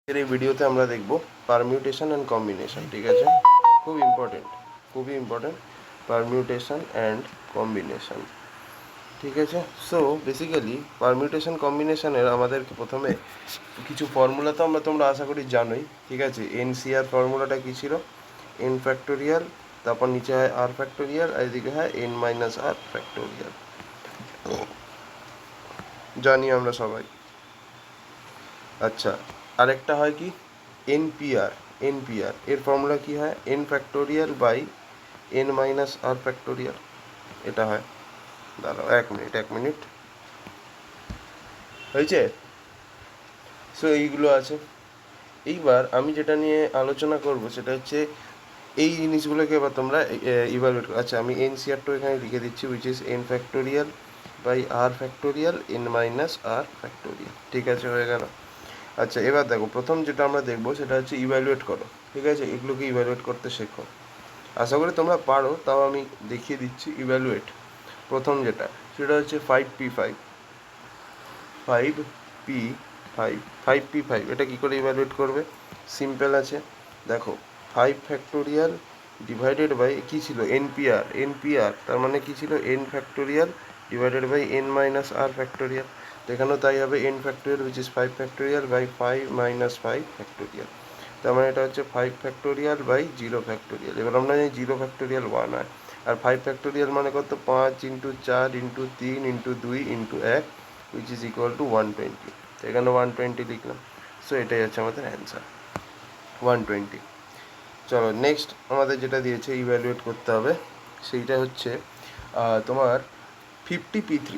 এই ভিডিওতে আমরা দেখব পারমিউটেশন অ্যান্ড কম্বিনেশন। ঠিক আছে, খুবই ইম্পর্টেন্ট পারমিউটেশন অ্যান্ড কম্বিনেশন। ঠিক আছে, সো বেসিক্যালি পারমিউটেশন কম্বিনেশনের আমাদেরকে প্রথমে কিছু ফর্মুলা তো তোমরা আশা করি জানোই। ঠিক আছে, এনসিআর ফর্মুলাটা কী ছিল? এন ফ্যাক্টোরিয়াল, তারপর নিচে হয় আর ফ্যাক্টোরিয়াল, আর এদিকে হয় এন মাইনাস আর ফ্যাক্টোরিয়াল। জানি আমরা সবাই। আচ্ছা, আরেকটা হয় কি এনপিআর এর ফর্মুলা কি হয়? N factorial by n minus r factorial, এটা হয়। দাঁড়াও এক মিনিট হয়েছে। সো এইগুলো আছে। এইবার আমি যেটা নিয়ে আলোচনা করব সেটা হচ্ছে এই জিনিসগুলোকে এবার তোমরা ইভালুয়েট করো। আচ্ছা, আমি এনসিআরটা এখানে লিখে দিচ্ছি, which is n factorial by r factorial n minus r factorial. ঠিক আছে, হয়ে গেল। আচ্ছা, এবার দেখো, প্রথম যেটা আমরা দেখবো সেটা হচ্ছে ইভ্যালুয়েট করো। ঠিক আছে, এগুলোকে ইভ্যালুয়েট করতে শেখো। আশা করি তোমরা পারো, তাও আমি দেখিয়ে দিচ্ছি ইভ্যালুয়েট। প্রথম যেটা সেটা হচ্ছে 5p5 5p5 এটা কী করে ইভ্যালুয়েট করবে? সিম্পল আছে, দেখো 5 ফ্যাক্টোরিয়াল ডিভাইডেড বাই কী ছিল? এনপিআর তার মানে কী ছিল? N factorial divided by n minus r factorial. এখানেও তাই হবে, n factorial which is 5 factorial by 5 minus 5 factorial. তার মানে এটা হচ্ছে 5 ফ্যাক্টোরিয়াল বাই 0 ফ্যাক্টোরিয়াল। এবার আমরা জানি 0 ফ্যাক্টোরিয়াল 1 হয়, আর 5 ফ্যাক্টোরিয়াল মানে কত? 5 into 4 into 3 into 2 into 1 which is equal to 120। তো এখানে 120 লিখলাম। সো এটাই হচ্ছে আমাদের অ্যান্সার, 120। চলো নেক্সট আমাদের যেটা দিয়েছে ইভ্যালুয়েট করতে হবে, সেইটা হচ্ছে তোমার 50p3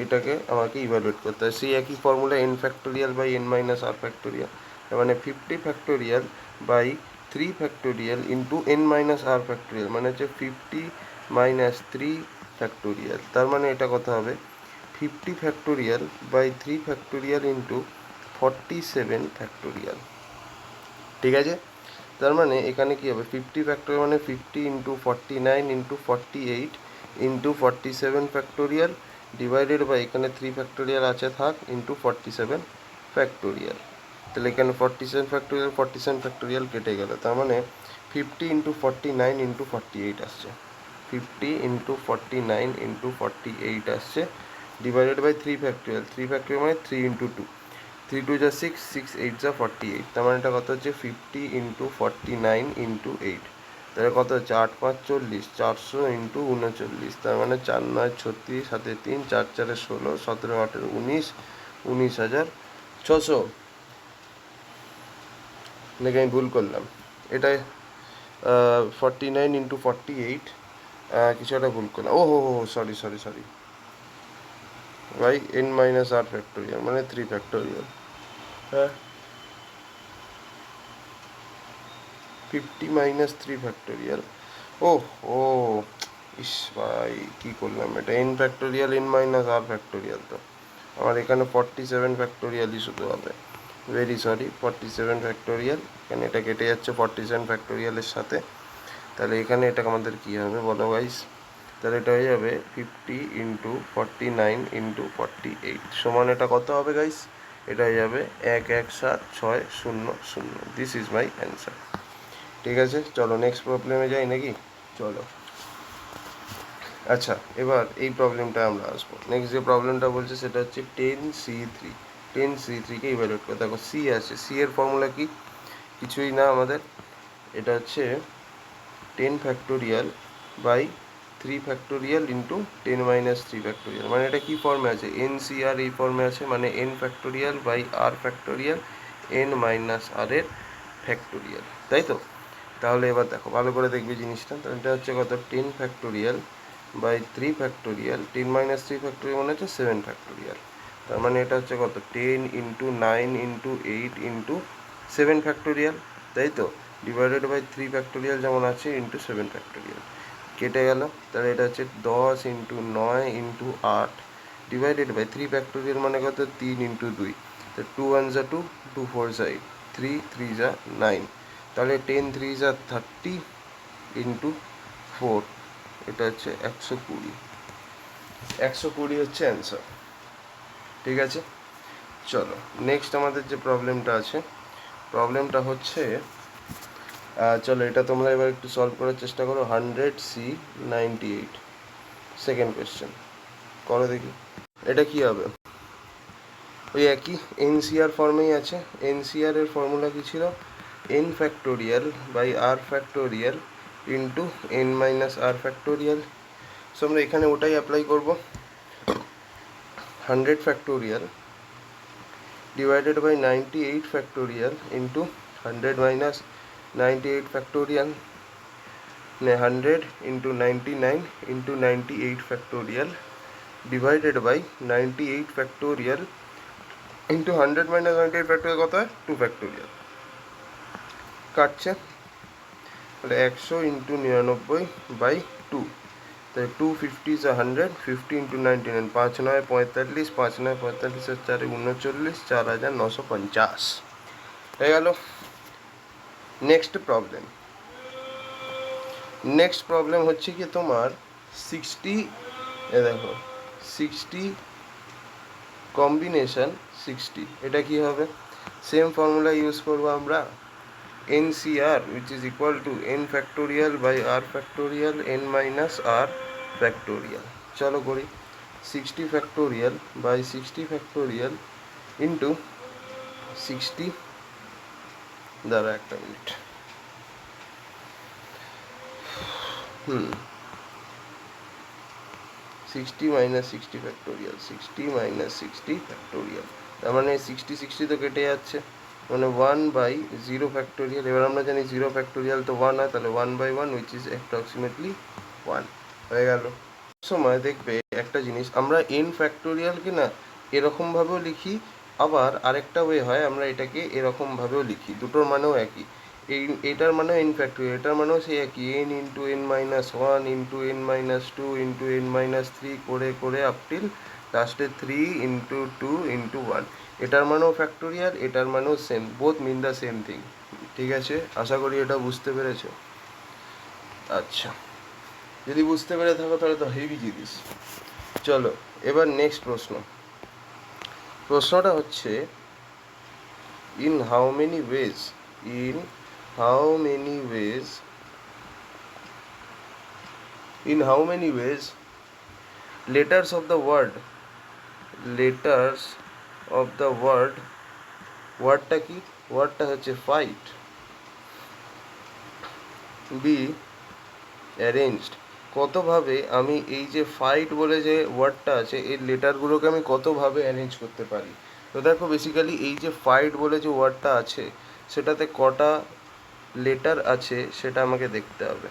এটাকে আমাকে ইভ্যালুয়েট করতে হয়। সেই একই formula n factorial by n minus r factorial, তার মানে 50 factorial by 3 factorial into n minus r factorial, মানে হচ্ছে 50 মাইনাস 3 ফ্যাক্টোরিয়াল। তার মানে এটা কত হবে? 50 factorial by 3 factorial into 47 factorial. ঠিক আছে, তার মানে এখানে কী হবে? 50 ফ্যাক্টোরিয়াল মানে 50 into 49 into 48 into 47 factorial divided by এখানে 3 ফ্যাক্টোরিয়াল আছে থাক ইন্টু 47 ফ্যাক্টোরিয়াল। তাহলে এখানে 47 ফ্যাক্টোরিয়াল কেটে গেল, তার মানে 50 ইন্টু 49 ইন্টু 48 আসছে, 50 ইন্টু 49 ইন্টু 48 আসছে, ডিভাইডেড বাই 3 ফ্যাক্টোরিয়াল মানে 3 ইন্টু 2, 3 2 যা 6, 6 8 যা 48। তার মানে এটা কত হচ্ছে? 50 ইন্টু 49 ইন্টু 8, তাহলে কত হচ্ছে? 8 5 40, 400 ইন্টু 39, তার মানে 4 9 36, 7 3 4 4 16, 17 18 19, 19,600। নাকি আমি ভুল করলাম? এটাই 49 ইন্টু 48, কিছু একটা ভুল করলাম। ও হো sorry by n minus r factorial মানে 3 ফ্যাক্টোরিয়াল। হ্যাঁ, 50 মাইনাস 3 ফ্যাক্টোরিয়াল। ও ইস ভাই, কী করলাম এটা? N factorial n minus r factorial, তো আমার এখানে 47 ফ্যাক্টোরিয়ালই শুধু হবে। ভেরি সরি, 47 ফ্যাক্টোরিয়াল, এখানে এটা কেটে যাচ্ছে 47 ফ্যাক্টোরিয়ালের সাথে। তাহলে এখানে এটা আমাদের কী হবে বলো গাইস? তাহলে এটা হয়ে যাবে 50 ইন্টু 49 ইন্টু 48 সমান এটা কত হবে গাইস? এটা হয়ে যাবে 117600। This is my answer. ঠিক আছে, চলো নেক্সট প্রবলেমে যাই নাকি? চলো। আচ্ছা, এবার এই প্রবলেমটা আমরা আসবো। নেক্সট যে প্রবলেমটা বলছে সেটা হচ্ছে 10C3। 10C3কে ইভ্যালুয়েট করে। দেখো সি আছে, সি এর ফর্মুলা কি? কিছুই না আমাদের, এটা হচ্ছে 10 factorial by 3 factorial into 10 minus 3 factorial. মানে এটা কী ফর্মে আছে? এনসিআর এই ফর্মে আছে, মানে n factorial by r factorial n minus r এর ফ্যাক্টোরিয়াল, তাই তো? তাহলে এবার দেখো ভালো করে দেখবি জিনিসটা। তো এটা হচ্ছে কত? 10 factorial by 3 factorial, 10 minus 3 factorial মানে হচ্ছে 7 ফ্যাক্টোরিয়াল। তার মানে এটা হচ্ছে কত? 10 ইন্টু 9 ইন্টু 8 ইন্টু 7 ফ্যাক্টোরিয়াল, তাই তো? ডিভাইডেড বাই 3 ফ্যাক্টোরিয়াল যেমন আছে ইন্টু 7 ফ্যাক্টোরিয়াল। কেটে গেল, তাহলে এটা হচ্ছে 10 into 9 into 8 divided by 3 factorial মানে কত? 3 ইন্টু 2, তো 2 1 যা 2, 2 4 যা 8, 3 3 যা 9, তাহলে 10 3 যা 30 ইন্টু 4, এটা হচ্ছে 120। 120 হচ্ছে অ্যান্সার। ঠিক আছে, চলো নেক্সট আমাদের যে প্রবলেমটা আছে, প্রবলেমটা হচ্ছে চলো এটা তোমরা এবার একটু সলভ করার চেষ্টা করো। 100C98 সেকেন্ড কোয়েশ্চেন করো দেখি। এটা কি হবে? ওই একই এনসিআর ফর্মেই আছে। এনসিআর এর ফর্মুলা কি ছিল? n factorial by r factorial into n minus r factorial. So আমরা এখানে ওটাই অ্যাপ্লাই করব। 100 factorial divided by 98 factorial into 100 minus 98 factorial, 100 into 99 into 98 factorial divided by 98 factorial into 100 minus 98 factorial কত হয়? 2 factorial কাটছে, তাহলে 100 into 99 by 2, তাহলে 250 is 100, 50 into 99, 5 9 45, 5 9 45 আর 4 39, 4950 হয়ে গেল। নেক্সট প্রবলেম হচ্ছে কি তোমার 60, দেখো 60 কম্বিনেশন 60, এটা কি হবে? সেম ফর্মুলা ইউজ করবো আমরা, NCR which is equal to n factorial by r factorial n minus r factorial। চলো করি। 60 factorial by 60 factorial into 60, দাঁড়া একটা minute, 60 minus 60 factorial, 60 minus 60 factorial, তার মানে 60 60 তো কেটে যাচ্ছে, মানে 1 বাই 0 ফ্যাক্টোরিয়াল। এবার আমরা জানি 0 ফ্যাক্টোরিয়াল তো 1 হয়, তাহলে 1 বাই 1 উইচ ইজ অ্যাপ্রক্সিমেটলি 1 হয়ে গেল। সময় দেখবে একটা জিনিস, আমরা n ফ্যাক্টোরিয়ালকে না এরকমভাবেও লিখি, আবার আরেকটা ওয়ে হয় আমরা এটাকে এরকমভাবেও লিখি, দুটোর মানেও একই। এটার মানেও n ফ্যাক্টোরিয়াল, এটার মানেও সেই একই, n into n minus 1 into n minus 2 into n minus 3 করে করে আপ টিল লাস্টে 3 ইন্টু 2 ইন্টু 1। এটার মানেও ফ্যাক্টোরিয়াল, এটার মানেও same, both mean the same thing. ঠিক আছে, আশা করি এটা বুঝতে পেরেছো। আচ্ছা, যদি বুঝতে পেরে থাকো তাহলে তো হেভি জিনিস। চলো এবার নেক্সট প্রশ্নটা হচ্ছে in how many ways letters of the word ওয়ার্ডটা কি? ওয়ার্ডটা হচ্ছে ফাইট, বি অ্যারেঞ্জড। কতভাবে আমি এই যে ফাইট বলে যে ওয়ার্ডটা আছে এর লেটারগুলোকে আমি কতভাবে অ্যারেঞ্জ করতে পারি? তো দেখো বেসিক্যালি এই যে ফাইট বলে যে ওয়ার্ডটা আছে সেটাতে কটা লেটার আছে সেটা আমাকে দেখতে হবে।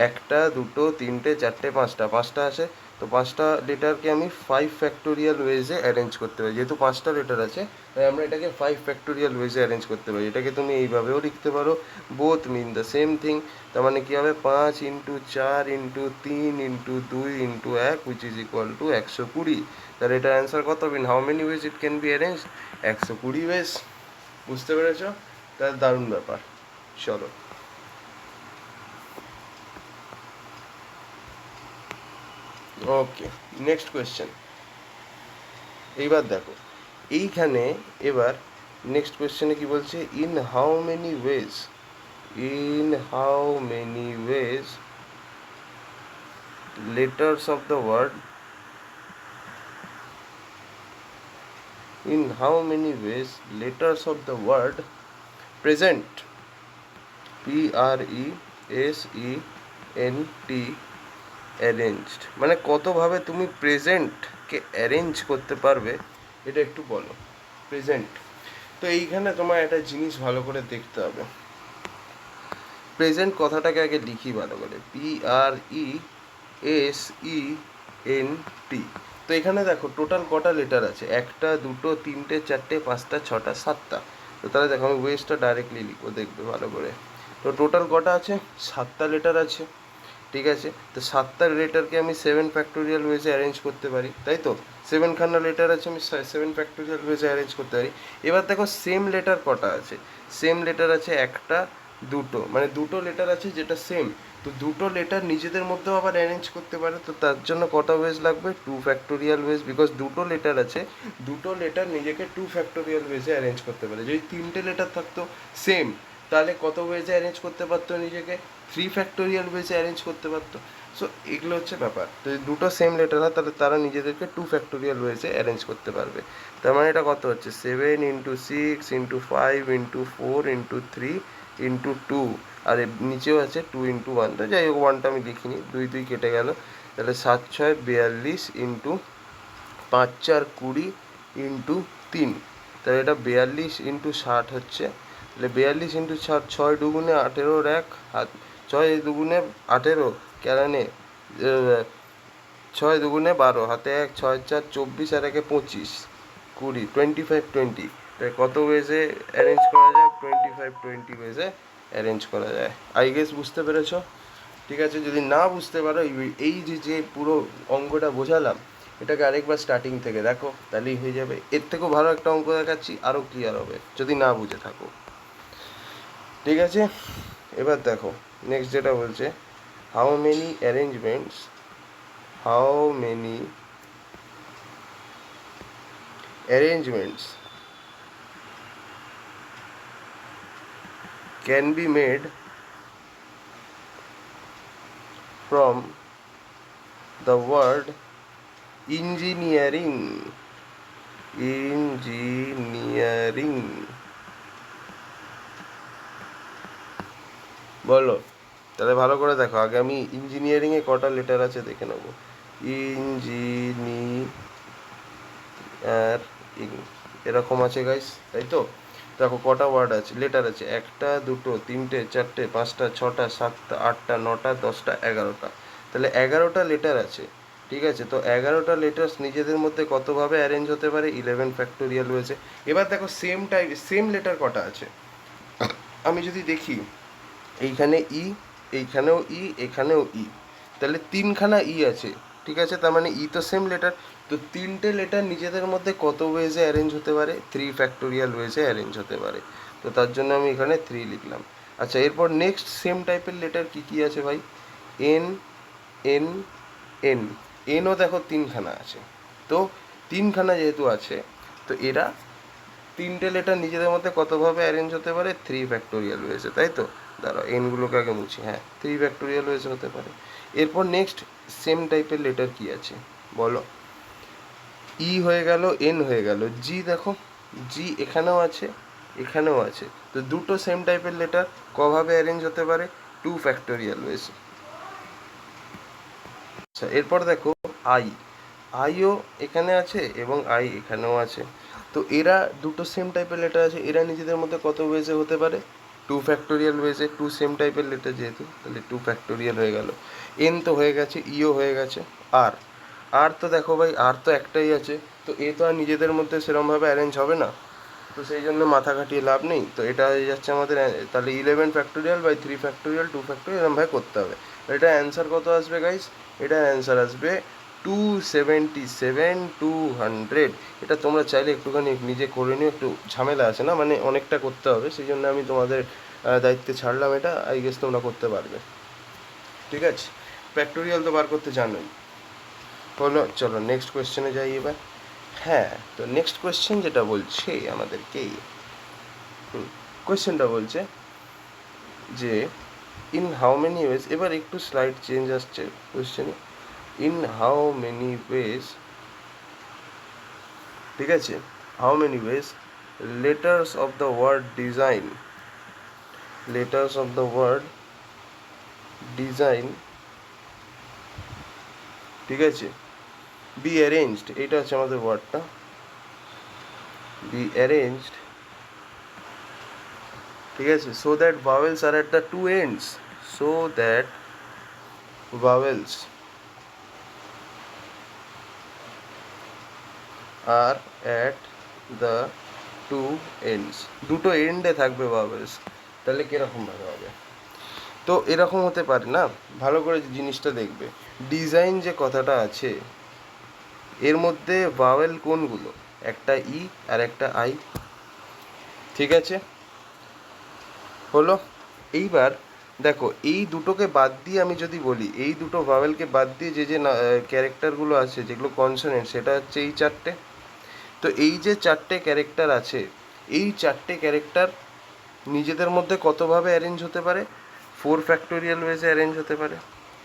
একটা, দুটো, তিনটে, চারটে, পাঁচটা আছে। তো 5টা লেটারকে আমি 5 ফ্যাক্টোরিয়াল ওয়েজে অ্যারেঞ্জ করতে পারি। যেহেতু 5টা লেটার আছে তাই আমরা এটাকে 5 ফ্যাক্টোরিয়াল ওয়েজে অ্যারেঞ্জ করতে পারি। এটাকে তুমি এইভাবেও লিখতে পারো, both mean the same thing. তার মানে কী হবে? 5 into 4 into 3 into 2 into 1 which is equal to 120। তাহলে এটার অ্যান্সার কত? In how many ways it can be arrange? 120 ways. বুঝতে পেরেছ? তাহলে দারুণ ব্যাপার। চলো ওকে, নেক্সট কোয়েশ্চেন। এইবার দেখো এইখানে, এবার নেক্সট কোয়েশ্চেনে কি বলছে? In how many ways letters of the word present, present arranged, মানে কতভাবে তুমি প্রেজেন্টকে অ্যারেঞ্জ করতে পারবে এটা একটু বলো। প্রেজেন্ট, তো এইখানে তোমার একটা জিনিস ভালো করে দেখতে হবে। প্রেজেন্ট কথাটাকে আগে লিখি ভালো করে, PRESENT। তো এখানে দেখো টোটাল কটা লেটার আছে? 1টা, 2টো, 3টে, 4টে, 5টা, 6টা, 7টা। তো তাহলে দেখো আমি ওয়েজটা ডাইরেক্টলি লিখবো, দেখবে ভালো করে। তো টোটাল কটা আছে? 7টা লেটার আছে। ঠিক আছে, তো 7টা লেটারকে আমি 7 ফ্যাক্টোরিয়াল ওয়েজে অ্যারেঞ্জ করতে পারি, তাই তো? 7খানা লেটার আছে, আমি 7 ফ্যাক্টোরিয়াল ওয়েজে অ্যারেঞ্জ করতে পারি। এবার দেখো সেম লেটার কটা আছে? সেম লেটার আছে 1টা, দুটো, মানে দুটো লেটার আছে যেটা সেম, তো দুটো লেটার নিজেদের মধ্যেও আবার অ্যারেঞ্জ করতে পারে, তো তার জন্য কটা ওয়েজ লাগবে? 2 ফ্যাক্টোরিয়াল ওয়েজ, বিকজ দুটো লেটার আছে, দুটো লেটার নিজেকে 2 ফ্যাক্টোরিয়াল ওয়েজে অ্যারেঞ্জ করতে পারে। যদি তিনটে লেটার থাকতো সেম, তাহলে কত ওয়েজে অ্যারেঞ্জ করতে পারতো নিজেকে? 3 ফ্যাক্টোরিয়াল ওয়েজে অ্যারেঞ্জ করতে পারতো। সো এগুলো হচ্ছে ব্যাপার। তো যদি দুটো সেম লেটার হয় তাহলে তারা নিজেদেরকে 2 ফ্যাক্টোরিয়াল ওয়েজে অ্যারেঞ্জ করতে পারবে। তার মানে এটা কত হচ্ছে? 7 × 6 × 5 × 4 × 3 × 2, আর নিচেও আছে 2 × 1, তো যাই হোক 1টা আমি লিখিনি, 2 কেটে গেল, তাহলে 7 × 6 = 42 × 5 × 4 = 20 × 3, তাহলে এটা 42 × 60 হচ্ছে। তাহলে 42 × 60, 6 × 2 = 18, 1 হাত, 6 × 2 = 18, কেরানে 6 × 2 = 12, হাতে 1, 6 × 4 = 24, আর 1 × 25, 20, 25, 20, তাই কত ওয়েজে অ্যারেঞ্জ করা যায়? 25, 20 ওয়েজে অ্যারেঞ্জ করা যায়। আই গেস বুঝতে পেরেছো? ঠিক আছে, যদি না বুঝতে পারো এই যে পুরো অঙ্কটা বোঝালাম, এটাকে আরেকবার স্টার্টিং থেকে দেখো, তাহলেই হয়ে যাবে। এর থেকেও ভালো একটা অঙ্ক দেখাচ্ছি, আরও ক্লিয়ার হবে যদি না বুঝে থাকো। ঠিক আছে, এবার দেখো নেক্সট যেটা বলছে, how many arrangements can be made from the word engineering বলো, তাহলে ভালো করে দেখো, আগে আমি ইঞ্জিনিয়ারিংয়ে কটা লেটার আছে দেখে নেবো। ইঞ্জিনিয়ারিং এরকম আছে গাইস, তাই তো? দেখো কটা ওয়ার্ড আছে, লেটার আছে, 1টা 2টো 3টে 4টে 5টা 6টা 7টা 8টা 9টা 10টা 11টা, তাহলে 11টা লেটার আছে। ঠিক আছে, তো 11টা লেটার্স নিজেদের মধ্যে কতভাবে অ্যারেঞ্জ হতে পারে? 11 ফ্যাক্টোরিয়াল হয়েছে। এবার দেখো সেম লেটার কটা আছে, আমি যদি দেখি এইখানে ই, এইখানেও ই, এখানেও ই, তাহলে 3খানা ই আছে। ঠিক আছে, তার মানে ই তো সেম লেটার, তো 3টে লেটার নিজেদের মধ্যে কত ওয়েজে অ্যারেঞ্জ হতে পারে? 3 ফ্যাক্টোরিয়াল ওয়েজে অ্যারেঞ্জ হতে পারে, তো তার জন্য আমি এখানে 3 লিখলাম। আচ্ছা, এরপর নেক্সট সেম টাইপের লেটার কী কী আছে ভাই? এন, এন, এন, এনও দেখো 3খানা আছে, তো 3খানা যেহেতু আছে, তো এরা 3টে লেটার নিজেদের মধ্যে কতভাবে অ্যারেঞ্জ হতে পারে? 3 ফ্যাক্টোরিয়াল ওয়েজে, তাই তো? দাঁড়াও এনগুলোকে আগে মুছি, হ্যাঁ 3 ফ্যাক্টোরিয়াল ওয়েজে হতে পারে। এরপর নেক্সট সেম টাইপের লেটার কি আছে বলো? ই হয়ে গেল, এন হয়ে গেল, জি দেখো, জি এখানেও আছে, এখানেও আছে, তো দুটো সেম টাইপের লেটার কভাবে অ্যারেঞ্জ হতে পারে? 2 ফ্যাক্টোরিয়াল ওয়েজে। আচ্ছা, এরপর দেখো আই, আইও এখানে আছে এবং আই এখানেও আছে, তো এরা দুটো সেম টাইপের লেটার আছে, এরা নিজেদের মধ্যে কত ওয়েজে হতে পারে? 2 ফ্যাক্টোরিয়াল ওয়েজে, 2 সেম টাইপের লেটার যেহেতু, তাহলে 2 ফ্যাক্টোরিয়াল হয়ে গেল। এন তো হয়ে গেছে, ইও হয়ে গেছে, আর আর তো দেখো ভাই, আর তো একটাই আছে, তো এ তো আর নিজেদের মধ্যে সেরমভাবে অ্যারেঞ্জ হবে না, তো সেই জন্য মাথা খাটিয়ে লাভ নেই, তো এটা হয়ে যাচ্ছে আমাদের, তাহলে 11 ফ্যাক্টোরিয়াল/3 ফ্যাক্টোরিয়াল 2 ফ্যাক্টোরিয়াল এরমভাবে করতে হবে। এটা অ্যান্সার কত আসবে গাইস? এটা অ্যান্সার আসবে 277, 200। এটা তোমরা চাইলে একটুখানি নিজে করে নিও, একটু ঝামেলা আছে না, মানে অনেকটা করতে হবে, সেই জন্য আমি তোমাদের দায়িত্বে ছাড়লাম, এটা আই গেস তোমরা করতে পারবে। ঠিক আছে, ফ্যাক্টোরিয়াল তো বার করতে জানোই। হলো, চলো নেক্সট কোয়েশ্চেনে যাই এবার। হ্যাঁ, তো নেক্সট কোয়েশ্চেন যেটা বলছে আমাদেরকে, কোয়েশ্চেনটা বলছে যে ইন হাউ মেনি ওয়েজ, এবার একটু স্লাইড চেঞ্জ আসছে কোয়েশ্চেনে, ইন হাউ মেনি ওয়েজ, ঠিক আছে, how many ways letters of the word design, letters of the word design, ঠিক আছে, বি অ্যারেঞ্জড, এটা হচ্ছে আমাদের ওয়ার্ডটা, বি অ্যারেঞ্জড, ঠিক আছে, so that vowels are at the two ends, so that vowels are at the two ends, দুটো এন্ডে থাকবে ভাওয়েলস, তাহলে কীরকমভাবে হবে? তো এরকম হতে পারে না, ভালো করে জিনিসটা দেখবে, ডিজাইন যে কথাটা আছে এর মধ্যে ভাওয়েল কোনগুলো? একটা ই আর একটা আই, ঠিক আছে, হলো। এইবার দেখো এই দুটোকে বাদ দিয়ে আমি যদি বলি, এই দুটো ভাওয়েলকে বাদ দিয়ে যে যে ক্যারেক্টারগুলো আছে যেগুলো কনসোনেন্ট, সেটা হচ্ছে এই চারটে। তো এই যে চারটে ক্যারেক্টার আছে, এই চারটে ক্যারেক্টার নিজেদের মধ্যে কতভাবে অ্যারেঞ্জ হতে পারে? 4 ফ্যাক্টোরিয়াল ওয়েজে অ্যারেঞ্জ হতে পারে।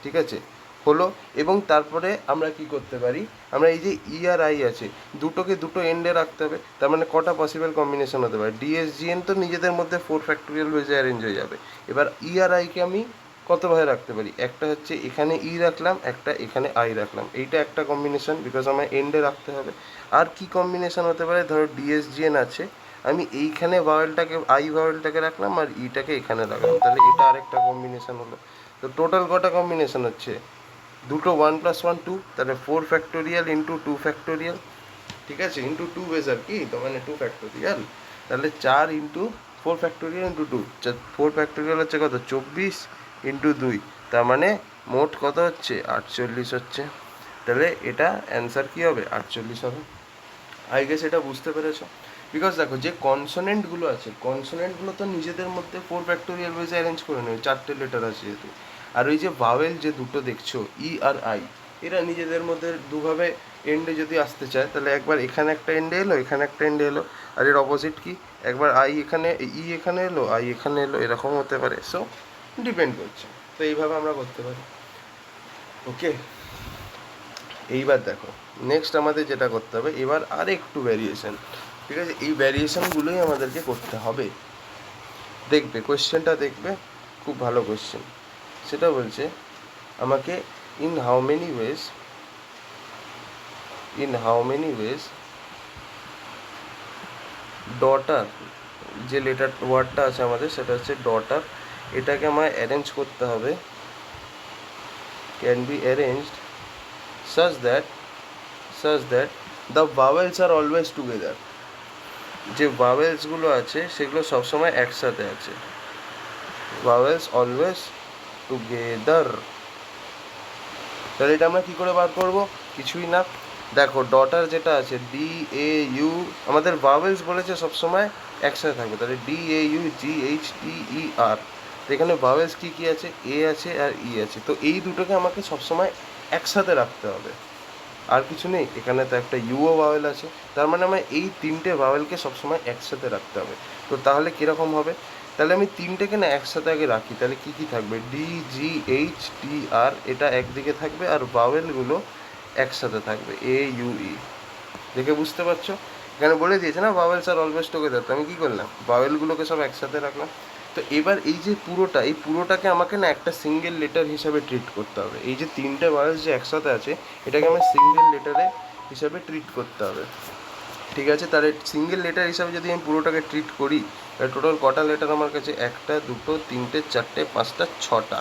ঠিক আছে, হলো। এবং তারপরে আমরা কি করতে পারি, আমরা এই যে ই আর আই আছে, দুটোকে দুটো এন্ডে রাখতে হবে। তার মানে কটা পসিবল কম্বিনেশন হতে পারে? ডিএসজিএন তো নিজেদের মধ্যে 4 ফ্যাক্টোরিয়াল ওয়েজে অ্যারেঞ্জ হয়ে যাবে। এবার ই আর আইকে আমি কতভাবে রাখতে পারি? একটা হচ্ছে এখানে ই রাখলাম, একটা এখানে আই রাখলাম, এইটা একটা কম্বিনেশন, বিকজ আমার এন্ডে রাখতে হবে। আর কি কম্বিনেশন হতে পারে? ধরো ডিএসজিএন আছে, আমি এইখানে ভাওয়েলটাকে, আই ভাওয়েলটাকে রাখলাম আর ইটাকে এখানে রাখলাম, তাহলে এটা আরেকটা কম্বিনেশন হলো। তো টোটাল কটা কম্বিনেশন হচ্ছে? দুটো 1 + 1 2, তাহলে 4 ফ্যাক্টোরিয়াল ইন্টু 2 ফ্যাক্টোরিয়াল, ঠিক আছে, ইন্টু 2 বেস আর কি, তো মানে 2 ফ্যাক্টোরিয়াল, তাহলে 4 ইন্টু 4 ফ্যাক্টোরিয়াল ইন্টু 2, 4 ফ্যাক্টোরিয়াল হচ্ছে কত? 24 ইন্টু 2, তার মানে মোট কত হচ্ছে? 48 হচ্ছে। তাহলে এটা অ্যান্সার কী হবে? 48 হবে। আই গেস এটা বুঝতে পেরেছো? বিকজ দেখো যে কনসোনেন্টগুলো আছে, কনসোনেন্টগুলো তো নিজেদের মধ্যে 4 ফ্যাক্টোরিয়াল ওয়েজে অ্যারেঞ্জ করে নেবে, চারটে লেটার আছে যেহেতু। আর ওই যে ভাওয়েল যে দুটো দেখছো, ই আর আই, এরা নিজেদের মধ্যে দুভাবে এন্ডে যদি আসতে চায়, তাহলে একবার এখানে একটা এন্ডে এলো, এখানে একটা এন্ডে এলো। আর এর অপোজিট কি, একবার আই এখানে, ই এখানে এলো, আই এখানে এলো, এরকম হতে পারে। সো ডিপেন্ড করছে। তো এইভাবে আমরা করতে পারি। ওকে, এইবার দেখো নেক্সট আমাদের যেটা করতে হবে, এবার আর একটু ভ্যারিয়েশন। ঠিক আছে, এই ভ্যারিয়েশনগুলোই আমাদেরকে করতে হবে। দেখবে কোয়েশ্চেনটা, দেখবে খুব ভালো কোয়েশ্চেন। সেটা বলছে আমাকে in how many wedge daughter, যে লেটার ওয়ার্ডটা আছে আমাদের সেটা হচ্ছে ডটার, এটাকে আমায় অ্যারেঞ্জ করতে হবে, can be arranged such that the vowels are always together। যে ভাওয়েলসগুলো আছে সেগুলো সবসময় একসাথে আছে, ভাওয়েলস অলওয়েজ টুগেদার। তাহলে এটা আমরা কী করে বার করবো? কিছুই না, দেখো ডটার যেটা আছে ডি এ ইউ, আমাদের ভাওয়েলস বলেছে সবসময় একসাথে থাকবে, তাহলে D A U G H T E R. তো এখানে ভাওয়েলস কী কী আছে? এ আছে আর ই আছে, তো এই দুটোকে আমাকে সবসময় একসাথে রাখতে হবে। আর কিছু নেই, এখানে তো একটা ইউও ভাওয়েল আছে, তার মানে আমার এই তিনটে ভাওয়েলকে সবসময় একসাথে রাখতে হবে। তো তাহলে কীরকম হবে? তাহলে আমি তিনটেকে না একসাথে আগে রাখি, তাহলে কী কী থাকবে? ডি জি এইচ টি আর, এটা একদিকে থাকবে, আর ভাওয়েলগুলো একসাথে থাকবে, এ ইউ ই। দেখে বুঝতে পারছো? এখানে বলে দিয়েছে না ভাওয়েলস আর অলওয়েজ টুগেদার, তো আমি কী করলাম? ভাওয়েলগুলোকে সব একসাথে রাখলাম। তো এবার এই যে পুরোটা, এই পুরোটাকে আমাকে না একটা সিঙ্গেল লেটার হিসাবে ট্রিট করতে হবে। এই যে তিনটে ভাওয়েলস যে একসাথে আছে, এটাকে আমার সিঙ্গেল লেটারে হিসাবে ট্রিট করতে হবে। ঠিক আছে, তাহলে সিঙ্গেল লেটার হিসাবে যদি আমি পুরোটাকে ট্রিট করি, তাহলে টোটাল কটা লেটার আমার কাছে? একটা, দুটো, তিনটে, চারটে, পাঁচটা, ছটা।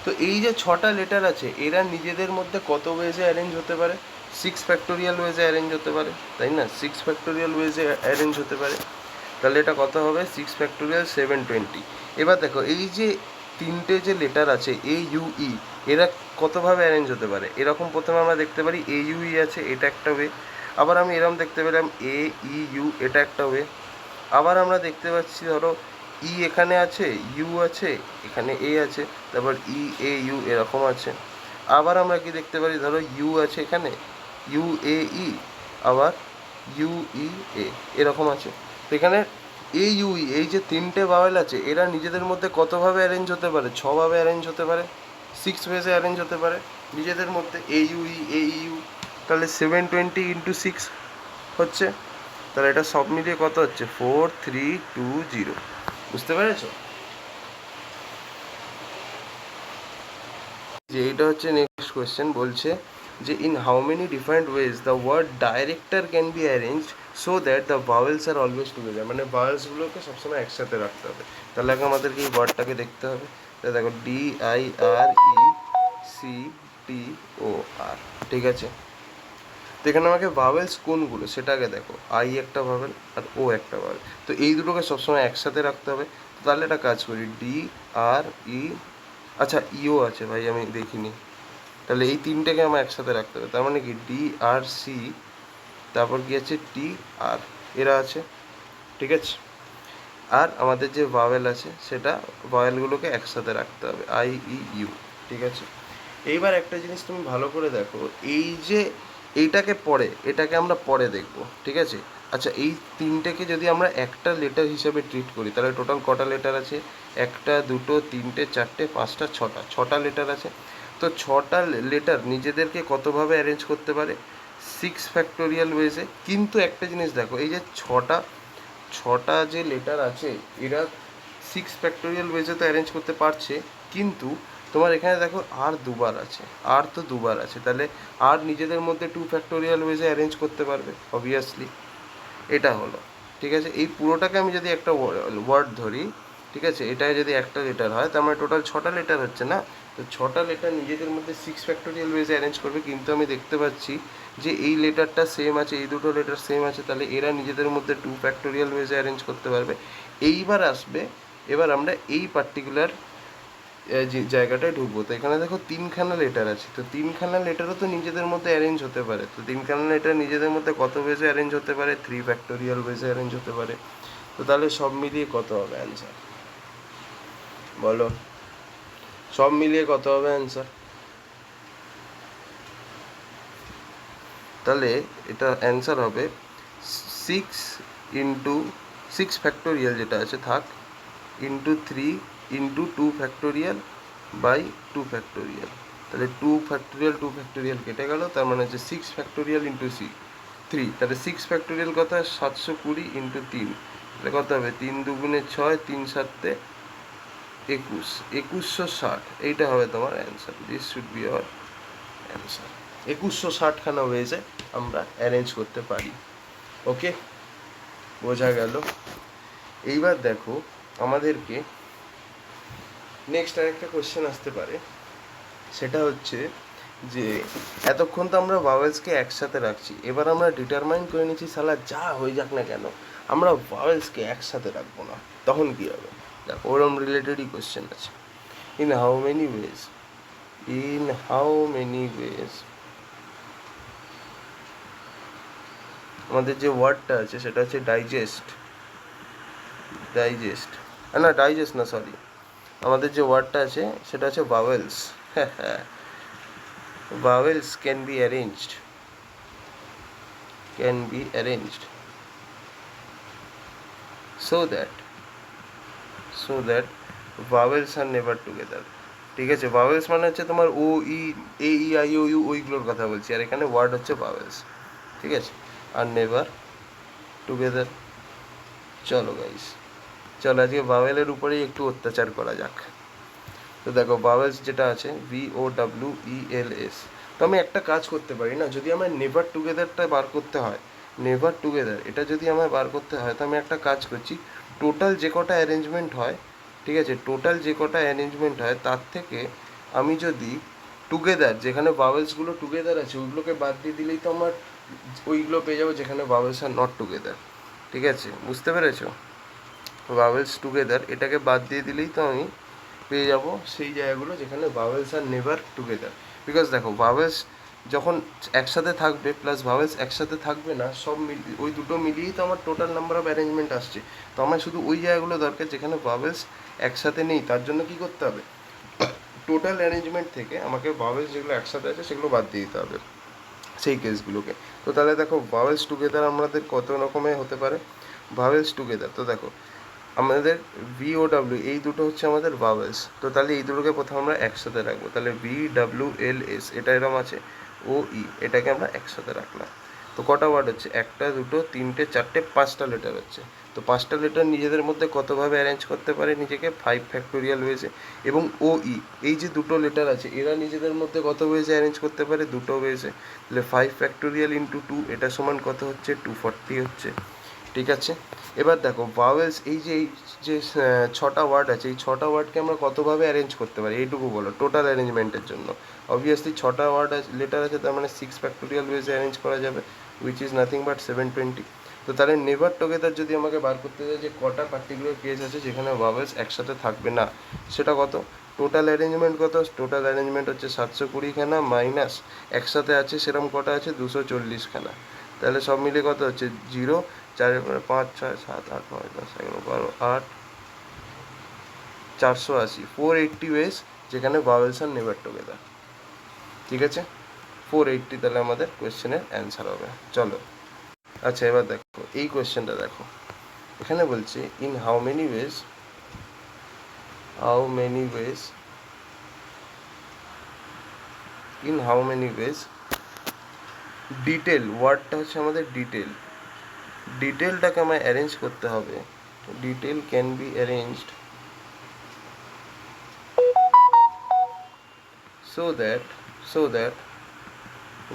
তো এই যে ছটা লেটার আছে, এরা নিজেদের মধ্যে কত ওয়েজে অ্যারেঞ্জ হতে পারে? 6 ফ্যাক্টোরিয়াল ওয়েজে অ্যারেঞ্জ হতে পারে, তাই না? 6 ফ্যাক্টোরিয়াল ওয়েজে অ্যারেঞ্জ হতে পারে। তাহলে এটা কত হবে? 6 ফ্যাক্টোরিয়াল 720। এবার দেখো এই যে তিনটে যে লেটার আছে এ ইউ ই, এরা কতভাবে অ্যারেঞ্জ হতে পারে? এরকম প্রথমে আমরা দেখতে পারি এ ইউ ই আছে, এটা একটা ওয়ে। আবার আমি এরকম দেখতে পেলাম এ ই ইউ, এটা একটা ওয়ে। আবার আমরা দেখতে পাচ্ছি ধরো ই এখানে আছে, ইউ আছে, এখানে এ আছে, তারপর ই এ ইউ এরকম আছে। আবার আমরা কি দেখতে পারি, ধরো ইউ আছে এখানে, ইউ এ ই, আবার ইউ ই এ, এরকম আছে। তো এখানে এ ইউ ই, এই যে তিনটে ভাওয়েল আছে, এরা নিজেদের মধ্যে কতভাবে অ্যারেঞ্জ হতে পারে? 6ভাবে অ্যারেঞ্জ হতে পারে, 6 ওয়েজে অ্যারেঞ্জ হতে পারে নিজেদের মধ্যে, এ ইউ ই এ ইউ। তাহলে 720 ইন্টু 6 হচ্ছে, তাহলে এটা সব মিলিয়ে কত হচ্ছে? 4320। বুঝতে পেরেছো? যে এটা হচ্ছে নেক্সট কোয়েশ্চেন, বলছে যে in how many different ways the word director can be arranged so that the vowels are always together. মানে ভাওয়েলসগুলোকে সবসময় একসাথে রাখতে হবে। তাহলে আগে আমাদেরকে এই ওয়ার্ডটাকে দেখতে হবে। তাহলে দেখো D I R E C T O R, ঠিক আছে। তো এখানে আমাকে ভাওয়েলস কোনগুলো সেটা আগে দেখো, আই একটা ভাওয়েল আর ও একটা ভাওয়েল, তো এই দুটোকে সবসময় একসাথে রাখতে হবে। তাহলে একটা কাজ করি, ডি আর ই, আচ্ছা ইও আছে ভাই, আমি দেখিনি। তাহলে এই তিনটেকে আমার একসাথে রাখতে হবে, তার মানে কি ডি আর সি, তারপর কি আছে টি আর, এরা আছে, ঠিক আছে। আর আমাদের যে ভাওয়েল আছে সেটা ভাওয়েলগুলোকে একসাথে রাখতে হবে, আই ই ইউ। ঠিক আছে, এইবার একটা জিনিস তুমি ভালো করে দেখো, এই যে এইটাকে পরে, এটাকে আমরা পরে দেখব। ঠিক আছে, আচ্ছা এই তিনটেকে যদি আমরা একটা লেটার হিসেবে ট্রিট করি তাহলে টোটাল কটা লেটার আছে? একটা, দুটো, তিনটে, চারটে, পাঁচটা, ছটা লেটার আছে। তো ছটা লেটার নিজেদেরকে কতভাবে অ্যারেঞ্জ করতে পারে? 6 ফ্যাক্টোরিয়াল ওয়েজে। কিন্তু একটা জিনিস দেখো, এই যে ছটা যে লেটার আছে এরা 6 ফ্যাক্টোরিয়াল ওয়েজে তো অ্যারেঞ্জ করতে পারছে, কিন্তু তোমার এখানে দেখো আর দুবার আছে, আর তো দুবার আছে, তাহলে আর নিজেদের মধ্যে 2 ফ্যাক্টোরিয়াল ওয়েজে অ্যারেঞ্জ করতে পারবে অবভিয়াসলি। এটা হলো। ঠিক আছে, এই পুরোটাকে আমি যদি একটা ওয়ার্ড ধরি, ঠিক আছে, এটায় যদি একটা লেটার হয় তার মানে টোটাল ছটা লেটার হচ্ছে না? তো ছটা লেটার নিজেদের মধ্যে 6 ফ্যাক্টোরিয়াল ওয়েজে অ্যারেঞ্জ করবে, কিন্তু আমি দেখতে পাচ্ছি যে এই লেটারটা সেম আছে, এই দুটো লেটার সেম আছে, তাহলে এরা নিজেদের মধ্যে 2 ফ্যাক্টোরিয়াল ওয়েজে অ্যারেঞ্জ করতে পারবে। এইবার আসবে, এবার আমরা এই পার্টিকুলার জায়গাটায় ঢুকবো। তো এখানে দেখো তিনখানা লেটার আছে, তো তিনখানা লেটারও তো নিজেদের মধ্যে অ্যারেঞ্জ হতে পারে। তো তিনখানা লেটার নিজেদের মধ্যে কত ওয়েজে অ্যারেঞ্জ হতে পারে? 3 ফ্যাক্টোরিয়াল ওয়েজে অ্যারেঞ্জ হতে পারে। তো তাহলে সব মিলিয়ে কত হবে অ্যান্সার বলো? সব মিলিয়ে কত হবে অ্যান্সার? তাহলে এটা অ্যান্সার হবে 6 যেটা আছে থাক, ইন্টু 3 × 2 ফ্যাক্টোরিয়াল বাই 2 ফ্যাক্টোরিয়াল। তাহলে 2 ফ্যাক্টোরিয়াল কেটে গেল, তার মানে হচ্ছে 6 ফ্যাক্টোরিয়াল ইন্টু 3। তাহলে 6 ফ্যাক্টোরিয়াল কত হয়? 720 × 3, তাহলে কত হবে? 3 দুগুণে 6, 3 7 21, 2160। এইটা হবে তোমার answer. This should be our answer. 2160খানা ওয়েজে আমরা অ্যারেঞ্জ করতে পারি। ওকে, বোঝা গেল? এইবার দেখো আমাদেরকে নেক্সট আরেকটা কোশ্চেন আসতে পারে, সেটা হচ্ছে যে এতক্ষণ তো আমরা ভাওয়েলসকে একসাথে রাখছি, এবার আমরা ডিটারমাইন করে নিচ্ছি সালা যা হয়ে যাক না কেন আমরা ভাওয়েলসকে একসাথে রাখবো না, তখন কী হবে? দেখো ওরম রিলেটেডই কোশ্চেন আছে। ইন হাউ মেনি ওয়েজ আমাদের যে ওয়ার্ডটা আছে সেটা হচ্ছে ডাইজেস্ট না, সরি, আমাদের যে ওয়ার্ডটা আছে সেটা হচ্ছে vowels. Vowels can be arranged so that vowels are never together. ঠিক আছে, ভাওয়েলস মানে হচ্ছে তোমার ও ই, এ ই আই ও ইউ, ওইগুলোর কথা বলছি, আর এখানে ওয়ার্ড হচ্ছে ভাওয়েলস। ঠিক আছে, আর নেভার টুগেদার। চলো গাইস, চলো আজকে ভাওয়েলের উপরেই একটু অত্যাচার করা যাক। তো দেখো ভাওয়েলস যেটা আছে VOWELS, তো আমি একটা কাজ করতে পারি না, যদি আমার নেভার টুগেদারটা বার করতে হয়, নেভার টুগেদার এটা যদি আমায় বার করতে হয়, তো আমি একটা কাজ করছি, টোটাল যে কটা অ্যারেঞ্জমেন্ট হয়, ঠিক আছে, টোটাল যে কটা অ্যারেঞ্জমেন্ট হয় তার থেকে আমি যদি টুগেদার, যেখানে ভাওয়েলসগুলো টুগেদার আছে ওইগুলোকে বাদ দিয়ে দিলেই তো আমার ওইগুলো পেয়ে যাবো যেখানে ভাওয়েলস আর নট টুগেদার। ঠিক আছে, বুঝতে পেরেছো? ভাওয়েলস টুগেদার এটাকে বাদ দিয়ে দিলেই তো আমি পেয়ে যাব সেই জায়গাগুলো যেখানে vowels are never together. Because দেখো ভাওয়েলস যখন একসাথে থাকবে প্লাস ভাওয়েলস একসাথে থাকবে না, সব ওই দুটো মিলিয়েই তো আমার টোটাল নাম্বার অফ অ্যারেঞ্জমেন্ট আসছে। তো আমার শুধু ওই জায়গাগুলো দরকার যেখানে ভাওয়েলস একসাথে নেই, তার জন্য কি করতে হবে? টোটাল অ্যারেঞ্জমেন্ট থেকে আমাকে ভাওয়েলস যেগুলো একসাথে আছে সেগুলো বাদ দিয়ে দিতে হবে সেই কেসগুলোকে। তো তাহলে দেখো ভাওয়েলস টুগেদার আমাদের কত রকমের হতে পারে? ভাওয়েলস টুগেদার, তো দেখো আমাদের VOW এই দুটো হচ্ছে আমাদের ভাওয়েলস, তো তাহলে এই দুটোকে প্রথমে আমরা একসাথে রাখবো, তাহলে VWLS এটা এরকম আছে, OE এটাকে আমরা একসাথে রাখলাম। তো কটা ওয়ার্ড হচ্ছে? একটা, দুটো, তিনটে, চারটে, 5টা লেটার হচ্ছে। তো 5টা লেটার নিজেদের মধ্যে কতভাবে অ্যারেঞ্জ করতে পারে নিজেকে? 5 ফ্যাক্টোরিয়াল ওয়েজে। এবং OE এই যে দুটো লেটার আছে এরা নিজেদের মধ্যে কত ওয়েজে অ্যারেঞ্জ করতে পারে? দুটো ওয়েজে। তাহলে 5 ফ্যাক্টোরিয়াল × 2 এটা সমান কত হচ্ছে? 240 হচ্ছে। ঠিক আছে, এবার দেখো ভাওয়েলস এই যে 6টা ওয়ার্ড আছে, এই 6টা ওয়ার্ডকে আমরা কতভাবে অ্যারেঞ্জ করতে পারি এইটুকু বলো টোটাল অ্যারেঞ্জমেন্টের জন্য। অবভিয়াসলি 6টা ওয়ার্ড আছে, লেটার আছে, তার মানে 6 ফ্যাক্টোরিয়াল ওয়েজে অ্যারেঞ্জ করা যাবে, উইচ ইজ নাথিং বাট 720। তো তাহলে নেভার টুগেদার যদি আমাকে বার করতে যায় যে কটা পার্টিকুলার কেস আছে যেখানে ভাওয়েলস একসাথে থাকবে না, সেটা কত? টোটাল অ্যারেঞ্জমেন্ট কত? টোটাল অ্যারেঞ্জমেন্ট হচ্ছে 720খানা মাইনাস একসাথে আছে সেরকম কটা আছে? 240খানা। তাহলে সব মিলিয়ে কত হচ্ছে? 0 চারের পরে 5, 6, 7, 8, 9, 10, 11, 12, 8, 480, 480 ওয়েজ যেখানে ভাওয়েলস আর নেভার টুগেদার। ঠিক আছে, 480 তাহলে আমাদের কোয়েশ্চেনের অ্যান্সার হবে। চলো, আচ্ছা এবার দেখো এই কোয়েশ্চেনটা দেখো, এখানে বলছে in how many wedge detail ওয়ার্ডটা হচ্ছে আমাদের ডিটেলটাকে আমায় অ্যারেঞ্জ করতে হবে। Detail can be arranged so that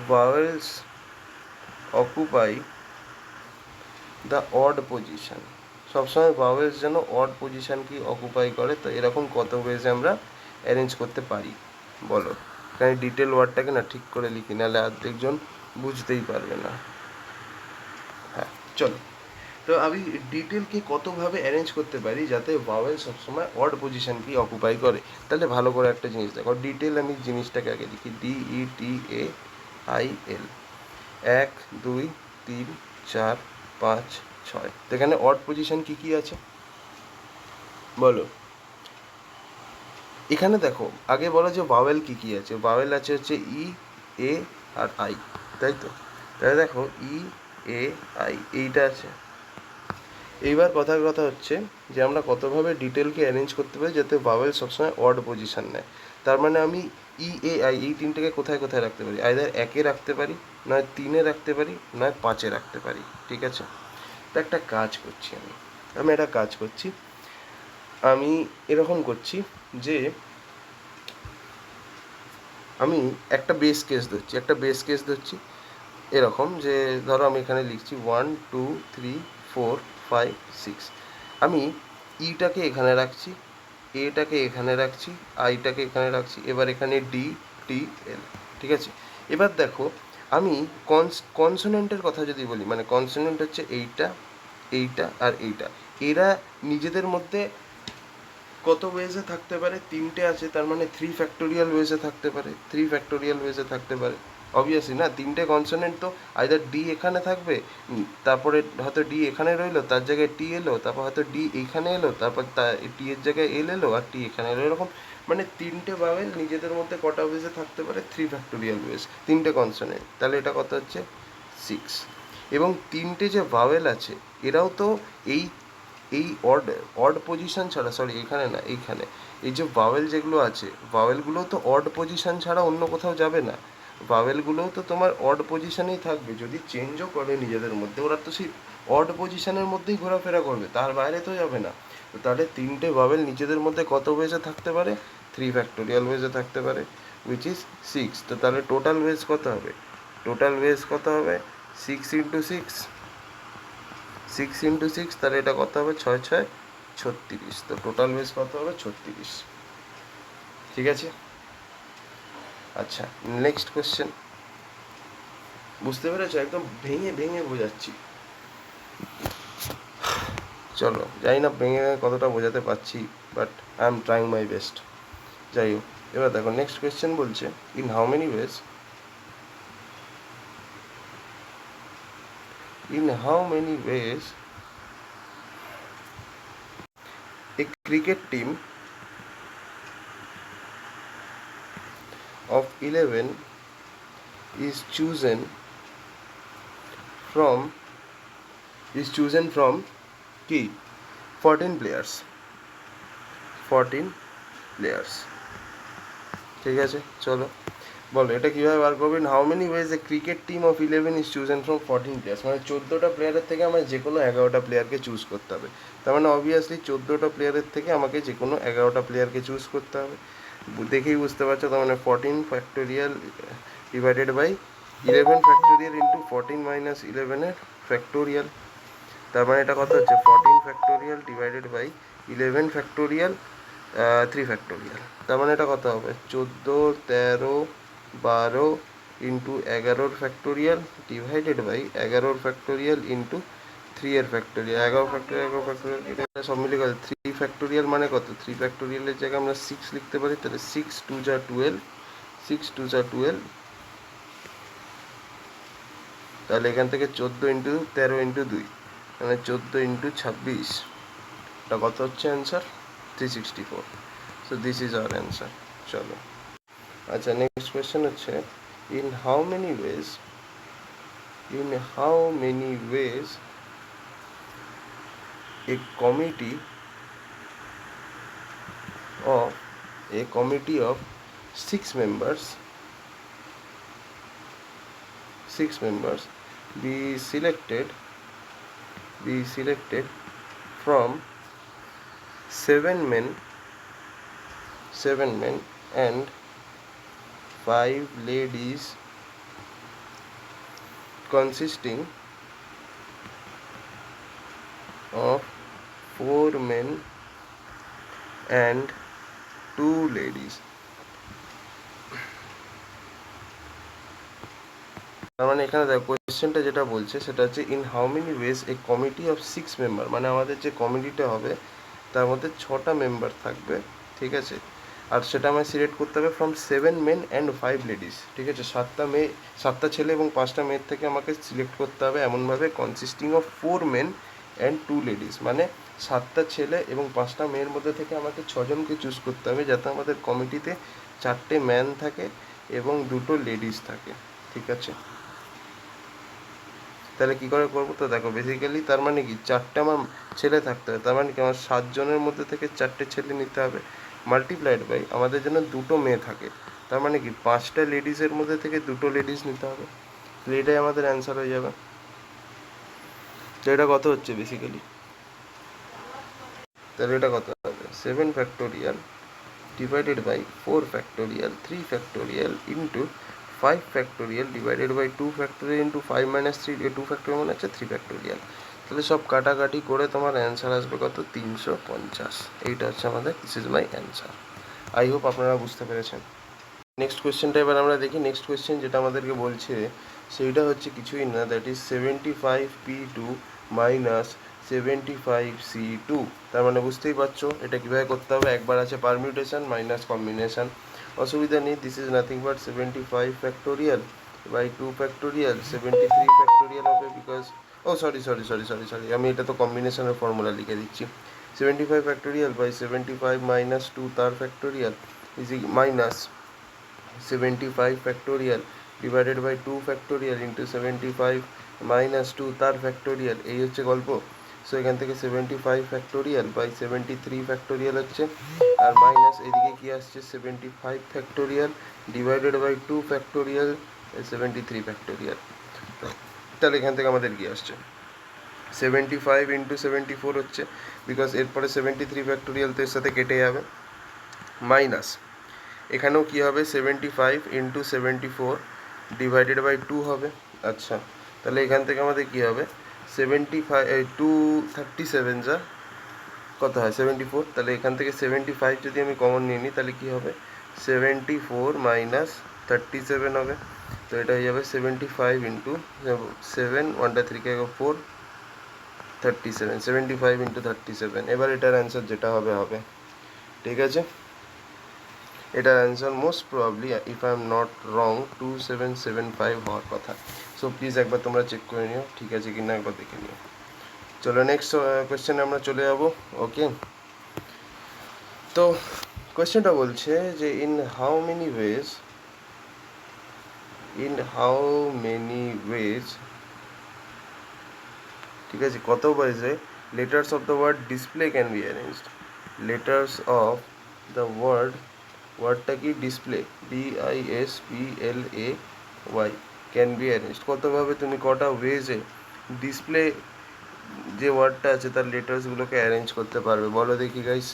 vowels occupy the odd position। সবসময় ভাওয়েলস যেন অড পজিশন কি অকুপাই করে, তো এরকম কত ওয়েজে আমরা অ্যারেঞ্জ করতে পারি বলো। এখানে ডিটেল ওয়ার্ডটাকে না ঠিক করে লিখি, নাহলে অর্ধেকজন বুঝতেই পারবে না। হ্যাঁ চলো, তো আমি ডিটেলকে কতভাবে অ্যারেঞ্জ করতে পারি যাতে ভাওয়েল সবসময় অড পজিশন কি অকুপাই করে। তাহলে ভালো করে একটা জিনিস দেখো, ডিটেল আমি জিনিসটাকে আগে লিখি DETAIL, 1 2 3 4 5 6। এখানে অড পজিশন কি কি আছে বলো। এখানে দেখো আগে বলো যে ভাওয়েল কি কি আছে। ভাওয়েল আছে হচ্ছে ই, এ আর আই, তাই তো। তাহলে দেখো EAI এইটা আছে। এইবার কথার কথা হচ্ছে যে আমরা কতভাবে ডিটেলকে অ্যারেঞ্জ করতে পারি যাতে ভাওয়েল সবসময় অড পজিশন নেয়। তার মানে আমি EAI এই তিনটাকে কোথায় কোথায় রাখতে পারি, আইদার 1-এ রাখতে পারি, নয় 3-এ রাখতে পারি, নয় 5-এ রাখতে পারি। ঠিক আছে, তো একটা কাজ করছি আমি একটা কাজ করছি, আমি এরকম করছি যে আমি একটা বেস কেস ধরছি এরকম যে ধরো আমি এখানে লিখছি 1 2 3 4 5 6। আমি ইটাকে এখানে রাখছি, এটাকে এখানে রাখছি, আইটাকে এখানে রাখছি, এবার এখানে DTL। ঠিক আছে, এবার দেখো আমি কনসোনেন্টের কথা যদি বলি, মানে কনসোনেন্ট হচ্ছে এইটা আর এইটা, এরা নিজেদের মধ্যে কত ওয়েজে থাকতে পারে, 3টে আছে, তার মানে 3 ফ্যাক্টোরিয়াল ওয়েজে থাকতে পারে। অবভিয়াসলি না, 3টে কনসোনেন্ট তো আইদার ডি এখানে থাকবে, তারপরে হয়তো ডি এখানে রইলো, তার জায়গায় টি এলো, তারপর হয়তো ডি এইখানে এলো, তারপর টি এর জায়গায় এল এলো, আর টি এখানে এলো, এরকম মানে 3টে ভাওয়েল নিজেদের মধ্যে কটা ওয়েজে থাকতে পারে, 3 ফ্যাক্টোরিয়াল ওয়েজ, 3টে কনসোনেন্ট, তাহলে এটা কত হচ্ছে 6। এবং 3টে যে ভাওয়েল আছে এরাও তো এই অড পজিশন ছাড়া, সরি এখানে না এইখানে, এই যে ভাওয়েল যেগুলো আছে ভাওয়েলগুলোও তো অড পজিশন ছাড়া অন্য কোথাও যাবে না। ভাওয়েলগুলোও তো তোমার অড পজিশনেই থাকবে, যদি চেঞ্জও করে নিজেদের মধ্যে ওরা তো সেই অড পজিশনের মধ্যেই ঘোরাফেরা করবে, তার বাইরে তো যাবে না। তো তাহলে 3টে ভাওয়েল নিজেদের মধ্যে কত ওয়েজে থাকতে পারে, 3 ফ্যাক্টোরিয়াল ওয়েজে থাকতে পারে, উইচ ইজ 6। তো তাহলে টোটাল ওয়েজ কত হবে 6 × 6, তাহলে এটা কত হবে 6 6 36। তো টোটাল ওয়েজ কত হবে 36। ঠিক আছে, আচ্ছা নেক্সট কোয়েশ্চেন। বুঝতে পেরেছো, একদম ভেঙে ভেঙে বোঝাচ্ছি। চলো, জানি না ভেঙে কতটা বোঝাতে পারছি, but I am trying my best. যাই হোক, এবার দেখো নেক্সট কোয়েশ্চেন বলছে in how many wedge a cricket team of 11 is chosen from কি 14 players। ঠিক আছে, চলো বলো এটা কীভাবে বার করবেন। How many ways a cricket team of 11 is chosen from 14 players, মানে 14টা প্লেয়ারের থেকে আমার যে কোনো 11টা প্লেয়ারকে চুজ করতে হবে। তার মানে অবভিয়াসলি 14টা প্লেয়ারের থেকে আমাকে যে কোনো 11টা প্লেয়ারকে চুজ করতে হবে। দেখেই বুঝতে পারছো, তার মানে 14 factorial divided by 11 factorial into 14 minus 11 factorial. তার মানে এটা কত হচ্ছে 14 factorial divided by 11 factorial 3 factorial. তার মানে এটা কত হবে 14 13 12 into 11 factorial divided by 11 factorial into 3 এর ফ্যাক্টোরিয়াল। 11 ফ্যাক্টোরিয়াল এটা সব মিলে গেল 3 ফ্যাক্টোরিয়াল মানে কত, 3 ফ্যাক্টোরিয়ালের জায়গায় আমরা 6 লিখতে পারি, তাহলে 6 2 যা 12, 6 2 যা 12, তাহলে এখান থেকে 14 ইন্টু 13 ইন্টু 2 মানে 14 ইন্টু 26, এটা কত হচ্ছে answer? 364. So this is our answer. চলো আচ্ছা, নেক্সট কোয়েশ্চেন হচ্ছে in how many wedge a committee of 6 members be selected from 7 men and 5 ladies consisting of 4 men and 2 ladies. তার মানে এখানে দেখো কোয়েশ্চেনটা যেটা বলছে সেটা হচ্ছে in how many ways a committee of 6 member, মানে আমাদের যে কমিটিটা হবে তার মধ্যে 6টা মেম্বার থাকবে, ঠিক আছে। আর সেটা আমায় সিলেক্ট করতে হবে ফ্রম 7 men and 5 ladies, ঠিক আছে। 7টা ছেলে এবং 5টা মেয়ের থেকে আমাকে সিলেক্ট করতে হবে এমনভাবে consisting of 4 men and 2 ladies, মানে 7টা ছেলে এবং 5টা মেয়ের মধ্যে থেকে আমাকে 6জনকে চুজ করতে হবে যাতে আমাদের কমিটিতে 4টে ম্যান থাকে এবং 2টো লেডিস থাকে, ঠিক আছে। তাহলে কী করে করবো? তো দেখো বেসিক্যালি তার মানে কি 4টে আমার ছেলে থাকতে হবে, তার মানে কি আমার 7জনের মধ্যে থেকে 4টে ছেলে নিতে হবে, মাল্টিপ্লাইড বাই আমাদের জন্য 2টো মেয়ে থাকে, তার মানে কি 5টা লেডিসের মধ্যে থেকে 2টো লেডিস নিতে হবে। তো এটাই আমাদের অ্যান্সার হয়ে যাবে। তো এটা কত হচ্ছে বেসিক্যালি? তাহলে এটা কত হবে? 7 factorial divided by 4 factorial 3 factorial into 5 factorial divided by 2 factorial into 5 - 3, 2 factorial মানে হচ্ছে 3 ফ্যাক্টোরিয়াল। তাহলে সব কাটাকাটি করে তোমার অ্যান্সার আসবে কত? 350। এইটা হচ্ছে আমাদের, this is my answer. I hope আপনারা বুঝতে পেরেছেন। নেক্সট কোয়েশ্চেনটা এবার আমরা দেখি। নেক্সট কোয়েশ্চেন যেটা আমাদেরকে বলছে সেইটা হচ্ছে কিছুই না, that is 75P2 minus 75C2। তার মানে বুঝতেই পারছো এটা কীভাবে করতে হবে। একবার আছে পারমিউটেশন মাইনাস কম্বিনেশন, অসুবিধা নেই। This is nothing but 75 factorial by 2 factorial 73 factorial হবে, বিকজ সরি আমি এটা তো কম্বিনেশনের ফর্মুলা লিখে দিচ্ছি। 75 ফ্যাক্টোরিয়াল বাই 75 মাইনাস 2 তার factorial is minus 75 factorial divided by 2 factorial into 75 minus 2 তার ফ্যাক্টোরিয়াল, এই হচ্ছে গল্প। সো এখান থেকে 75 ফ্যাক্টোরিয়াল বাই 73 ফ্যাক্টোরিয়াল হচ্ছে, আর মাইনাস এদিকে কি আসছে 75 factorial divided by 2 factorial 73 factorial. তাহলে এখান থেকে আমাদের কি আসছে 75 ইন্টু 74 হচ্ছে, বিকজ এরপরে 73 ফ্যাক্টোরিয়াল তো এর সাথে কেটে যাবে, মাইনাস এখানেও কী হবে 75 ইন্টু 74 ডিভাইডেড বাই 2 হবে। আচ্ছা, তাহলে এখান থেকে আমাদের কী হবে 237 যা কত হয় 74, তাহলে এখান থেকে 75 যদি আমি কমন নিয়ে নিই তাহলে কী হবে 74 মাইনাস 37 হবে। তো এটা হয়ে যাবে 75 ইন্টু 7 1টা 3 কে 4 37 75 ইন্টু 37। এবার এটার অ্যান্সার যেটা হবে হবে, ঠিক আছে। এটার answer most probably if I am not wrong 2775 হওয়ার কথা। সো প্লিজ একবার তোমরা চেক করে নিও ঠিক আছে কি না, একবার দেখে নিও। চলো নেক্সট কোয়েশ্চেনে আমরা চলে যাব। ওকে, তো কোয়েশ্চেনটা বলছে যে ইন হাউ মেনি ওয়েজ ঠিক আছে, কত ওয়েজে letters of the word display can be arranged. Letters of the ওয়ার্ডটা কি display, DISPLAY can be arranged, কতভাবে তুমি কটা ওয়েজে ডিসপ্লে যে ওয়ার্ডটা আছে তার লেটার্সগুলোকে অ্যারেঞ্জ করতে পারবে বলো দেখি গাইস।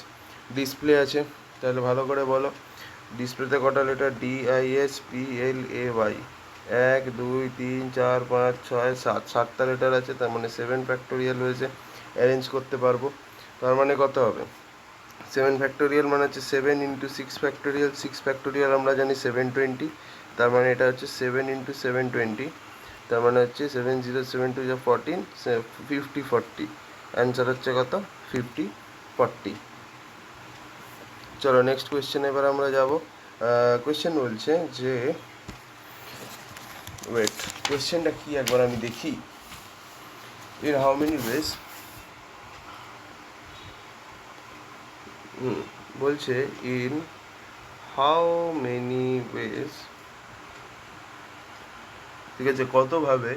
ডিসপ্লে আছে, তাহলে ভালো করে বলো ডিসপ্লেতে কটা লেটার, DISPLAY 1 2 3 4 5 6 7, 7টা লেটার আছে, তার মানে 7 ফ্যাক্টোরিয়াল হয়েছে অ্যারেঞ্জ করতে পারবো। তার মানে কত হবে 7 ফ্যাক্টোরিয়াল মানে হচ্ছে 7 ইন্টু 6 ফ্যাক্টোরিয়াল, 6 ফ্যাক্টোরিয়াল আমরা জানি 720, তার মানে এটা হচ্ছে 7 ইন্টু 720, তার মানে হচ্ছে 7 0 7 2 14 50 40, অ্যান্সার হচ্ছে কত 50 40। চলো নেক্সট কোয়েশ্চেন এবার আমরা যাব। কোয়েশ্চেন বলছে যে ওয়েট, কোয়েশ্চেনটা কি একবার আমি দেখি। in how many ways বলছে in how many ways, ঠিক আছে, কতভাবে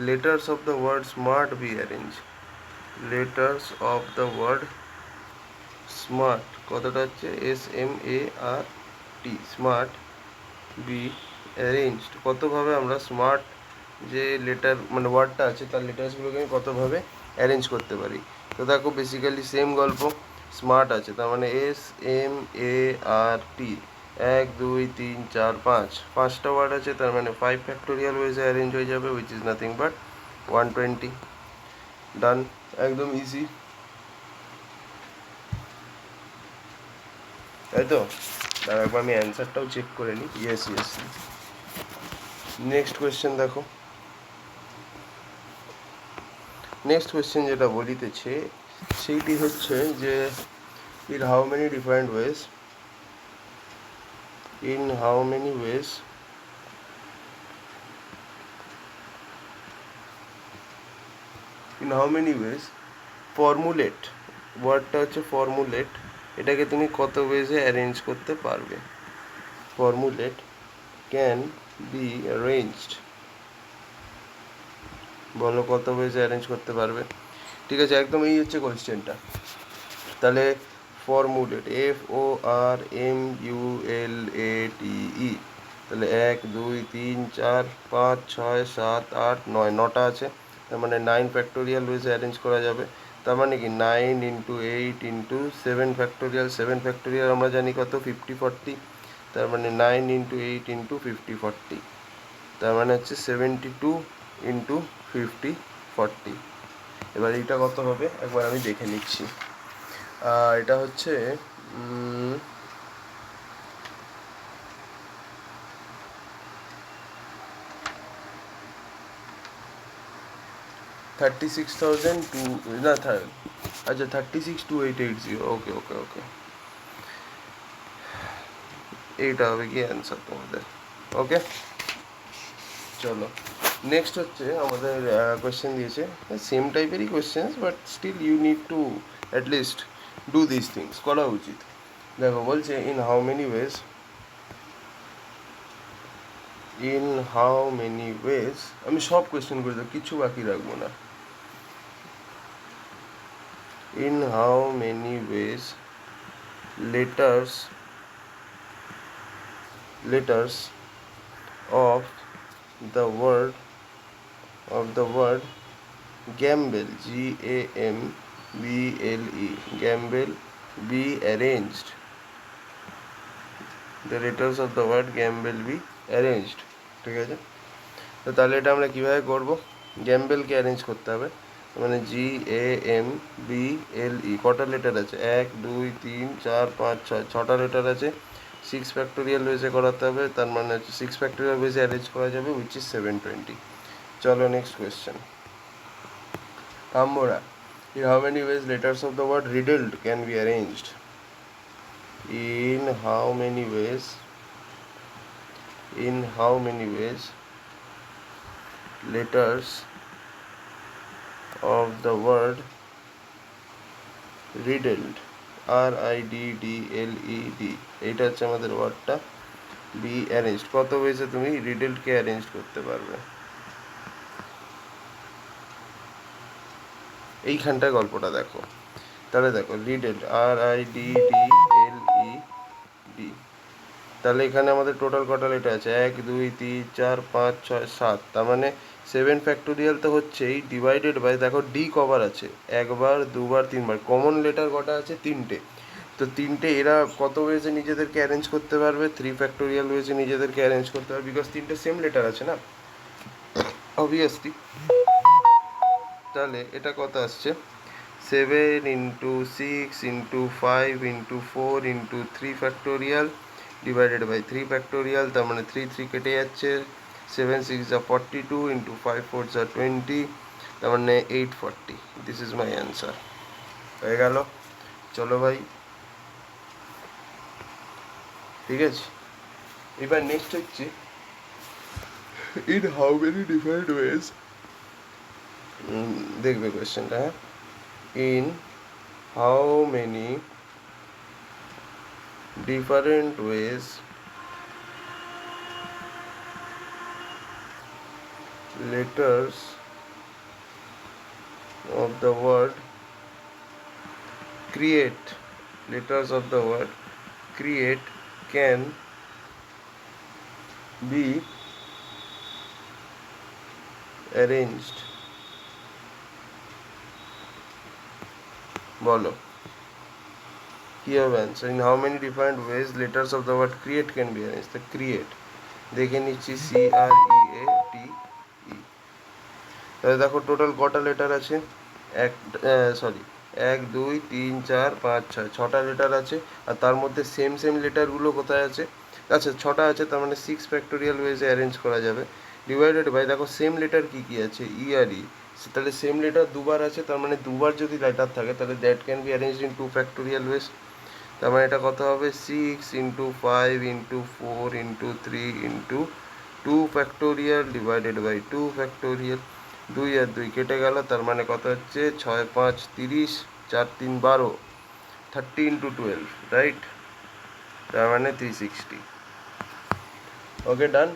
letters of the word smart be arranged, letters of the word smart কতটা হচ্ছে SMART স্মার্ট বি অ্যারেঞ্জড, কতভাবে আমরা স্মার্ট যে লেটার মানে ওয়ার্ডটা আছে তার লেটার্সগুলোকে আমি কতভাবে অ্যারেঞ্জ করতে পারি। তো দেখো বেসিক্যালি সেম গল্প, স্মার্ট আছে তার মানে SMART, 1 2 3 4 5, পাঁচটা ওয়ার্ড আছে তার মানে 5 ফ্যাক্টোরিয়াল ওয়েজে অ্যারেঞ্জ হয়ে যাবে, উইচ ইজ নাথিং বাট 120। ডান, একদম ইজি, তাই তো? তার একবার আমি অ্যান্সারটাও চেক করে নিই। Yes yes. নেক্সট কোয়েশ্চেন দেখো, নেক্সট কোয়েশ্চেন যেটা বলিতেছে সেইটি হচ্ছে যে in how many different wedge, in how many ways in how many wedge formulate, ওয়ার্ডটা হচ্ছে ফর্মুলেট, এটাকে তুমি কত ওয়েজে অ্যারেঞ্জ করতে পারবে। ফর্মুলেট ক্যান বি অ্যারেঞ্জড, বলো কত ওয়েজে অ্যারেঞ্জ করতে পারবে। ঠিক আছে, একদম এই হচ্ছে কোয়েশ্চেনটা। তাহলে ফর্মুলেট FORMULATE, তাহলে 1 2 3 4 5 6 7 8 9, 9টা আছে, তার মানে 9 ফ্যাক্টোরিয়াল ওয়েজে অ্যারেঞ্জ করা যাবে। তার মানে কি 9 × 8 × 7 ফ্যাক্টোরিয়াল, 7 ফ্যাক্টোরিয়াল আমরা জানি কত 50 40, তার মানে 9 × 8 × 50 40, তার মানে হচ্ছে 72 × 50 40। এবার এইটা কত হবে একবার আমি দেখে নিচ্ছি। এটা হচ্ছে 36,002 না আচ্ছা 36,2880, ওকে ওকে ওকে, এইটা হবে কি অ্যান্সার তোমাদের। ওকে চলো নেক্সট হচ্ছে আমাদের কোয়েশ্চেন দিয়েছে সেম টাইপেরই questions, but still you need to at least do this things, করা উচিত। দেখো বলছে in how many ways, in how many ways, আমি সব কোয়েশ্চেন করে দেবো, কিছু বাকি রাখবো না। in how many ways letters of the word gamble, GAMBLE, gamble be arranged, the letters of the word gamble be arranged। ঠিক আছে, তো তাহলে এটা আমরা কীভাবে করবো, গ্যাম্বেলকে অ্যারেঞ্জ করতে হবে, মানে GAMBLE, কটা লেটার আছে 1 2 3 4 5 6, 6টা লেটার আছে, 6 ফ্যাক্টোরিয়াল ওয়েজে করাতে হবে, তার মানে হচ্ছে 6 ফ্যাক্টোরিয়াল ওয়েজে অ্যারেঞ্জ করা যাবে, উইচ ইজ 720। চলো next question. Tambora, in how many ways letters of the word riddled can be arranged? In how many ways letters of the word riddled, RIDDLED, এইটা হচ্ছে আমাদের ওয়ার্ডটা, বি অ্যারেঞ্জড, কত ওয়েজে তুমি রিডেলডকে arrange করতে পারবে। এইখানটায় গল্পটা দেখো, তাহলে দেখো রিডেলড RIDDLED, তাহলে এখানে আমাদের টোটাল কটা লেটার আছে 1 2 3 4 5 6 7, তার মানে 7 ফ্যাক্টোরিয়াল তো হচ্ছেই, ডিভাইডেড বাই দেখো ডি কভার আছে, একবার দুবার তিনবার, কমন লেটার কটা আছে 3টে, তো 3টে এরা কত ওয়েজে নিজেদেরকে অ্যারেঞ্জ করতে পারবে, 3 ফ্যাক্টোরিয়াল ওয়েজে নিজেদেরকে অ্যারেঞ্জ করতে পারবে, বিকজ 3টে সেম লেটার আছে না অবভিয়াসলি। তাহলে এটা কত আসছে 7 × 6 × 5 × 4 × 3 ফ্যাক্টোরিয়াল ডিভাইডেড বাই 3 ফ্যাক্টোরিয়াল, তার মানে 3 3 কেটে যাচ্ছে, 7 6 যা 42 × 5 4 যা 20, তার মানে 840। This is my answer. হয়ে গেল, চলো ভাই, ঠিক আছে। এবার নেক্সট হচ্ছে in how many different wedge দেখবে কোয়েশ্চেনটা, in how many different ways letters of the word create letters of the word create can be arranged? বলো কি হবে answer? In how many different ways letters of the word create can be arrange? The create দেখে নিচ্ছি, CREATE। তাহলে দেখো total কটা letter আছে? এক, সরি, 1 2 3 4 5 6, ছটা লেটার আছে। আর তার মধ্যে সেম সেম লেটারগুলো কোথায় আছে? আচ্ছা, ছটা আছে, তার মানে 6 ফ্যাক্টোরিয়াল ওয়েজে অ্যারেঞ্জ করা যাবে। ডিভাইডেড বাই, দেখো সেম লেটার কী কী আছে, ERE, তাহলে সেম লেটার দুবার আছে, তার মানে দুবার যদি লেটার থাকে তাহলে that can be arranged in 2 factorial ways. তার মানে এটা কত হবে? 6 × 5 × 4 × 3 × 2 ডিভাইডেড বাই 2 ফ্যাক্টোরিয়াল। 2 আর 2 কেটে গেল, তার মানে কত হচ্ছে? 6 5 30, 4 3 12, 30 × 12, রাইট? তার মানে 360। ওকে, ডান।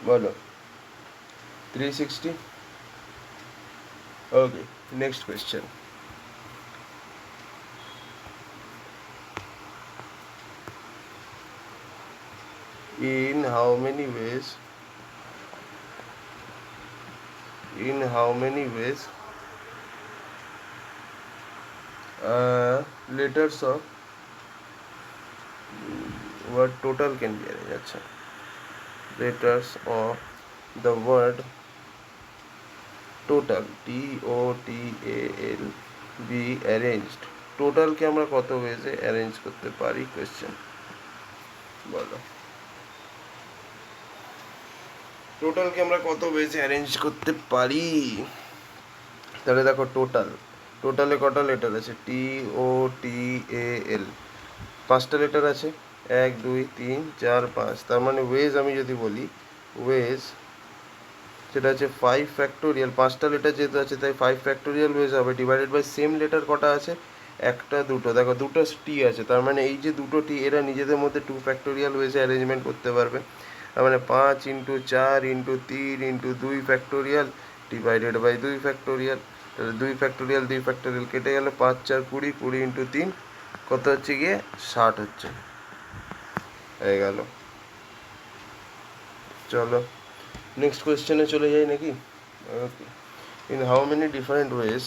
বলো 360। Okay, next question. In how many ways letters of word total can be arranged? আচ্ছা, letters of the word total, TOTAL, be arranged? টোটালকে আমরা কত ওয়েজে অ্যারেঞ্জ করতে পারি? কোয়েশ্চেন বলো, টোটালকে আমরা কত ওয়েজে অ্যারেঞ্জ করতে পারি? তাহলে দেখো টোটালে কটা লেটার আছে? TOTAL, 5টা লেটার আছে, 1 2 3 4 5। তার মানে ওয়েজ আমি যদি বলি, ওয়েজ সেটা হচ্ছে 5 ফ্যাক্টোরিয়াল। 5টা লেটার যেহেতু আছে তাই 5 ফ্যাক্টোরিয়াল ওয়েজ হবে, ডিভাইডেড বাই সেম লেটার কটা আছে? একটা দুটো, দেখো দুটো টি আছে, তার মানে এই যে দুটো টি এরা নিজেদের মধ্যে 2 ফ্যাক্টোরিয়াল ওয়েজে অ্যারেঞ্জমেন্ট করতে পারবে। তার মানে 5 × 4 × 3 × 2 ফ্যাক্টোরিয়াল ডিভাইডেড বাই 2 ফ্যাক্টোরিয়াল। তাহলে 2 ফ্যাক্টোরিয়াল কেটে গেল, 5 4 20, 20 × 3 কত হচ্ছে গিয়ে? 60 হচ্ছে, হয়ে গেল। চলো নেক্সট কোয়েশ্চেনে চলে যাই নাকি? Okay, in how many different ways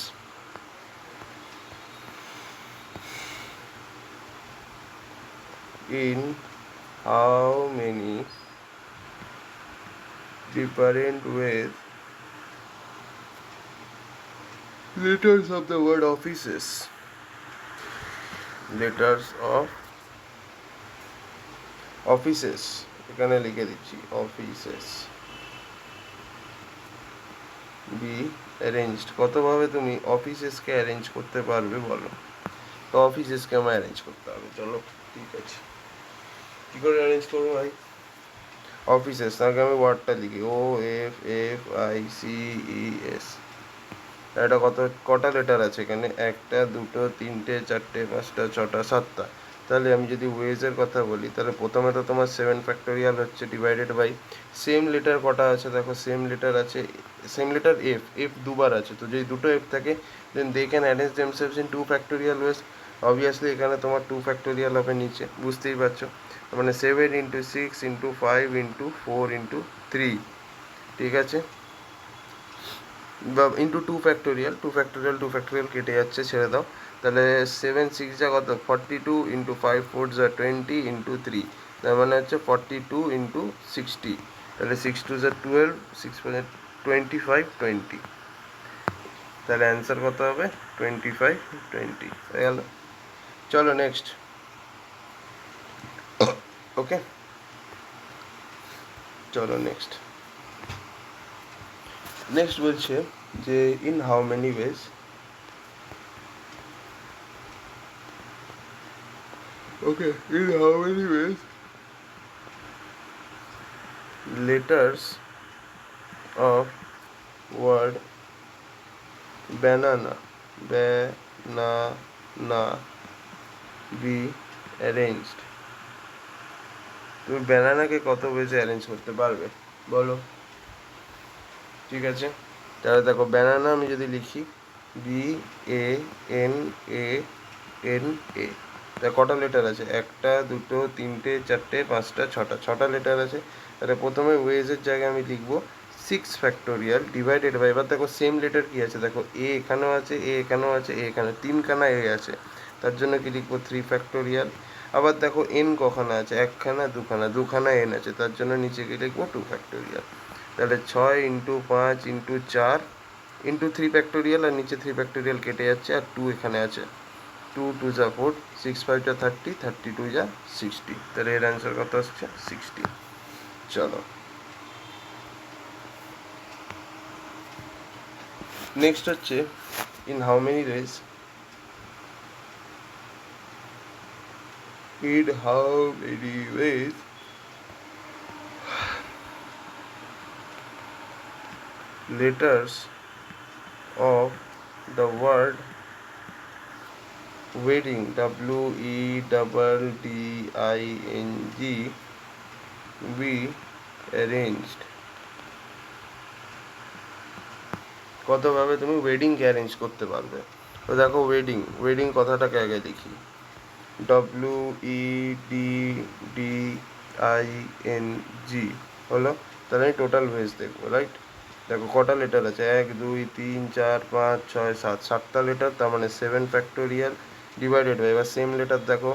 in how many different ways letters of the word offices এখানে লিখে দিচ্ছি অফিসেস বি অ্যারেঞ্জড? কতভাবে তুমি অফিসেসকে অ্যারেঞ্জ করতে পারবে বলো? তো অফিসেসকে আমার অ্যারেঞ্জ করতে হবে, চলো ঠিক আছে। কী করে অ্যারেঞ্জ করবো ভাই? অফিসেস, তাকে আমি ওয়ার্ডটা লিখি OFFICES। এটা কটা লেটার আছে এখানে? 1 2 3 4 5 6 7টা। তাহলে আমি যদি ওয়েজের কথা বলি, তাহলে প্রথমে তো তোমার 7 ফ্যাক্টোরিয়াল হচ্ছে, ডিভাইডেড বাই সেম লেটার কটা আছে? দেখো সেম লেটার আছে, সেম লেটার এফ দুবার আছে, তো যদি দুটো এফ থাকে then they can arrange themselves in 2 factorial ways. Obviously এখানে তোমার 2 ফ্যাক্টোরিয়াল হবে নিচে, বুঝতেই পারছো। মানে 7 × 6 × 5 × 4 × 3, ঠিক আছে, বা ইন্টু 2 ফ্যাক্টোরিয়াল কেটে যাচ্ছে, ছেড়ে দাও। তাহলে 7 6 যা কত? 42 × 5 4 যা 20 × 3, তার মানে হচ্ছে 42 × 60। তাহলে 6 2 যা 12, 6 5 25 20। তাহলে অ্যান্সার কত হবে? 25 20 হয়ে গেল। চলো নেক্সট। ওকে, চলো নেক্সট বলছে যে in how many ways letters of word banana, banana be arranged? তুমি ব্যানানাকে কত ওয়েজে অ্যারেঞ্জ করতে পারবে বলো? ঠিক আছে, তাহলে দেখো ব্যানানা আমি যদি লিখি BANANA, তা কটা লেটার আছে? একটা, দুটো, তিনটে, চারটে, পাঁচটা, ছটা লেটার আছে। তাহলে প্রথমে ওয়েজের জায়গায় আমি লিখবো 6 ফ্যাক্টোরিয়াল ডিভাইডেড বাই, এবার দেখো সেম লেটার কি আছে, দেখো এ এখানেও আছে, এ এখানেও আছে, এ এখানে, তিনখানা এ আছে, তার জন্য কি লিখবো 3 ফ্যাক্টোরিয়াল। আবার দেখো এন কখানা আছে, একখানা, দুখানা এন আছে, তার জন্য নিচে কি লিখবো 2 ফ্যাক্টোরিয়াল। তাহলে 6 × 5 × 4 × 3 ফ্যাক্টোরিয়াল, আর নিচে 3 ফ্যাক্টোরিয়াল কেটে যাচ্ছে, আর 2 এখানে আছে, 2 2 যা 4, 6 5 যা 30, 32 যা 60, তাহলে এর অ্যান্সার কত আসছে 60। চলো নেক্সট হচ্ছে in how many ways, letters of the word wedding, WEDDING, be arranged? কতভাবে তুমি ওয়েডিংকে অ্যারেঞ্জ করতে পারবে? তো দেখো ওয়েডিং কথাটাকে আগে দেখি, WEDDING হলো, তাহলে আমি টোটাল ওয়েজ দেখবো, রাইট? দেখো কটা লেটার আছে, 1 2 3 4 5 6 7, 7টা লেটার, তার মানে 7 ফ্যাক্টোরিয়াল ডিভাইডেড বাই, এবার সেম লেটার দেখো,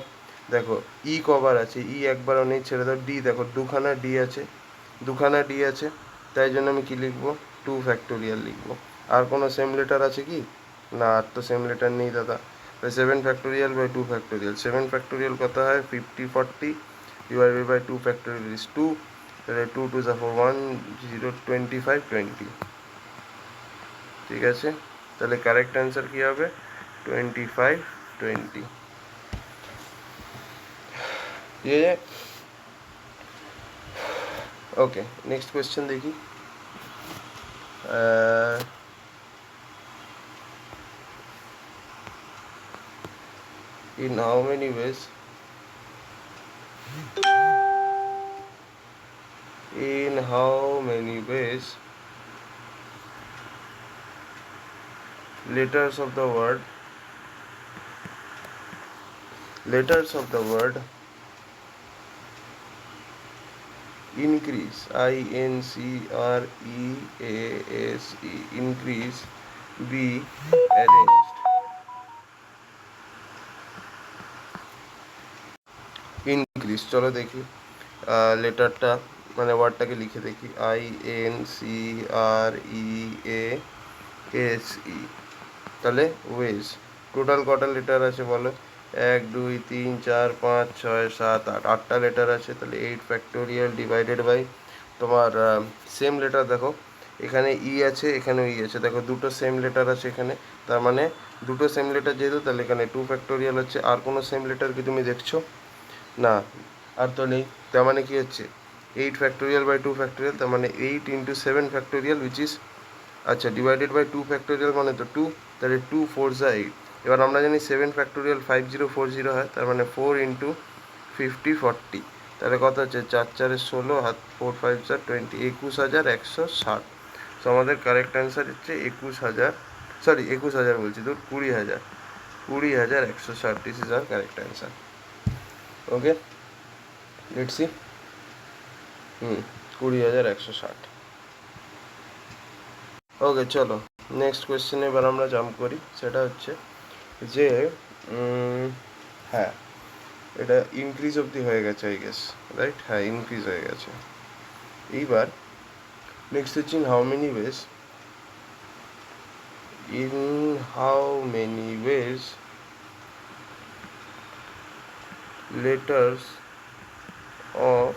দেখো ই কবার আছে, ই একবারও নেই, ছেড়ে দাও। ডি দেখো দুখানা ডি আছে, তাই জন্য আমি কি লিখবো 2 ফ্যাক্টোরিয়াল লিখবো। আর কোনো সেম লেটার আছে কি? না, আর তো সেম লেটার নেই দাদা। 7 ফ্যাক্টোরিয়াল বাই 2 ফ্যাক্টোরিয়াল, 7 ফ্যাক্টোরিয়াল কত হয় 50 40 ডিভাইডেড বাই 2 ফ্যাক্টোরিয়াল ইজ 2, তাহলে 2 2 যা 4 1 0 25 20, ঠিক আছে? তাহলে কারেক্ট অ্যান্সার কি হবে 25 20, ঠিক আছে? ওকে, নেক্সট কোয়েশ্চেন দেখি। In how many ways letters of the word increase, INCREASE, increase, be arranged? Increase, চলো দেখি লেটারটা মানে ওয়ার্ডটাকে লিখে দেখি, INCREASE, তাহলে ওয়েজ টোটাল কটা লেটার আছে বলো, 1 2 3 4 5 6 7 8, 8টা লেটার আছে, তাহলে 8 ফ্যাক্টোরিয়াল ডিভাইডেড বাই তোমার সেম লেটার দেখো, এখানে ই আছে, এখানেও ই আছে, দেখো দুটো সেম লেটার আছে এখানে, তার মানে দুটো সেম লেটার যেহেতু, তাহলে এখানে 2 ফ্যাক্টোরিয়াল হচ্ছে। আর কোনো সেম লেটার কি তুমি দেখছো? না, আর তো নেই, তার মানে কি হচ্ছে 8 ফ্যাক্টোরিয়াল বাই 2 ফ্যাক্টোরিয়াল, তার মানে 8 × 7 ফ্যাক্টোরিয়াল উইচ ইজ, আচ্ছা ডিভাইডেড বাই 2 ফ্যাক্টোরিয়াল মানে তো 2, তাহলে 2 4 যা 8। এবার আমরা জানি 7 ফ্যাক্টোরিয়াল 5040 হয়, তার মানে 4 × 50 40, তাহলে কত হচ্ছে 4 4 16, হাত 4 5 যা 20, 21160। তো আমাদের কারেক্ট অ্যান্সার হচ্ছে 21,000 বলছি, তো 20,160, this is our correct answer. Okay, let's see. 20,160। Okay, চলো নেক্সট কোয়েশ্চেনে এবার আমরা জাম্প করি। সেটা হচ্ছে যে হ্যাঁ, এটা ইনক্রিজ অবধি হয়ে গেছে আই গেস, রাইট? হ্যাঁ, ইনক্রিজ হয়ে গেছে। এইবার নেক্সট হচ্ছে in how many ways letters of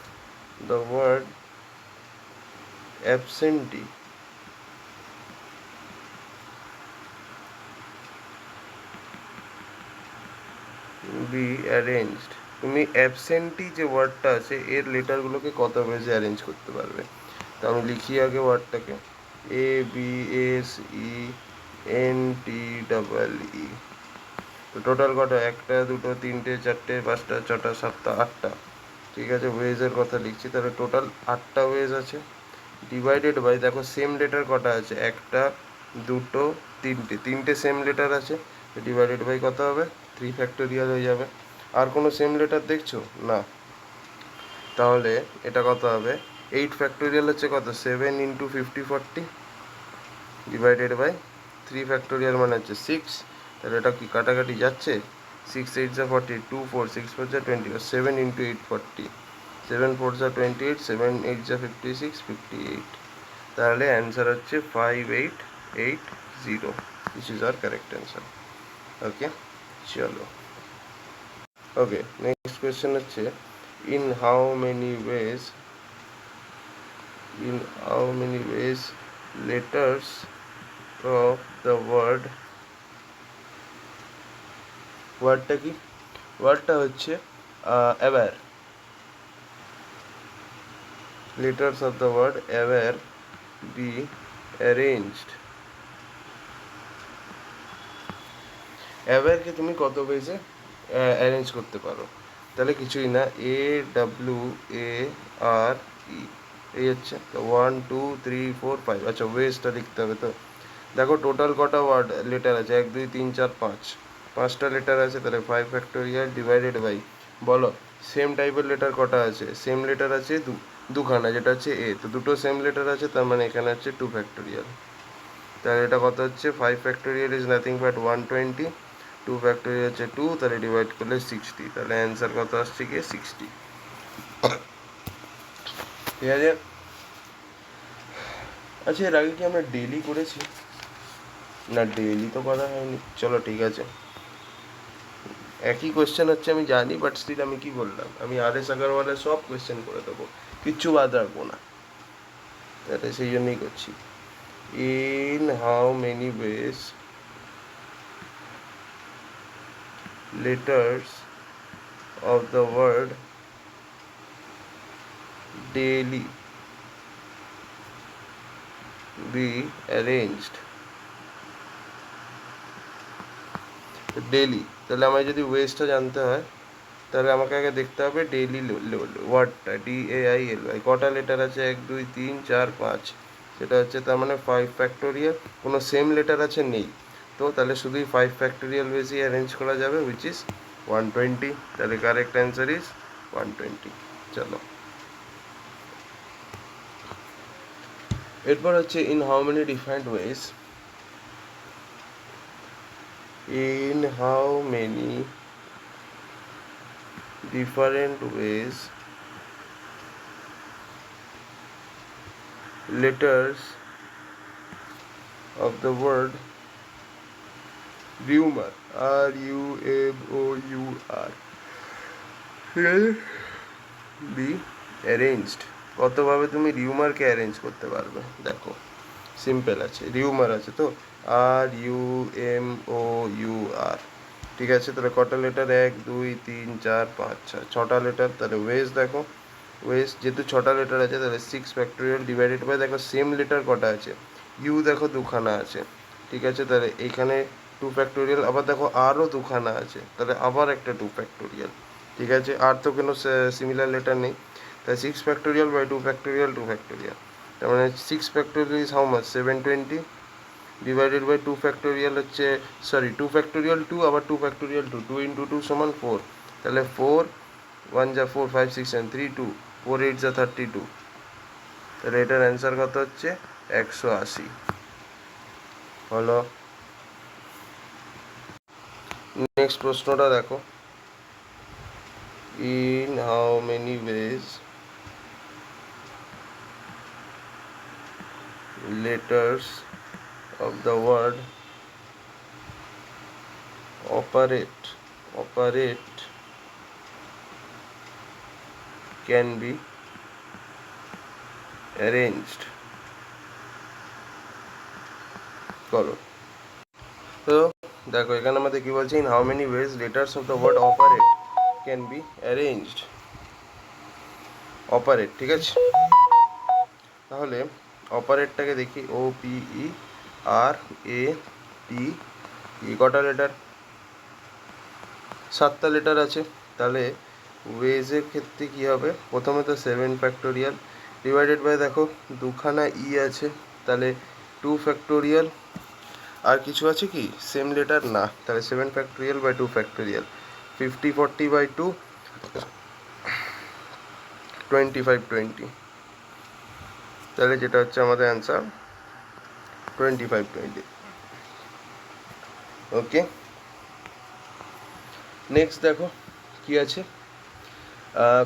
the word absentee be arranged? তুমি অ্যাবসেন্টি যে ওয়ার্ডটা আছে এর লেটারগুলোকে কত ওয়েজে অ্যারেঞ্জ করতে পারবে? তো আমি লিখি আগে ওয়ার্ডটাকে, ABSENT, NTEE। তো টোটাল কটা? একটা, দুটো, তিনটে, চারটে, পাঁচটা, ছটা, সাতটা, আটটা। ঠিক আছে, ওয়েজের কথা লিখছি, তাহলে টোটাল 8টা ওয়েজ আছে। ডিভাইডেড বাই, দেখো সেম লেটার কটা আছে? একটা, দুটো, তিনটে সেম লেটার আছে। ডিভাইডেড বাই কত হবে? 3 ফ্যাক্টোরিয়াল হয়ে যাবে। আর কোনো সেম লেটার দেখছো না? তাহলে এটা কত হবে? 8 ফ্যাক্টোরিয়াল হচ্ছে কত? 7 ইন্টু 50 40 ডিভাইডেড বাই 3 ফ্যাক্টোরিয়াল মানে হচ্ছে 6। তাহলে এটা কি কাটাকাটি যাচ্ছে? 6 8 যা 40, 2 4 6 4 যা 20, 7 ইন্টু 8 40, 7 4 যা 28, 7 8 যা 56 58। তাহলে অ্যান্সার হচ্ছে 5880। This is our correct answer. Okay, চলো। ওকে, নেক্সট কোয়েশ্চেন হচ্ছে in how many ways letters of the ওয়ার্ডটা কি? ওয়ার্ডটা হচ্ছে aware. letters of the word aware be arranged। অ্যাওয়্যারকে তুমি কত ওয়েজে অ্যারেঞ্জ করতে পারো? তাহলে কিছুই না, AWARE, এই হচ্ছে তো 1 2 3 4 5। আচ্ছা, ওয়েজটা লিখতে হবে তো। দেখো টোটাল কটা ওয়ার্ড লেটার আছে? 1 2 3 4 5, 5টা লেটার আছে, তাহলে 5 ফ্যাক্টোরিয়াল ডিভাইডেড বাই, বলো সেম টাইপের লেটার কটা আছে? সেম লেটার আছে দুখানা, যেটা হচ্ছে এ, তো দুটো সেম লেটার আছে, তার মানে এখানে হচ্ছে 2 ফ্যাক্টোরিয়াল। তাহলে এটা কত হচ্ছে? 5 factorial is nothing but 120, 2 factorial হচ্ছে 2, তাহলে ডিভাইড করলে 60, তাহলে অ্যান্সার কত আসছে গিয়ে 60। ঠিক আছে। আচ্ছা, এর আগে কি আমরা ডেইলি করেছি? না, ডেইলি তো করা হয়নি। চলো ঠিক আছে, একই কোয়েশ্চেন হচ্ছে আমি জানি, বাট স্টিল আমি কি বললাম, আমি RS আগরওয়ালের সব কোয়েশ্চেন করে দেবো, কিচ্ছু বাদ রাখবো না। তাহলে সেই জন্যই করছি। In how many ways letters of the word daily be arranged? Daily, তাহলে আমায় যদি ওয়েজটা জানতে হয়, তাহলে আমাকে আগে দেখতে হবে ডেইলি ওয়ার্ডটা, DAILY কটা লেটার আছে? 1 2 3 4 5, সেটা হচ্ছে তার মানে 5 ফ্যাক্টোরিয়াল। কোনো সেম লেটার আছে? নেই। তো তাহলে শুধুই 5 ফ্যাক্টোরিয়াল বেশি অ্যারেঞ্জ করা যাবে, উইচ ইজ 120। তাহলে কারেক্ট অ্যান্সার ইজ 120। চলো, এরপর হচ্ছে in how many different wedge letters of the word rumor, RUMOUR, be arranged। কতভাবে তুমি রিউমারকে অ্যারেঞ্জ করতে পারবে? দেখো সিম্পল আছে, রিউমার আছে তো, RUMOUR। ঠিক আছে, তাহলে কটা লেটার? 1 2 3 4 5 6, 6টা লেটার। তাহলে ওয়েজ দেখো, ওয়েজ যেহেতু 6টা লেটার আছে, তাহলে 6 ফ্যাক্টোরিয়াল ডিভাইডেড বাই, দেখো সেম লেটার কটা আছে? ইউ দেখো দুখানা আছে। ঠিক আছে, তাহলে এইখানে 2 ফ্যাক্টোরিয়াল, আবার দেখো আরও দুখানা আছে, তাহলে আবার একটা 2 ফ্যাক্টোরিয়াল। ঠিক আছে, আর তো কোনো সিমিলার লেটার নেই, তাই 6 ফ্যাক্টোরিয়াল বাই 2 ফ্যাক্টোরিয়াল 2 ফ্যাক্টোরিয়াল, তার মানে 6 factorial is how much? 720 divided by 2 factorial হচ্ছে, সরি 2 ফ্যাক্টোরিয়াল 2, আবার 2 ফ্যাক্টোরিয়াল 2, 2 ইন্টু 2 সমান 4, তাহলে 4 1 যা 4 5 6 7 3 2, 4 8 যা 32, তাহলে এটার অ্যান্সার কত হচ্ছে? 180। হলো। নেক্সট প্রশ্নটা দেখো, in how many ways letters of the word operate can be arranged? করো তো। দেখো এখানে আমাদের কি বলছে, in how many ways letters of the word operate can be arranged. Operate, ঠিক আছে, তাহলে অপারেটটাকে দেখি, OPERATE। টি ই কটা লেটার? 7টা লেটার আছে। তাহলে ওয়েজের ক্ষেত্রে কী হবে? প্রথমে তো 7 ফ্যাক্টোরিয়াল ডিভাইডেড বাই, দেখো দুখানা ই আছে, তাহলে 2 ফ্যাক্টোরিয়াল। আর কিছু আছে কি সেম লেটার? না। তাহলে 7 ফ্যাক্টোরিয়াল বাই 2 ফ্যাক্টোরিয়াল, 50 40 বাই 2, 25 20। তাহলে যেটা হচ্ছে আমাদের অ্যান্সার 25 20। ওকে, নেক্সট দেখো কি আছে।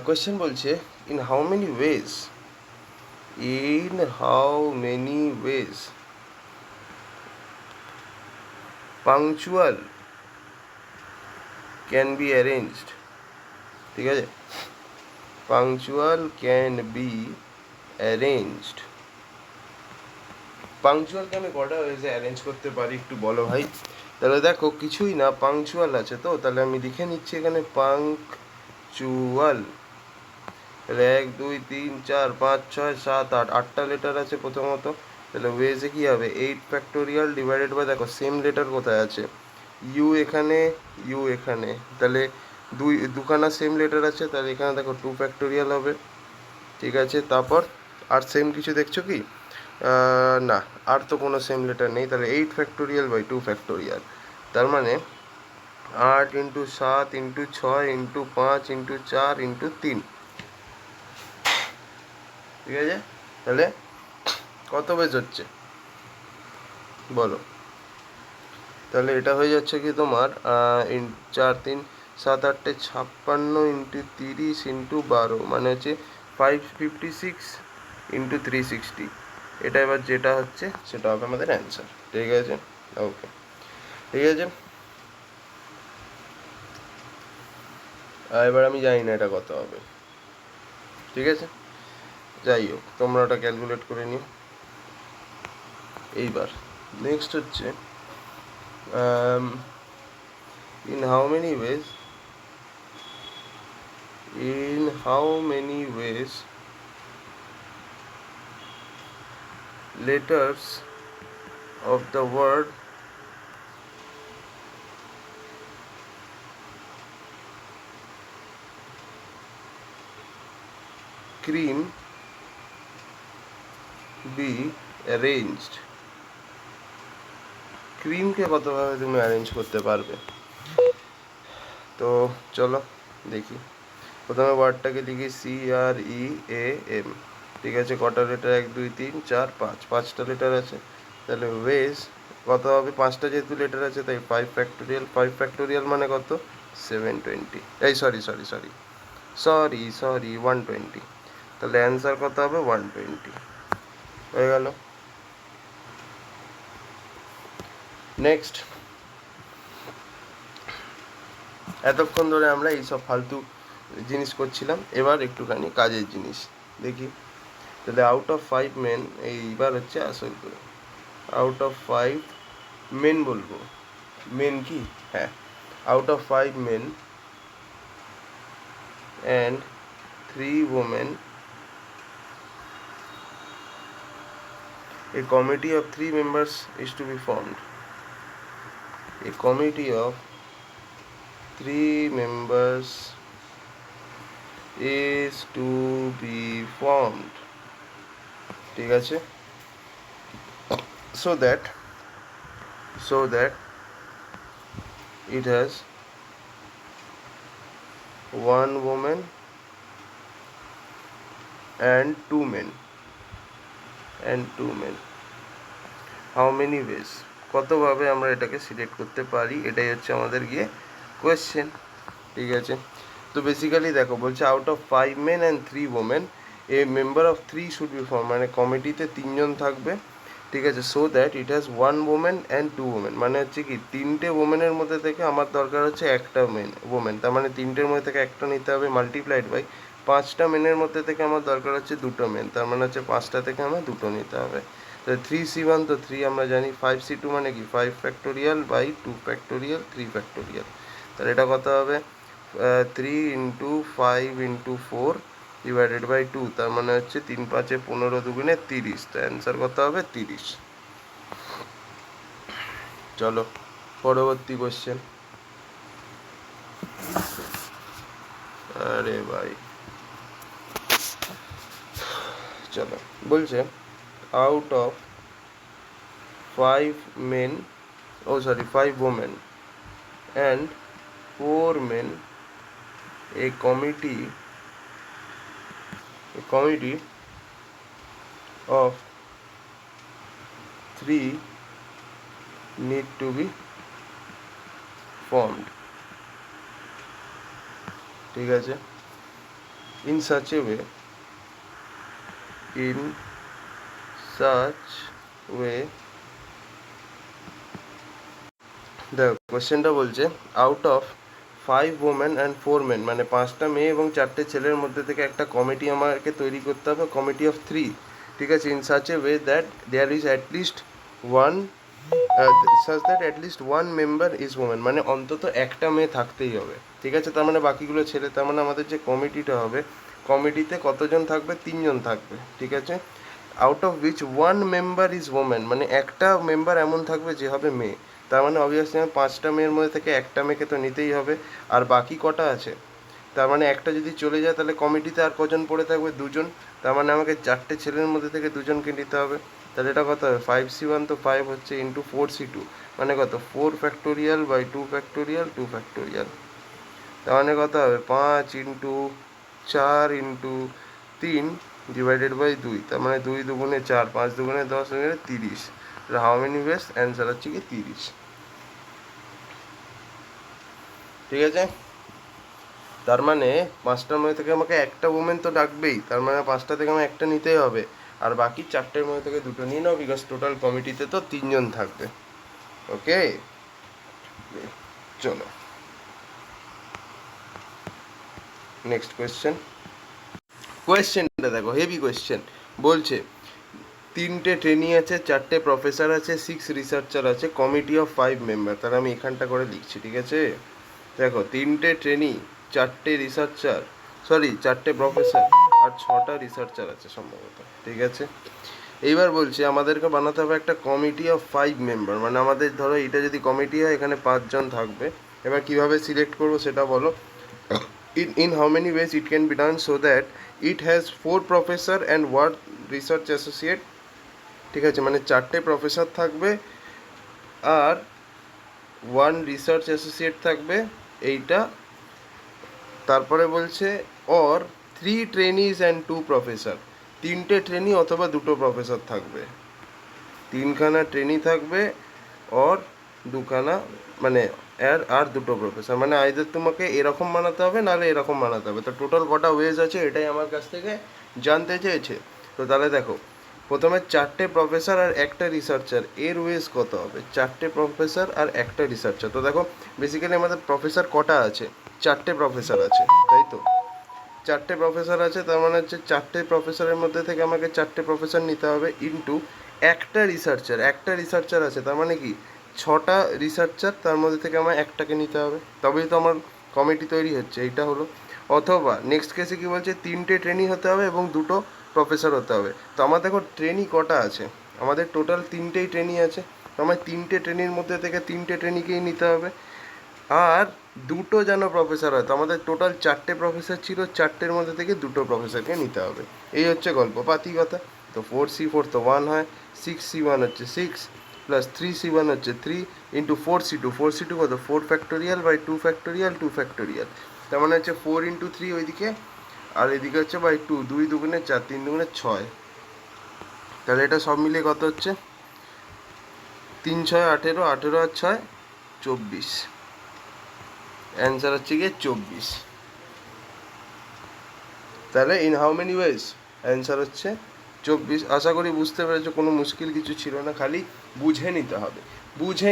কোয়েশ্চেন বলছে in how many ways, in how many wedge punctual can be arranged. ঠিক আছে, পাংচুয়াল ক্যান বি অ্যারেঞ্জড। পাংচুয়ালকে আমি কটা ওয়েজে অ্যারেঞ্জ করতে পারি একটু বলো ভাই। তাহলে দেখো কিছুই না, পাংচুয়াল আছে তো, তাহলে আমি লিখে নিচ্ছি এখানে পাংচুয়াল। তাহলে 1 2 3 4 5 6 7 8, 8টা লেটার আছে প্রথমত। তাহলে ওয়েজে কী হবে? 8 ফ্যাক্টোরিয়াল ডিভাইডেড বাই, দেখো সেম লেটার কোথায় আছে? ইউ এখানে, ইউ এখানে, তাহলে দুখানা সেম লেটার আছে, তাহলে এখানে দেখো 2 ফ্যাক্টোরিয়াল হবে। ঠিক আছে, তারপর আর সেম কিছু দেখছো কি? না, আর তো কোনো সেম লেটার নেই। তাহলে 8 ফ্যাক্টোরিয়াল বাই 2 ফ্যাক্টোরিয়াল, তার মানে 8 into 7 into 6 into 5 into 4 into 3। ঠিক আছে, তাহলে কত বেজ হচ্ছে বলো? তাহলে এটা হয়ে যাচ্ছে কি তোমার 4 3 7 8 56 ইন্টু 30 ইন্টু 12, মানে হচ্ছে 556 ইন্টু 360। এটা এবার যেটা হচ্ছে সেটা হবে আমাদের অ্যান্সার। ঠিক আছে, ওকে, ঠিক আছে। এবার আমি জানি না এটা কত হবে। ঠিক আছে, যাই হোক, তোমরা ওটা ক্যালকুলেট করে নিও। এইবার নেক্সট হচ্ছে in how many wedge, in how many ways letters of the word cream be arranged? ক্রিমকে কতভাবে তুমি অ্যারেঞ্জ করতে পারবে? তো চলো দেখি। প্রথমে ওয়ার্ডটাকে লিখি CREAM। ঠিক আছে, কটা লেটার? 1 2 3 4 5, 5টা লেটার আছে। তাহলে ওয়েজ কত হবে? 5টা যেহেতু লেটার আছে তাই 5 ফ্যাক্টোরিয়াল। 5 ফ্যাক্টোরিয়াল মানে কত? 720। এই সরি 120। তাহলে অ্যান্সার কত হবে? 120 হয়ে গেল। নেক্সট, এতক্ষণ ধরে আমরা এইসব ফালতু জিনিস করছিলাম, এবার একটুখানি কাজের জিনিস দেখি। তাহলে আউট অফ 5 মেন, এইবার হচ্ছে আসল করে। আউট অফ 5 মেন বলবো, মেন কি? হ্যাঁ, out of 5 men and 3 women, a committee of 3 members is to be formed. A committee of 3 members is to be formed. ঠিক আছে, so that it has 1 woman and 2 men. How many ways? কতভাবে আমরা এটাকে select করতে পারি, এটাই হচ্ছে আমাদের গিয়ে কোয়েশ্চেন। ঠিক আছে, তো বেসিক্যালি দেখো বলছে out of 5 men and 3 women a member of 3 should be form, মানে কমিটিতে 3জন থাকবে। ঠিক আছে, so that it has 1 woman and 2 women, মানে হচ্ছে কি 3টে ওমেনের মধ্যে থেকে আমার দরকার হচ্ছে একটা ওমেন, তার মানে 3টের মধ্যে থেকে একটা নিতে হবে, মাল্টিপ্লাইড বাই 5টা মেনের মধ্যে থেকে আমার দরকার হচ্ছে 2টো মেন, তার মানে হচ্ছে 5টা থেকে আমার 2টো নিতে হবে। তো 3C1 তো 3 আমরা জানি, 5C2 মানে কি 5 ফ্যাক্টোরিয়াল বাই 2 ফ্যাক্টোরিয়াল 3 ফ্যাক্টোরিয়াল। তাহলে এটা কত হবে? 3 ইন্টু 5 ইন্টু 4 ডিভাইডেড বাই 2, তার মানে হচ্ছে 3 5 15 2 30। তো অ্যান্সার কত হবে? 30। চলো পরবর্তী কোশ্চেন। আরে ভাই চলো, বলছে out of 5 men, oh sorry 5 women and 4 men, a committee of 3 need to be formed, ঠিক আছে, in such a way দেখো কোশ্চেনটা বলছে out of 5 women and 4 men, মানে 5টা মেয়ে এবং 4টে ছেলের মধ্যে থেকে একটা কমিটি আমাকে তৈরি করতে হবে, কমিটি অফ 3, ঠিক আছে, in such a way that there is at least one such that at least one member is women, মানে অন্তত একটা মেয়ে থাকতেই হবে, ঠিক আছে, তার মানে বাকিগুলো ছেলে, তার মানে আমাদের যে কমিটিটা হবে, কমিটিতে কতজন থাকবে, 3জন থাকবে, ঠিক আছে, out of which one member is women, মানে একটা মেম্বার এমন থাকবে যে হবে মেয়ে, তার মানে অবভিয়াসলি আমার 5টা মেয়ের মধ্যে থেকে একটা মেয়েকে তো নিতেই হবে, আর বাকি কটা আছে, তার মানে একটা যদি চলে যায় তাহলে কমিটিতে আর কজন পড়ে থাকবে, 2জন, তার মানে আমাকে 4টে ছেলের মধ্যে থেকে 2জনকে নিতে হবে, তাহলে এটা কত হবে 5c1, তো 5 হচ্ছে ইন্টু 4c2, মানে কত 4 ফ্যাক্টোরিয়াল বাই 2 ফ্যাক্টোরিয়াল 2 ফ্যাক্টোরিয়াল, তার মানে কত হবে 5 ইন্টু 4 ইন্টু 3 ডিভাইডেড বাই 2, তার মানে 2 দুগুণে 4, 5 দুগুণে 10, 30, হাউ মেনি ওয়েস, অ্যান্সার হচ্ছে কি 30, ঠিক আছে, তার মানে 5টার মধ্যে থেকে আমাকে একটা ওমেন তো ডাকবেই, তার মানে 5টা থেকে আমার একটা নিতেই হবে, আর বাকি 4টের মধ্যে থেকে 2টো নিয়ে নাও, বিকজ টোটাল কমিটিতে তো 3জন থাকবে, ওকে, চলো নেক্সট কোয়েশ্চেনটা দেখো, হেভি কোয়েশ্চেন, বলছে 3টে ট্রেনি আছে, 4টে প্রফেসর আছে, 6 রিসার্চার আছে, কমিটি অফ 5 মেম্বার, তাহলে আমি এখানটা করে লিখছি, ঠিক আছে, দেখো 3টে ট্রেনি, 4টে রিসার্চার, সরি 4টে প্রফেসর আর 6টা রিসার্চার আছে সম্ভবত, ঠিক আছে, এইবার বলছি আমাদেরকে বানাতে হবে একটা কমিটি অফ 5 মেম্বার, মানে আমাদের ধরো এটা যদি কমিটি হয় এখানে 5জন থাকবে, এবার কিভাবে সিলেক্ট করবো সেটা বলো, in how many ways it can be done so that it has 4 professor and 1 research associate, ঠিক আছে, মানে 4টে প্রফেসর থাকবে আর 1 রিসার্চ অ্যাসোসিয়েট থাকবে, এইটা, তারপরে বলছে অর 3 ট্রেনিজ অ্যান্ড 2 প্রফেসর, 3টে ট্রেনি অথবা 2টো প্রফেসর থাকবে, 3খানা ট্রেনি থাকবে অর 2খানা, মানে আর 2টো প্রফেসর, মানে আইদার তোমাকে এরকম বানাতে হবে নাহলে এরকম বানাতে হবে, তো টোটাল কটা ওয়েজ আছে এটাই আমার কাছ থেকে জানতে চেয়েছে, তো তাহলে দেখো প্রথমে 4টে প্রফেসর আর একটা রিসার্চার, এর ওয়েজ কত হবে, 4টে প্রফেসর আর একটা রিসার্চার, তো দেখো বেসিক্যালি আমাদের প্রফেসর কটা আছে, 4টে প্রফেসর আছে, তাই তো 4টে প্রফেসর আছে, তার মানে হচ্ছে 4টে প্রফেসরের মধ্যে থেকে আমাকে 4টে প্রফেসর নিতে হবে, ইন্টু একটা রিসার্চার আছে, তার মানে কি 6টা রিসার্চার, তার মধ্যে থেকে আমার একটাকে নিতে হবে, তবেই তো আমার কমিটি তৈরি হচ্ছে, এইটা হলো, অথবা নেক্সট কেসে কি বলছে 3টে ট্রেনি হতে হবে এবং 2টো প্রফেসর হতে হবে, তো আমার দেখো ট্রেনি কটা আছে, আমাদের টোটাল 3টেই ট্রেনি আছে, তো আমার 3টে ট্রেনির মধ্যে থেকে 3টে ট্রেনিকেই নিতে হবে, আর 2টো যেন প্রফেসর হয়, তো আমাদের টোটাল 4টে প্রফেসর ছিল, 4টের মধ্যে থেকে 2টো প্রফেসরকে নিতে হবে, এই হচ্ছে গল্প পাতি কথা, তো 4c4 তো 1 হয়, 6c1 হচ্ছে 6 প্লাস 3c1 হচ্ছে 3 ইন্টু 4c2 কত 4 ফ্যাক্টোরিয়াল বাই 2 ফ্যাক্টোরিয়াল 2 ফ্যাক্টোরিয়াল, তার মানে হচ্ছে 4 ইন্টু 3 ওইদিকে, আর এদিকে হচ্ছে বাই 2, 2 দুগুণে 4, 3 দুগুণে 6, তাহলে এটা সব মিলিয়ে কত হচ্ছে 3 6 18, 18 আর 6 24, অ্যান্সার হচ্ছে গিয়ে 24, তাহলে in how many wedge, answer হচ্ছে 24, আশা করি বুঝতে পেরেছো, কোনো মুশকিল কিছু ছিল না, খালি বুঝে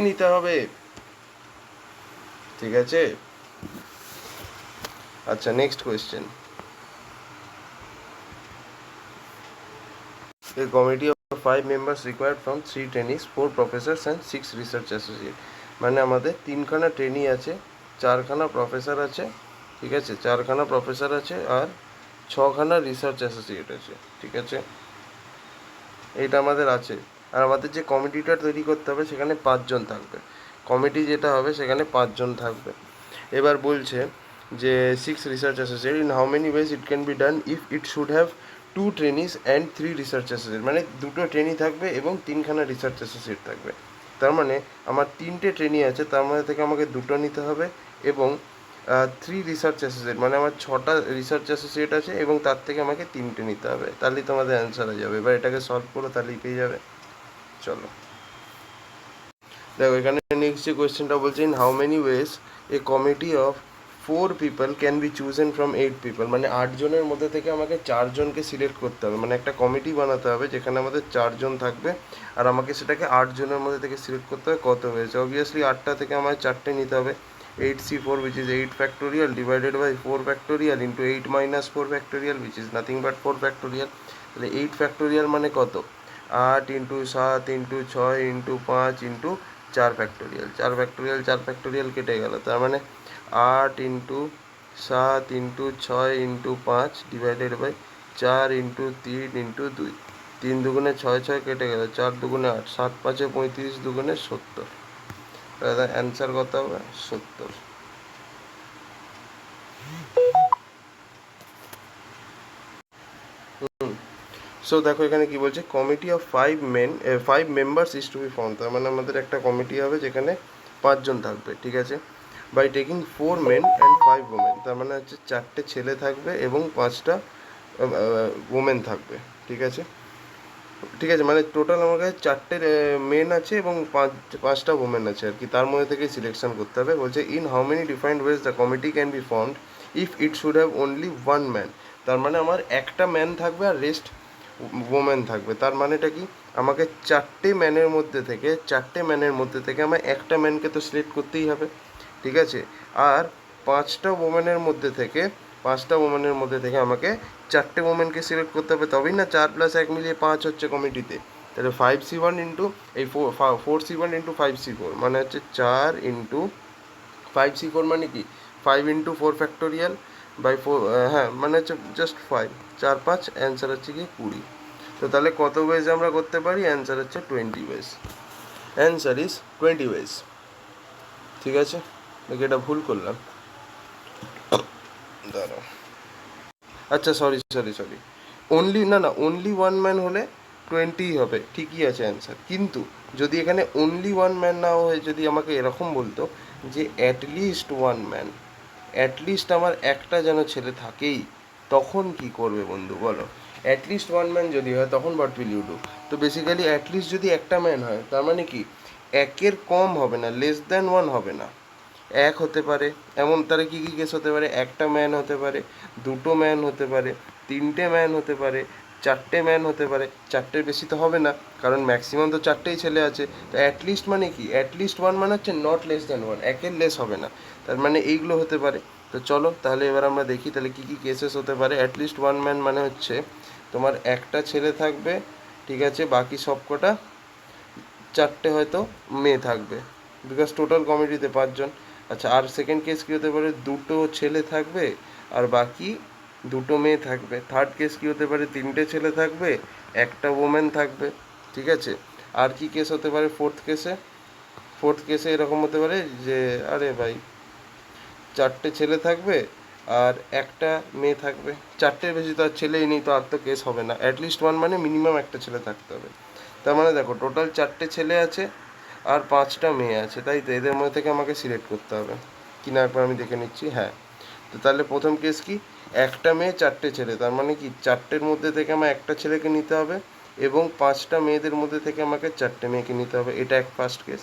নিতে হবে, ঠিক আছে, আচ্ছা next question, A committee of 5 members required from 3 trainees, 4 professors and 6 research associate, মানে আমাদের 3খানা ট্রেনি আছে, 4খানা প্রফেসর আছে, ঠিক আছে, 4খানা প্রফেসর আছে আর 6খানা রিসার্চ অ্যাসোসিয়েট আছে, ঠিক আছে, এইটা আমাদের আছে, আর আমাদের যে কমিটিটা তৈরি করতে হবে সেখানে 5জন থাকবে, কমিটি যেটা হবে সেখানে 5 জন থাকবে। এবার বলছে যে 6 research associate, in how many ways it can be done if it should have 2 ট্রেনিস and 3 research associate, মানে 2টো ট্রেনি থাকবে এবং 3খানা রিসার্চ অ্যাসোসিয়েট থাকবে। তার মানে আমার 3টে ট্রেনি আছে, তার মধ্যে থেকে আমাকে 2টো নিতে হবে এবং 3 রিসার্চ অ্যাসোসিয়েট, মানে আমার 6টা রিসার্চ অ্যাসোসিয়েট আছে এবং তার থেকে আমাকে 3টে নিতে হবে। তাহলেই তোমাদের অ্যান্সার হয়ে যাবে। এবার এটাকে সলভ করো, তাহলেই পেয়ে যাবে। চলো দেখো এখানে নেক্সট যে কোয়েশ্চেনটা বলছে, in how many ways a committee of 4 people can be chosen from 8 people, মানে 8 জনের মধ্যে থেকে আমাকে 4 জনকে সিলেক্ট করতে হবে, মানে একটা কমিটি বানাতে হবে যেখানে আমাদের 4 জন থাকবে আর আমাকে সেটাকে 8 জনের মধ্যে থেকে সিলেক্ট করতে হবে। কত হয়েছে? অবভিয়াসলি 8টা থেকে আমার 4টে নিতে হবে। 8c4 which is 8 factorial divided by 4 factorial into 8 minus 4 factorial which is nothing but 4 factorial। তাহলে 8 factorial মানে কত? 8 into 7 into 6 into 5 into 4 factorial, 4 factorial 4 factorial কেটে গেল, তার মানে 8 into 7 into 6 into 5 divided by 4 into 3 into 2, 3 দুগুণে 6, 6 কেটে গেল, 4 দুগুণে 8, 7 5 35, দুগুণে 70। তাহলে অ্যান্সার কত হবে? 70। সো দেখো এখানে কি বলছে, committee of 5 members is to be form, তার মানে আমাদের একটা কমিটি হবে যেখানে 5 জন থাকবে, ঠিক আছে। By taking 4 men and 5 women, তার মানে হচ্ছে 4টে ছেলে থাকবে এবং 5টা ওমেন থাকবে, ঠিক আছে। ঠিক আছে, মানে টোটাল আমার কাছে 4টে মেন আছে এবং 5টা ওমেন আছে আর কি, তার মধ্যে থেকে সিলেকশন করতে হবে। বলছে in how many defined ways the committee can be formed if it should have only 1 man, তার মানে আমার একটা ম্যান থাকবে আর রেস্ট ওমেন থাকবে। তার মানেটা কি, আমাকে 4টে ম্যানের মধ্যে থেকে আমার একটা ম্যানকে তো সিলেক্ট করতেই হবে, ঠিক আছে। আর 5টা ওমেনের মধ্যে থেকে আমাকে 4টে ওমেনকে সিলেক্ট করতে হবে, তবেই না 4 + 1 মিলিয়ে 5 হচ্ছে কমিটিতে। তাহলে 5c1 into 4c1 into 5c4 মানে হচ্ছে 4 ইন্টু 5c4 মানে কি 5 ইন্টু 4 ফ্যাক্টোরিয়াল বাই 4, হ্যাঁ মানে হচ্ছে জাস্ট 5, 4 5, অ্যান্সার হচ্ছে কি 20। তো তাহলে কত ওয়েজ আমরা করতে পারি? অ্যান্সার হচ্ছে 20 ওয়েজ। অ্যান্সার ইজ 20 ওয়েজ, ঠিক আছে। দেখি এটা ভুল করলাম, দাঁড়াও। আচ্ছা সরি, অনলি 1 ম্যান হলে 20 হবে, ঠিকই আছে অ্যান্সার। কিন্তু যদি এখানে অনলি 1 ম্যান না হয়ে যদি আমাকে এরকম বলতো যে অ্যাটলিস্ট 1 ম্যান, অ্যাটলিস্ট আমার একটা যেন ছেলে থাকেই, তখন কি করবে বন্ধু বলো? অ্যাটলিস্ট 1 ম্যান যদি হয় তখন হোয়াট উইল ইউ ডু? তো বেসিক্যালি অ্যাটলিস্ট যদি একটা ম্যান হয় তার মানে কি একের কম হবে না, লেস দ্যান 1 হবে না, 1 হতে পারে। এমন তারা কী কী কেস হতে পারে? একটা ম্যান হতে পারে, 2টো ম্যান হতে পারে, 3টে ম্যান হতে পারে, 4টে ম্যান হতে পারে। 4টের বেশি তো হবে না, কারণ ম্যাক্সিমাম তো 4টেই ছেলে আছে। তো অ্যাটলিস্ট মানে কি, অ্যাটলিস্ট 1 মানে হচ্ছে নট লেস দ্যান 1, একের লেস হবে না, তার মানে এইগুলো হতে পারে। তো চলো তাহলে এবার আমরা দেখি তাহলে কী কী কেসেস হতে পারে। অ্যাটলিস্ট 1 ম্যান মানে হচ্ছে তোমার একটা ছেলে থাকবে, ঠিক আছে, বাকি সব কটা 4টে হয়তো মেয়ে থাকবে, বিকজ টোটাল কমিটিতে 5 জন। আচ্ছা, আর সেকেন্ড কেস কী হতে পারে? 2টো ছেলে থাকবে আর বাকি 2টো মেয়ে থাকবে। থার্ড কেস কী হতে পারে? 3টে ছেলে থাকবে, একটা ওমেন থাকবে, ঠিক আছে। আর কি কেস হতে পারে ফোর্থ কেসে এরকম হতে পারে যে আরে ভাই 4টে ছেলে থাকবে আর একটা মেয়ে থাকবে, 4টের বেশি তো আর ছেলেই নেই, তো আর তো কেস হবে না। অ্যাটলিস্ট 1 মানে মিনিমাম একটা ছেলে থাকতে হবে। তার মানে দেখো টোটাল 4টে ছেলে আছে আর 5টা মেয়ে আছে, তাই তো এদের মধ্যে থেকে আমাকে সিলেক্ট করতে হবে কিনা একবার আমি দেখে নিচ্ছি। হ্যাঁ, তো তাহলে প্রথম কেস কি, একটা মেয়ে 4টে ছেলে, তার মানে কি 4টের মধ্যে থেকে আমার একটা ছেলেকে নিতে হবে এবং 5টা মেয়েদের মধ্যে থেকে আমাকে 4টে মেয়েকে নিতে হবে, এটা এক ফার্স্ট কেস।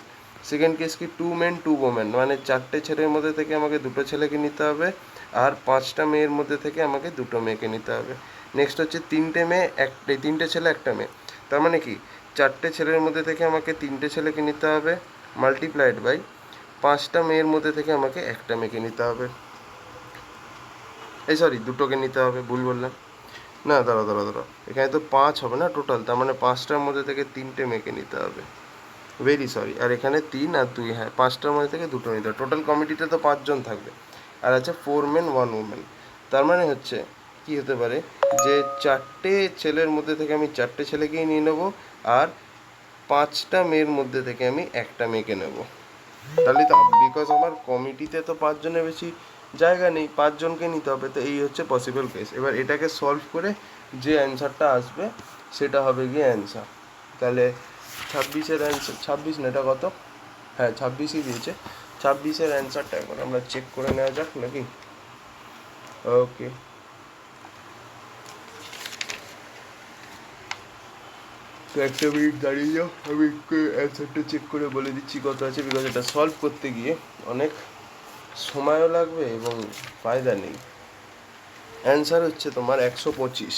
সেকেন্ড কেস কি, 2 মেন 2 ওমেন, মানে 4টে ছেলের মধ্যে থেকে আমাকে 2টো ছেলেকে নিতে হবে আর 5টা মেয়ের মধ্যে থেকে আমাকে 2টো মেয়েকে নিতে হবে। নেক্সট হচ্ছে 3টে ছেলে একটা মেয়ে, তার মানে কি 4টে ছেলের মধ্যে থেকে আমাকে 3টে ছেলেকে নিতে হবে মাল্টিপ্লাইড বাই 5টা মেয়ের মধ্যে থেকে আমাকে একটা মেয়েকে নিতে হবে, এই সরি 2টোকে নিতে হবে, ভুল বললাম। না দাঁড়াও, এখানে তো 5 হবে না টোটাল, তার মানে 5টার মধ্যে থেকে 3টে মেয়েকে নিতে হবে, ভেরি সরি। আর এখানে 3 আর 2, হ্যাঁ 5টার মধ্যে থেকে 2টো নিতে হবে। টোটাল কমিটিতে তো 5 জন থাকবে আর আছে 4 মেন 1 ওমেন, তার মানে হচ্ছে কি হতে পারে যে 4টে ছেলের মধ্যে থেকে আমি 4টে ছেলেকেই নিয়ে নেবো আর 5টা মেয়ের মধ্যে থেকে আমি একটা মেয়েকে নেব, তাহলে তো বিকজ আমার কমিটিতে তো 5 জনের বেশি জায়গা নেই, 5 জনকে নিতে হবে, তো এই হচ্ছে পসিবল কেস। এবার এটাকে সলভ করে যে অ্যান্সারটা আসবে সেটা হবে গিয়ে অ্যান্সার। তাহলে 26-এর অ্যান্সার, 26 না এটা কত, হ্যাঁ 26ই দিয়েছে। 26-এর অ্যান্সারটা একবার আমরা চেক করে নেওয়া যাক নাকি। ওকে, তো একটা মিনিট দাঁড়িয়ে যাও, আমি অ্যান্সারটা চেক করে বলে দিচ্ছি কত আছে, বিকজ এটা সলভ করতে গিয়ে অনেক সময়ও লাগবে এবং ফায়দা নেই। অ্যান্সার হচ্ছে তোমার 125।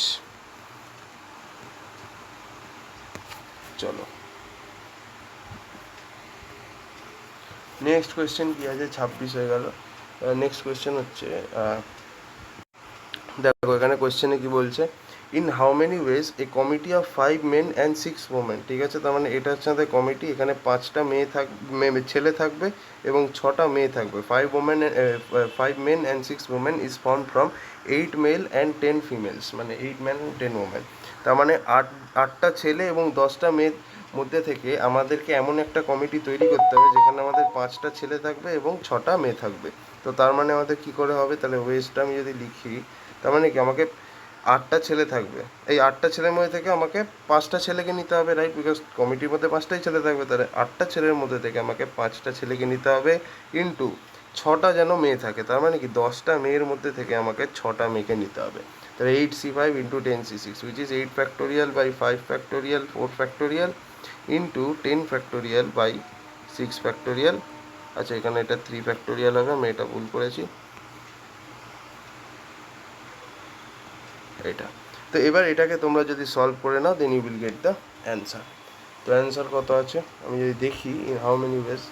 চলো নেক্সট কোয়েশ্চেন কি আছে, 26 হয়ে গেল। নেক্সট কোয়েশ্চেন হচ্ছে দেখো এখানে কোয়েশ্চেনে কি বলছে, in how many ways a committee of 5 men and 6 women. ঠিক আছে, তার মানে এটা হচ্ছে আমাদের কমিটি, এখানে 5টা ছেলে থাকবে এবং 6টা মেয়ে থাকবে। 5 men and 6 women is form from 8 male and 10 females, মানে 8 ম্যান অ্যান্ড 10 ওমেন। তার মানে 8টা ছেলে এবং 10টা মেয়ের মধ্যে থেকে আমাদেরকে এমন একটা কমিটি তৈরি করতে হবে যেখানে আমাদের 5টা ছেলে থাকবে এবং 6টা মেয়ে থাকবে। তো তার মানে আমাদের কি করে হবে, তাহলে ওয়েজটা আমি যদি লিখি, তার মানে কি আমাকে 8টা ছেলে থাকবে, এই 8টা ছেলের মধ্যে থেকে আমাকে 5টা ছেলেকে নিতে হবে, রাইট, বিকজ কমিটির মধ্যে 5টাই ছেলে থাকবে, তাহলে 8টা ছেলের মধ্যে থেকে আমাকে 5টা ছেলেকে নিতে হবে, ইন্টু 6টা যেন মেয়ে থাকে, তার মানে কি 10টা মেয়ের মধ্যে থেকে আমাকে 6টা মেয়েকে নিতে হবে। তাহলে 8C5 into 10C6 which is 8 factorial by 5 factorial 4 factorial into 10 factorial by 6 factorial. আচ্ছা এখানে এটা 3 ফ্যাক্টোরিয়াল হবে, আমি এটা ভুল করেছি এটা। তো এবার এটাকে তোমরা যদি সলভ করে নাও then you will get the answer. তো অ্যান্সার কত আছে আমি যদি দেখি, ইন হাউ মেনি ওয়েজ,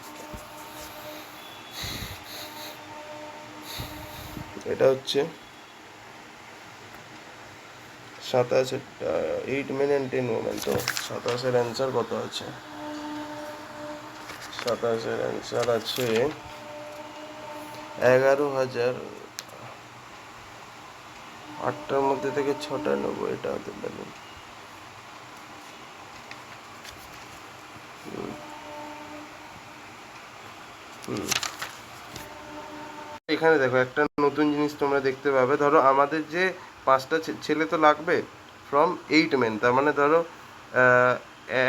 এটা হচ্ছে 27, 8 মেন অ্যান্ড 10 ওমেন। তো 27-এর অ্যান্সার কত আছে, 27-এর অ্যান্সার আছে 11,000। 8টার মধ্যে থেকে 6টা নেবো, এটা হতে পারে। এখানে দেখো একটা নতুন জিনিস তোমরা দেখতে পাবে, ধরো আমাদের যে 5টা ছেলে তো লাগবে ফ্রম 8 মেন, তার মানে ধরো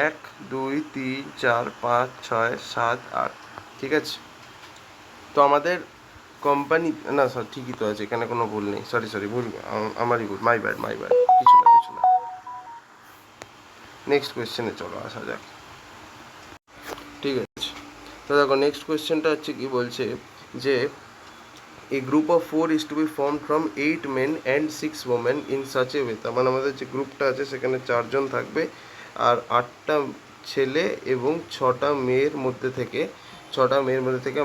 1 2 3 4 5 6 7 8, ঠিক আছে। তো আমাদের কোম্পানি, না স্যার ঠিকই তো আছে, এখানে কোনো ভুল নেই, সরি ভুল আমারই ভুল, মাই ব্যাড কিছু না। নেক্সট কোয়েশ্চেনে চলো আসা যাক, ঠিক আছে। তো দেখো নেক্সট কোয়েশ্চেনটা হচ্ছে কি বলছে যে a group of 4 is to be formed from 8 men and 6 women in such a way, তার মানে আমাদের যে গ্রুপটা আছে সেখানে 4জন থাকবে আর 8টা ছেলে এবং 6টা মেয়ের মধ্যে থেকে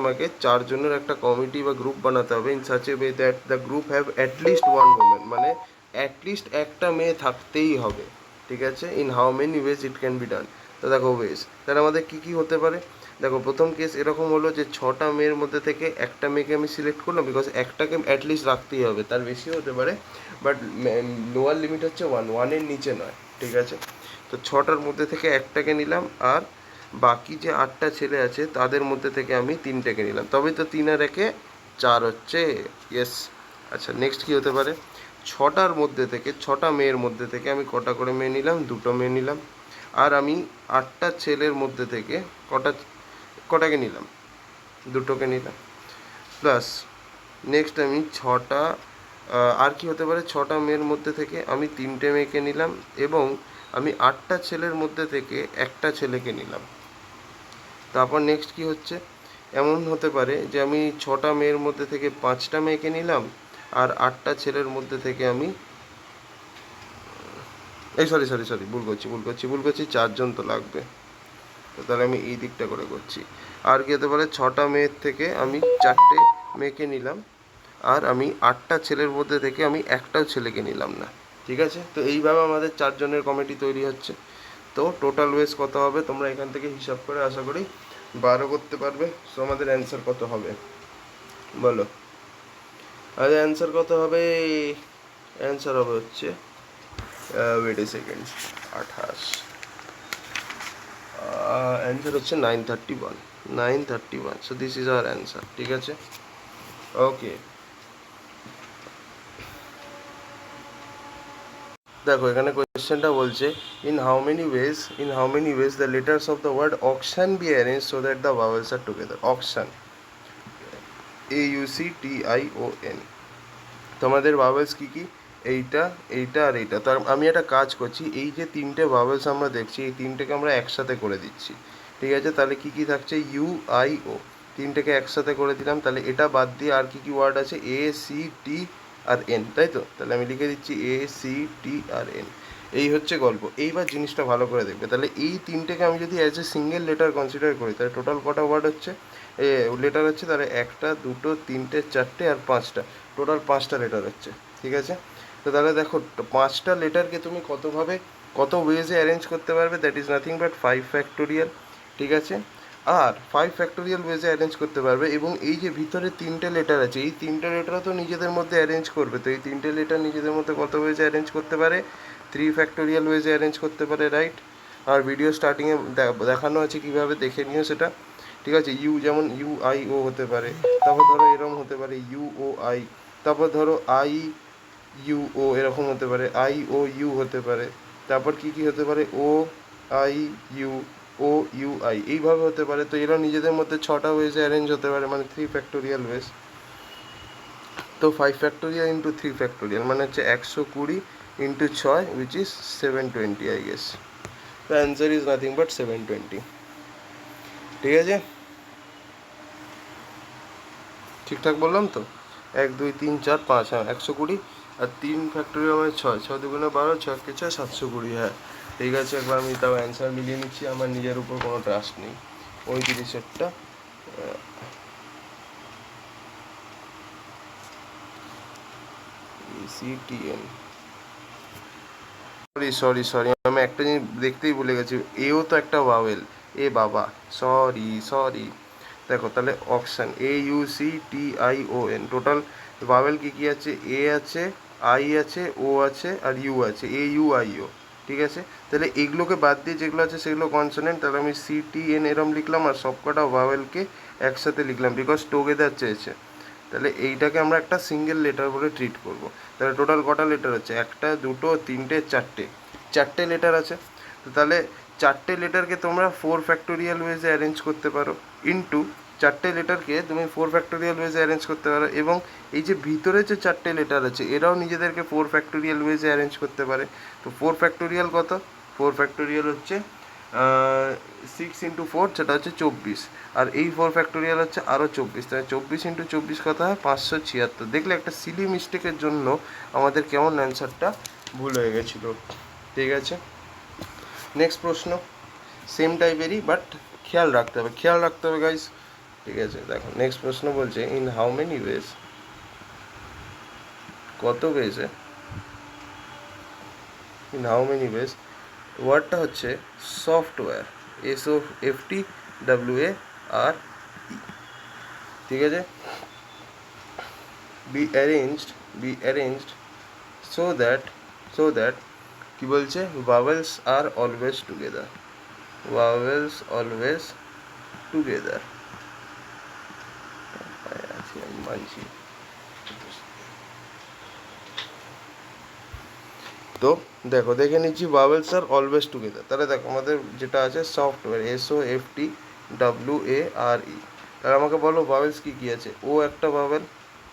আমাকে 4জনের একটা কমিটি বা গ্রুপ বানাতে হবে, in such a way that the group have at least 1 woman, মানে অ্যাটলিস্ট একটা মেয়ে থাকতেই হবে, ঠিক আছে। In how many ways it can be done. তো দেখো ওয়েজ, তাহলে আমাদের কী কী হতে পারে, দেখো প্রথম কেস এরকম হলো যে 6টা মেয়ের মধ্যে থেকে একটা মেয়েকে আমি সিলেক্ট করলাম, বিকজ একটাকে অ্যাটলিস্ট রাখতেই হবে, তার বেশিও হতে পারে, বাট লোয়ার লিমিট হচ্ছে 1-এর নিচে নয়, ঠিক আছে। তো 6টার মধ্যে থেকে একটাকে নিলাম আর বাকি যে 8টা ছেলে আছে তাদের মধ্যে থেকে আমি 3টাকে নিলাম, তবে তো 3 আর 1-এ 4 হচ্ছে, ইয়েস। আচ্ছা নেক্সট কী হতে পারে, 6টা মেয়ের মধ্যে থেকে আমি কটা করে মেয়ে নিলাম, 2টো মেয়ে নিলাম, আর আমি 8টা ছেলের মধ্যে থেকে কটাকে নিলাম, 2টোকে নিলাম, প্লাস নেক্সট আমি 6টা, আর কি হতে পারে, 6টা মেয়ের মধ্যে থেকে আমি 3টে মেয়েকে নিলাম এবং আমি 8টা ছেলের মধ্যে থেকে একটা ছেলেকে নিলাম। তারপর নেক্সট কি হচ্ছে, এমন হতে পারে যে আমি 6টা মেয়ের মধ্যে থেকে 5টা মেয়েকে নিলাম আর 8টা ছেলের মধ্যে থেকে আমি, এই সরি ভুল করছি 4জন তো লাগবে, তো তাহলে আমি এই দিকটা করে করছি। আর কি হতে পারে, 6টা মেয়ের থেকে আমি 4টে মেয়েকে নিলাম আর আমি 8টা ছেলের মধ্যে থেকে আমি একটাও ছেলেকে নিলাম না, ঠিক আছে। তো এইভাবে আমাদের 4জনের কমিটি তৈরি হচ্ছে। তো টোটাল ওয়েজ কত হবে তোমরা এখান থেকে হিসাব করে আশা করি বারো করতে পারবে। সো আমাদের অ্যান্সার কত হবে বলো, আরে অ্যান্সার কত হবে, অ্যান্সার হবে হচ্ছে ওয়েট এ সেকেন্ড, 28, অ্যান্সার হচ্ছে 931। 931. So this is our answer. ঠিক আছে, ওকে। দেখো এখানে কোয়েশ্চেনটা বলছে in how many ways the letters of the word auction be arranged so that the vowels are together. Auction, AUCTION, তোমাদের ভাওয়েলস কি কি? এইটা, এইটা আর এইটা। তো আমি একটা কাজ করছি, এই যে তিনটে ভাওয়েলস আমরা দেখছি এই তিনটেকে আমরা একসাথে করে দিচ্ছি। ঠিক আছে, তাহলে কি কি থাকছে? ইউ আই ও, তিনটেকে একসাথে করে দিলাম। তাহলে এটা বাদ দিয়ে আর কি কি ওয়ার্ড আছে? A C T R N, তাই তো? তাহলে আমি লিখে দিচ্ছি A C T R N. এই হচ্ছে গল্প। এইবার জিনিসটা ভালো করে দেখবে, তাহলে এই তিনটেকে আমি যদি as a single letter consider করি তাহলে টোটাল কটা ওয়ার্ড হচ্ছে, লেটার হচ্ছে? তাহলে একটা, দুটো, তিনটে, চারটে আর পাঁচটা, টোটাল পাঁচটা লেটার হচ্ছে। ঠিক আছে, তো তাহলে দেখো পাঁচটা লেটারকে তুমি কতভাবে, কত ওয়েজে অ্যারেঞ্জ করতে পারবে? That is nothing but 5 factorial. ঠিক আছে, আর 5 ফ্যাক্টোরিয়াল ওয়েজে অ্যারেঞ্জ করতে পারবে। এবং এই যে ভিতরে তিনটে লেটার আছে এই তিনটে লেটারও তো নিজেদের মধ্যে অ্যারেঞ্জ করবে। তো এই তিনটে লেটার নিজেদের মধ্যে কত ওয়েজে অ্যারেঞ্জ করতে পারে? 3 ফ্যাক্টোরিয়াল ওয়েজে অ্যারেঞ্জ করতে পারে, রাইট? আর ভিডিও স্টার্টিংয়ে দেখানো আছে কীভাবে, দেখে নিও সেটা। ঠিক আছে, ইউ যেমন ইউ আই ও হতে পারে, তারপর ধরো এরকম হতে পারে ইউ ও আই, তারপর ধরো আই ইউ ও এরকম হতে পারে, আই ও ইউ হতে পারে, তারপর কি কি হতে পারে? O I U, O U I, এইভাবে হতে পারে। তো এরা নিজেদের মধ্যে 6টা ওয়েজে অ্যারেঞ্জ হতে পারে, মানে 3 ফ্যাক্টোরিয়াল ওয়েজ। তো 5 ফ্যাক্টোরিয়াল ইন্টু 3 ফ্যাক্টোরিয়াল মানে হচ্ছে 120 into 6 which is 720, I guess. The answer is nothing but 720। ঠিক আছে, ঠিকঠাক বললাম তো? 1 2 3 4 5, হ্যাঁ 120, আর 3 ফ্যাক্টোরিয়াল মানে 6, 6 দুগুণে 12, 6 কে 6 720, হ্যাঁ ঠিক আছে। একবার আমি তাও অ্যান্সার মিলিয়ে নিচ্ছি, আমার নিজের উপর কোনো ট্রাস্ট নেই। 35টা সিটিএন, সরি আমি একটা জিনিস দেখতেই ভুলে গেছি, এও তো একটা ভাওয়েল, এ বাবা, সরি। দেখো তাহলে অপশান AUCTION, টোটাল ভাওয়েল কী কী আছে? এ আছে, আই আছে, ও আছে আর ইউ আছে, AUIO। ঠিক আছে, তাহলে এগুলোকে বাদ দিয়ে যেগুলো আছে সেগুলো কনসোনেন্ট। তাহলে আমি CTN এরম লিখলাম আর সবকটা ভাওয়েলকে একসাথে লিখলাম বিকজ টুগেদার চেয়েছে। তাহলে এইটাকে আমরা একটা সিঙ্গেল লেটার বলে ট্রিট করব। তাহলে টোটাল কটা লেটার হচ্ছে? একটা, দুটো, তিনটে, চারটে লেটার আছে। তো তাহলে চারটে লেটারকে তোমরা 4 ফ্যাক্টোরিয়াল ওয়েজে অ্যারেঞ্জ করতে পারো, ইন্টু চারটে লেটারকে তুমি 4 ফ্যাক্টোরিয়াল ওয়েজে অ্যারেঞ্জ করতে পারো। এবং এই যে ভিতরে যে চারটে লেটার আছে এরাও নিজেদেরকে 4 ফ্যাক্টোরিয়াল ওয়েজে অ্যারেঞ্জ করতে পারে। তো 4 ফ্যাক্টোরিয়াল কত? 4 ফ্যাক্টোরিয়াল হচ্ছে 6 ইন্টু 4, সেটা হচ্ছে 24, আর এই 4 ফ্যাক্টোরিয়াল হচ্ছে আরও 24, তাহলে 24 ইন্টু 24 কত হয়? 576। দেখলে একটা সিলি মিস্টেকের জন্য আমাদের কেমন অ্যান্সারটা ভুল হয়ে গেছিলো। ঠিক আছে, নেক্সট প্রশ্ন সেম টাইপেরই, বাট খেয়াল রাখতে হবে গাইস। ঠিক আছে, দেখো নেক্সট প্রশ্ন বলছে ইন হাউ মেনি ওয়েজ, কত ওয়েজে, ইন হাউ মেনি ওয়েজ ওয়ার্ডটা হচ্ছে সফটওয়্যার, SOFTWARE, ঠিক আছে, be arranged so that কি বলছে? vowels are always together, মানছি। তো দেখো দেখে নিচ্ছি vowels are always together। তাহলে দেখো আমাদের যেটা আছে সফটওয়্যার, SOFTWARE, তাহলে আমাকে বলো vowels কী কী আছে? ও একটা ভাওয়েল,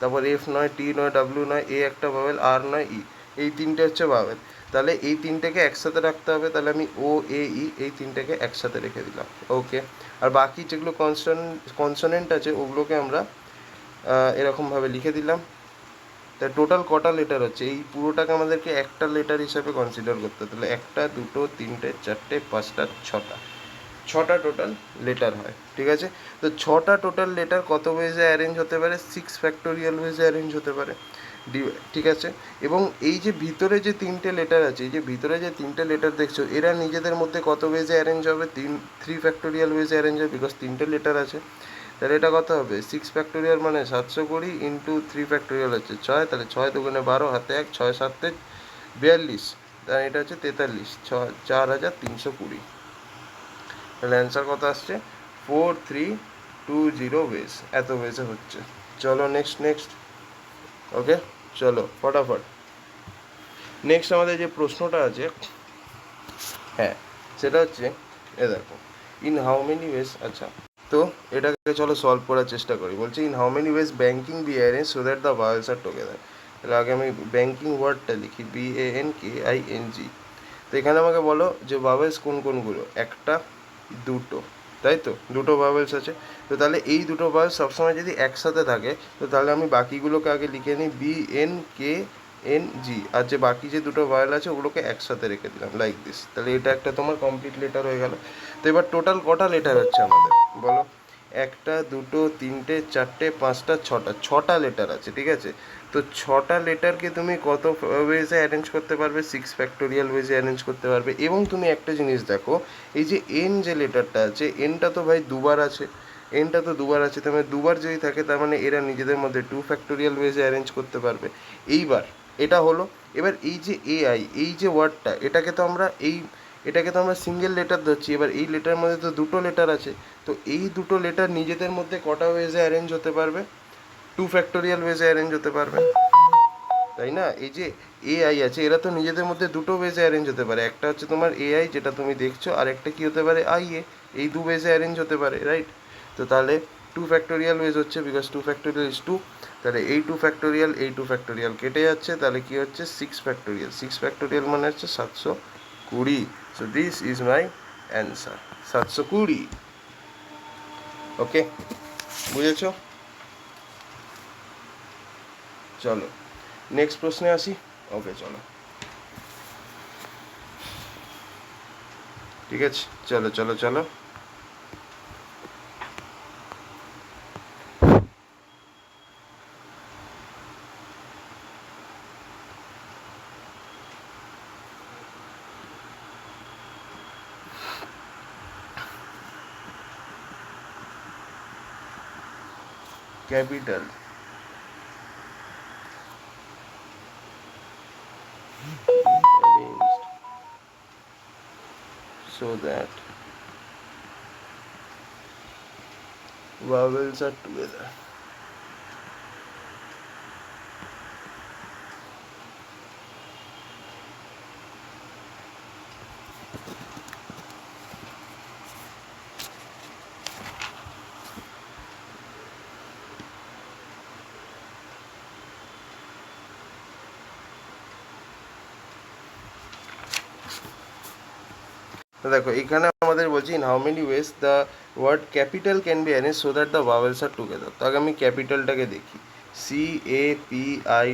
তারপর F নয়, T নয়, W নয়, A একটা ভাওয়েল, R নয়, E, এই তিনটে হচ্ছে ভাওয়েল। তাহলে এই তিনটেকে একসাথে রাখতে হবে, তাহলে আমি OAE এই তিনটেকে একসাথে রেখে দিলাম, ওকে। আর বাকি যেগুলো কনসোনেন্ট আছে ওগুলোকে আমরা এরকমভাবে লিখে দিলাম। তা টোটাল কটা লেটার হচ্ছে? এই পুরোটাকে আমাদেরকে একটা লেটার হিসাবে কনসিডার করতে, তাহলে একটা, দুটো, তিনটে, চারটে, পাঁচটা, ছটা টোটাল লেটার হয়। ঠিক আছে, তো 6টা টোটাল লেটার কত ওয়েজে অ্যারেঞ্জ হতে পারে? 6 ফ্যাক্টোরিয়াল ওয়েজে অ্যারেঞ্জ হতে পারে। ঠিক আছে, এবং এই যে ভিতরে যে তিনটে লেটার আছে, এই যে ভিতরে যে তিনটে লেটার দেখছো এরা নিজেদের মধ্যে কত ওয়েজে অ্যারেঞ্জ হবে? 3 ফ্যাক্টোরিয়াল ওয়েজে অ্যারেঞ্জ হবে বিকজ তিনটে লেটার আছে। তাহলে এটা কত হবে? 6 ফ্যাক্টোরিয়াল মানে 720 ইন্টু 3 ফ্যাক্টোরিয়াল হচ্ছে 6, তাহলে 6 দুগুণে 12, হাতে 1, 6 7 42, তাহলে এটা হচ্ছে 43, 4320। তাহলে অ্যান্সার কত আসছে? 4320 ওয়েজ, এত ওয়েজে হচ্ছে। চলো নেক্সট। ওকে, চলো ফটাফট নেক্সট আমাদের যে প্রশ্নটা আছে, হ্যাঁ সেটা হচ্ছে দেখো, ইন হাউ মেনি ওয়েজ, আচ্ছা তো এটাকে চলো সলভ করার চেষ্টা করি। বলছি in how many ways banking be arrange so that the vowels are together. তাহলে আগে আমি ব্যাঙ্কিং ওয়ার্ডটা লিখি, BANKING। তো এখানে আমাকে বলো যে ভাওয়েলস কোন কোনগুলো, একটা দুটো, তাই তো দুটো ভাওয়েলস আছে। তো তাহলে এই দুটো ভাওয়েলস সবসময় যদি একসাথে থাকে, তো তাহলে আমি বাকিগুলোকে আগে লিখে নিই BNKNG, আর যে বাকি যে দুটো ভাওয়েল আছে ওগুলোকে একসাথে রেখে দিলাম লাইক দিস। তাহলে এটা একটা তোমার কমপ্লিট লেটার হয়ে গেল। তো এবার টোটাল কটা লেটার হচ্ছে আমাদের বলো, একটা দুটো তিনটে চারটে পাঁচটা ছটা লেটার আছে, ঠিক আছে। তো ছটা লেটারকে তুমি কত ওয়েজে অ্যারেঞ্জ করতে পারবে, 6 ফ্যাক্টোরিয়াল ওয়েজে অ্যারেঞ্জ করতে পারবে। এবং তুমি একটা জিনিস দেখো, এই যে এন যে লেটারটা আছে, এনটা তো ভাই দুবার আছে, এনটা তো দুবার আছে, তার মানে দুবার যদি থাকে তার মানে এরা নিজেদের মধ্যে 2 ফ্যাক্টোরিয়াল ওয়েজে অ্যারেঞ্জ করতে পারবে। এইবার এটা হলো, এবার এই যে AI, এই যে ওয়ার্ডটা, এটাকে তো আমরা সিঙ্গেল লেটার ধরছি। এবার এই লেটার মধ্যে তো দুটো লেটার আছে, তো এই দুটো লেটার নিজেদের মধ্যে কটা ওয়েজে অ্যারেঞ্জ হতে পারবে, 2 ফ্যাক্টোরিয়াল ওয়েজে অ্যারেঞ্জ হতে পারবে, তাই না। এই যে AI আছে, এরা তো নিজেদের মধ্যে দুটো ওয়েজে অ্যারেঞ্জ হতে পারে। একটা হচ্ছে তোমার AI যেটা তুমি দেখছো, আর একটা কি হতে পারে IA, এই দু ওয়েজে অ্যারেঞ্জ হতে পারে, রাইট। তো তাহলে 2 ফ্যাক্টোরিয়াল ওয়েজ হচ্ছে, বিকজ 2 ফ্যাক্টোরিয়াল ইজ 2। তাহলে এই 2 ফ্যাক্টোরিয়াল এই 2 ফ্যাক্টোরিয়াল কেটে যাচ্ছে, তাহলে কি হচ্ছে 6 ফ্যাক্টোরিয়াল। 6 ফ্যাক্টোরিয়াল মানে হচ্ছে 720। So this is my answer, 720। ওকে, বুঝেছো? চলো নেক্সট প্রশ্নে আসি। ওকে চলো, ঠিক আছে, চলো। Capital arranged so that vowels are together. তো দেখো এখানে আমাদের বলছি in how many ways the word capital can be arrange so that the vowels are together. তো আগে আমি ক্যাপিটালটাকে দেখি, CAPITAL,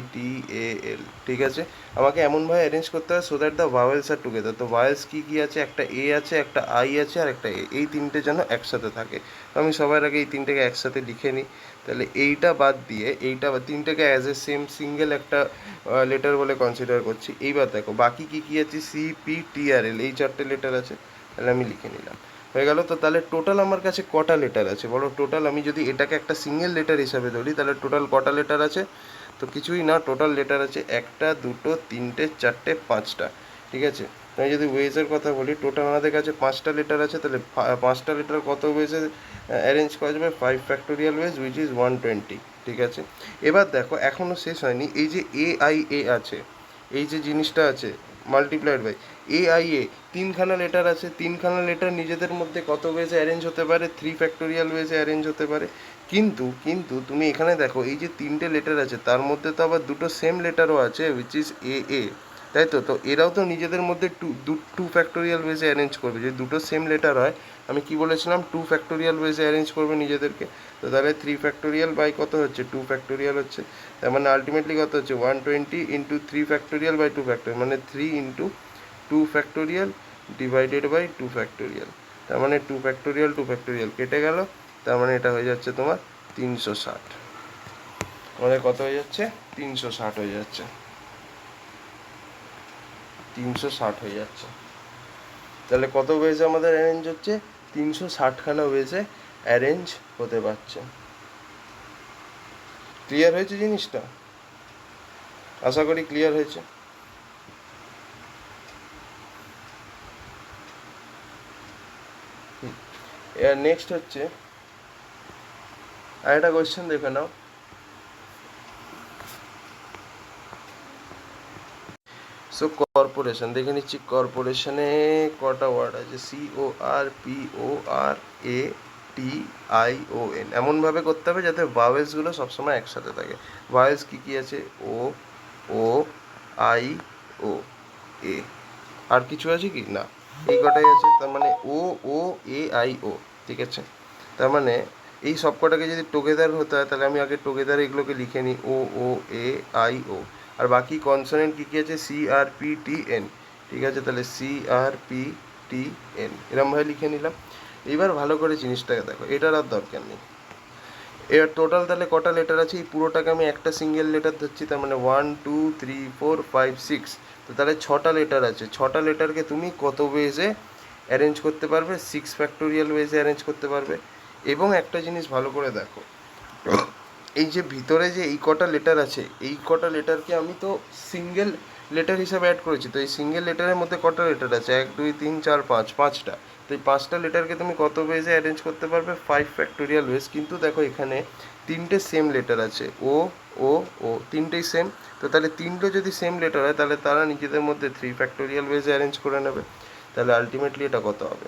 ঠিক আছে। আমাকে এমনভাবে অ্যারেঞ্জ করতে হয় so that the vowels are together. তো ভাওয়েলস কী কী আছে, একটা A আছে, একটা I আছে, আর একটা A, এই তিনটে যেন একসাথে থাকে। তো আমি সবার আগে এই তিনটেকে একসাথে লিখে নিই। তাহলে এইটা বাদ দিয়ে এইটা তিনটেকে অ্যাজ এ সেম সিঙ্গেল একটা লেটার বলে কনসিডার করছি। এইবার দেখো বাকি কী কী আছে, CPTRL, এই চারটে লেটার আছে, তাহলে আমি লিখে নিলাম, হয়ে গেল। তো তাহলে টোটাল আমার কাছে কটা লেটার আছে বলো, টোটাল আমি যদি এটাকে একটা সিঙ্গেল লেটার হিসাবে ধরি তাহলে টোটাল কটা লেটার আছে। তো কিছুই না, টোটাল লেটার আছে একটা দুটো তিনটে চারটে পাঁচটা, ঠিক আছে। আমি যদি ওয়েজের কথা বলি, টোটাল আমাদের কাছে 5টা লেটার আছে, তাহলে 5টা লেটার কত ওয়েজে অ্যারেঞ্জ করা যাবে, 5 ফ্যাক্টোরিয়াল ওয়েজ উইচ ইজ 120, ঠিক আছে। এবার দেখো এখনও শেষ হয়নি, এই যে AIA আছে, এই যে জিনিসটা আছে মাল্টিপ্লাইড বাই AIA, তিনখানা লেটার আছে, তিনখানা লেটার নিজেদের মধ্যে কত ওয়েজে অ্যারেঞ্জ হতে পারে, 3 ফ্যাক্টোরিয়াল ওয়েজে অ্যারেঞ্জ হতে পারে। কিন্তু তুমি এখানে দেখো এই যে তিনটে লেটার আছে তার মধ্যে তো আবার দুটো সেম লেটারও আছে উইচ ইজ AA, তাই তো। তো এরাও তো নিজেদের মধ্যে টু ফ্যাক্টোরিয়াল ওয়েজে অ্যারেঞ্জ করবে। যদি দুটো সেম লেটার হয়, আমি কি বলেছিলাম, 2 ফ্যাক্টোরিয়াল ওয়েজে অ্যারেঞ্জ করবে নিজেদেরকে। তো তাহলে 3 ফ্যাক্টোরিয়াল বাই কত হচ্ছে, 2 ফ্যাক্টোরিয়াল হচ্ছে। তার মানে আলটিমেটলি কত হচ্ছে, 120 ইন্টু 3 ফ্যাক্টোরিয়াল বাই 2 ফ্যাক্টোরিয়াল, মানে 3 into 2 factorial divided by 2 factorial. তার মানে 2 ফ্যাক্টোরিয়াল কেটে গেল, তার মানে এটা হয়ে যাচ্ছে তোমার 360। আমাদের কত হয়ে যাচ্ছে, 360 হয়ে যাচ্ছে, 360 হয়ে যাচ্ছে। তাহলে কত ওয়েজে আমাদের অ্যারেঞ্জ হচ্ছে, 360খানা ওয়েজে অ্যারেঞ্জ হতে পারছে। ক্লিয়ার হয়েছে জিনিসটা, আশা করি ক্লিয়ার হয়েছে। এর নেক্সট হচ্ছে আরেকটা কোয়েশ্চেন দেখে নাও। সো কর্পোরেশন দেখে নিচ্ছি, কর্পোরেশনে কটা ওয়ার্ড আছে, CORPORATION, এমনভাবে করতে হবে যাতে ভাওয়েলসগুলো সবসময় একসাথে থাকে। ভাওয়েলস কী কী আছে, O, I, O, A, আর কিছু আছে কি না, এই কটাই আছে। তার মানে O, A, I, O, ঠিক আছে। তার মানে এই সব কটাকে যদি টুগেদার হতে হয় তাহলে আমি আগে টুগেদার এগুলোকে লিখে নিই, O, A, I, O। আর বাকি কনসোনেন্ট কী কী আছে, CRPTN, ঠিক আছে। তাহলে CRPTN এরমভাবে লিখে নিলাম। এইবার ভালো করে জিনিসটাকে দেখো, এটার আর দরকার নেই। এবার টোটাল তাহলে কটা লেটার আছে, এই পুরোটাকে আমি একটা সিঙ্গেল লেটার ধরছি, তার মানে 1 2 3 4 5 6, তো তাহলে 6টা লেটার আছে। 6টা লেটারকে তুমি কত ওয়েজে অ্যারেঞ্জ করতে পারবে, 6 ফ্যাক্টোরিয়াল ওয়েজে অ্যারেঞ্জ করতে পারবে। এবং একটা জিনিস ভালো করে দেখো, এই যে ভিতরে যে এই কটা লেটার আছে, এই কটা লেটারকে আমি তো সিঙ্গেল লেটার হিসাবে অ্যাড করেছি। তো এই সিঙ্গেল লেটারের মধ্যে কটা লেটার আছে, 1 2 3 4 5, 5টা। তো এই 5টা লেটারকে তুমি কত ওয়েজে অ্যারেঞ্জ করতে পারবে, 5 ফ্যাক্টোরিয়াল ওয়েজ। কিন্তু দেখো এখানে তিনটে সেম লেটার আছে, ও, তিনটেই সেম। তো তাহলে তিনটে যদি সেম লেটার হয় তাহলে তারা নিজেদের মধ্যে 3 ফ্যাক্টোরিয়াল ওয়েজে অ্যারেঞ্জ করে নেবে। তাহলে আলটিমেটলি এটা কত হবে,